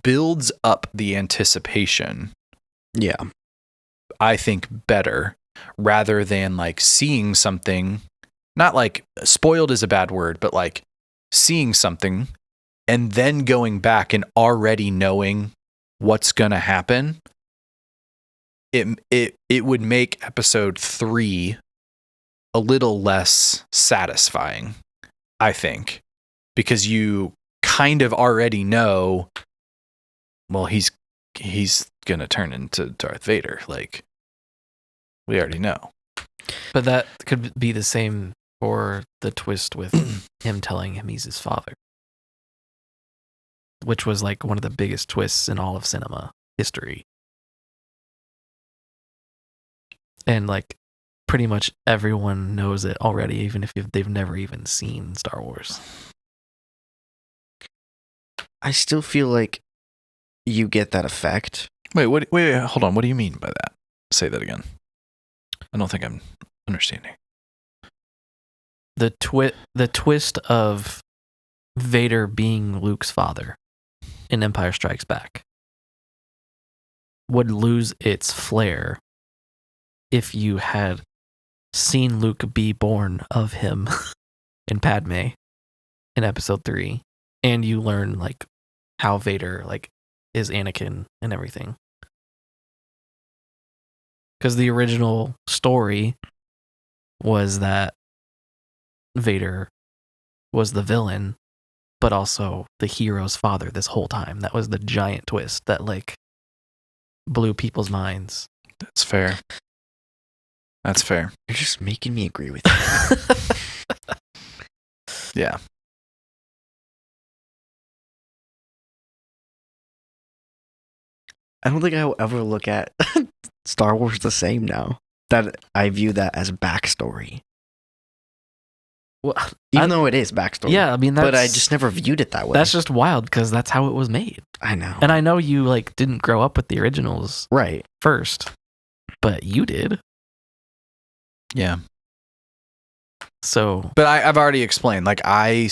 builds up the anticipation. Yeah. I think better rather than like seeing something, not like spoiled is a bad word, but like seeing something and then going back and already knowing what's going to happen. It would make episode 3 a little less satisfying, I think, because you kind of already know, well, he's going to turn into Darth Vader. Like, we already know. But that could be the same for the twist with him telling him he's his father, which was like one of the biggest twists in all of cinema history. And like pretty much everyone knows it already, even if they've never even seen Star Wars. I still feel like you get that effect. Wait, hold on. What do you mean by that? Say that again. I don't think I'm understanding. The twist of Vader being Luke's father in Empire Strikes Back would lose its flair if you had seen Luke be born of him in Padme in episode 3, and you learn like how Vader like is Anakin and everything. Because the original story was that Vader was the villain, but also the hero's father this whole time. That was the giant twist that like blew people's minds. That's fair. That's fair. You're just making me agree with you. Yeah. I don't think I will ever look at Star Wars the same now. That I view that as backstory. Well, Even though it is backstory. yeah, I mean, but I just never viewed it that way. That's just wild because that's how it was made. I know. And I know you like didn't grow up with the originals right first, but you did. Yeah. So, but I've already explained. Like I,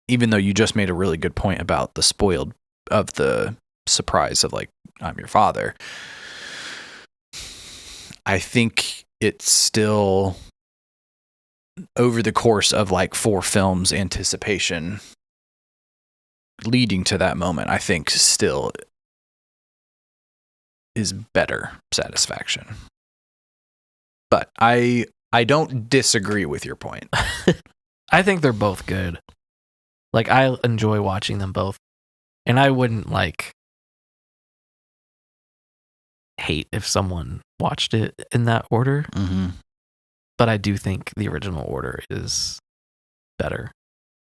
even though you just made a really good point about the spoiled of the surprise of like I'm your father, I think it's still over the course of like 4 films anticipation leading to that moment, I think still is better satisfaction. But I don't disagree with your point. I think they're both good. Like, I enjoy watching them both. And I wouldn't, like, hate if someone watched it in that order. Mm-hmm. But I do think the original order is better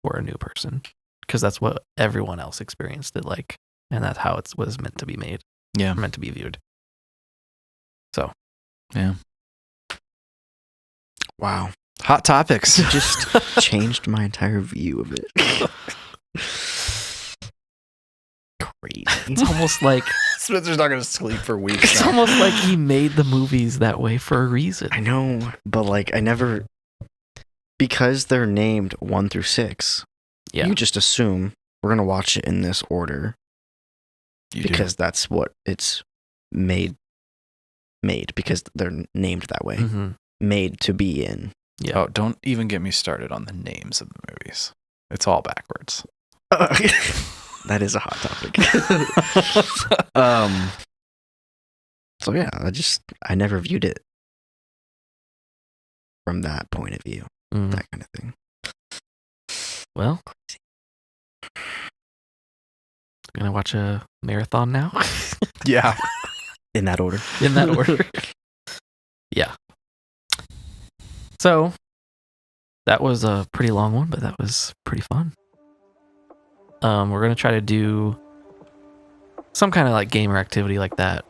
for a new person. Because that's what everyone else experienced it like. And that's how it was meant to be made. Yeah. Meant to be viewed. So. Yeah. Wow. Hot topics. You just changed my entire view of it. Crazy. It's almost like Spencer's not going to sleep for weeks. it's almost like he made the movies that way for a reason. I know, but like I never, because they're named 1 through 6. Yeah. You just assume we're gonna watch it in this order You because that's what it's made because they're named that way. Mm-hmm. Made to be in. Yeah. Oh, don't even get me started on the names of the movies. It's all backwards. That is a hot topic. So yeah, I never viewed it from that point of view. Mm. That kind of thing. Well, gonna watch a marathon now. Yeah. In that order. In that order. Yeah. So that was a pretty long one, but that was pretty fun. We're gonna try to do some kind of like gamer activity like that.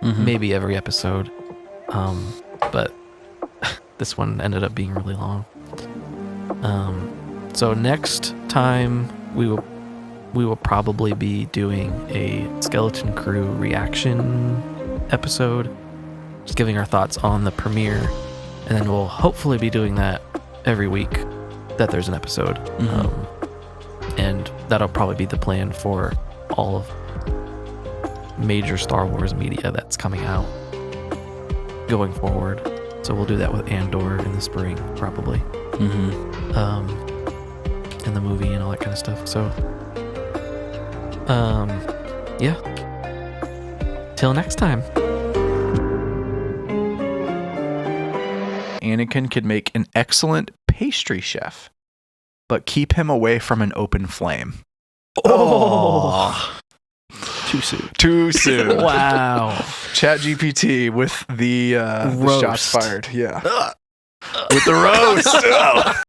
Mm-hmm. Maybe every episode. But this one ended up being really long. So next time we will probably be doing a Skeleton Crew reaction episode, just giving our thoughts on the premiere, and then we'll hopefully be doing that every week that there's an episode. Mm-hmm. And that'll probably be the plan for all of major Star Wars media that's coming out going forward. So we'll do that with Andor in the spring, probably. Mm-hmm. And the movie and all that kind of stuff. So, yeah. Till next time. Anakin could make an excellent pastry chef, but keep him away from an open flame. Oh. Too soon. Too soon. Wow. ChatGPT with the shots Roast. fired. Yeah. With the roast.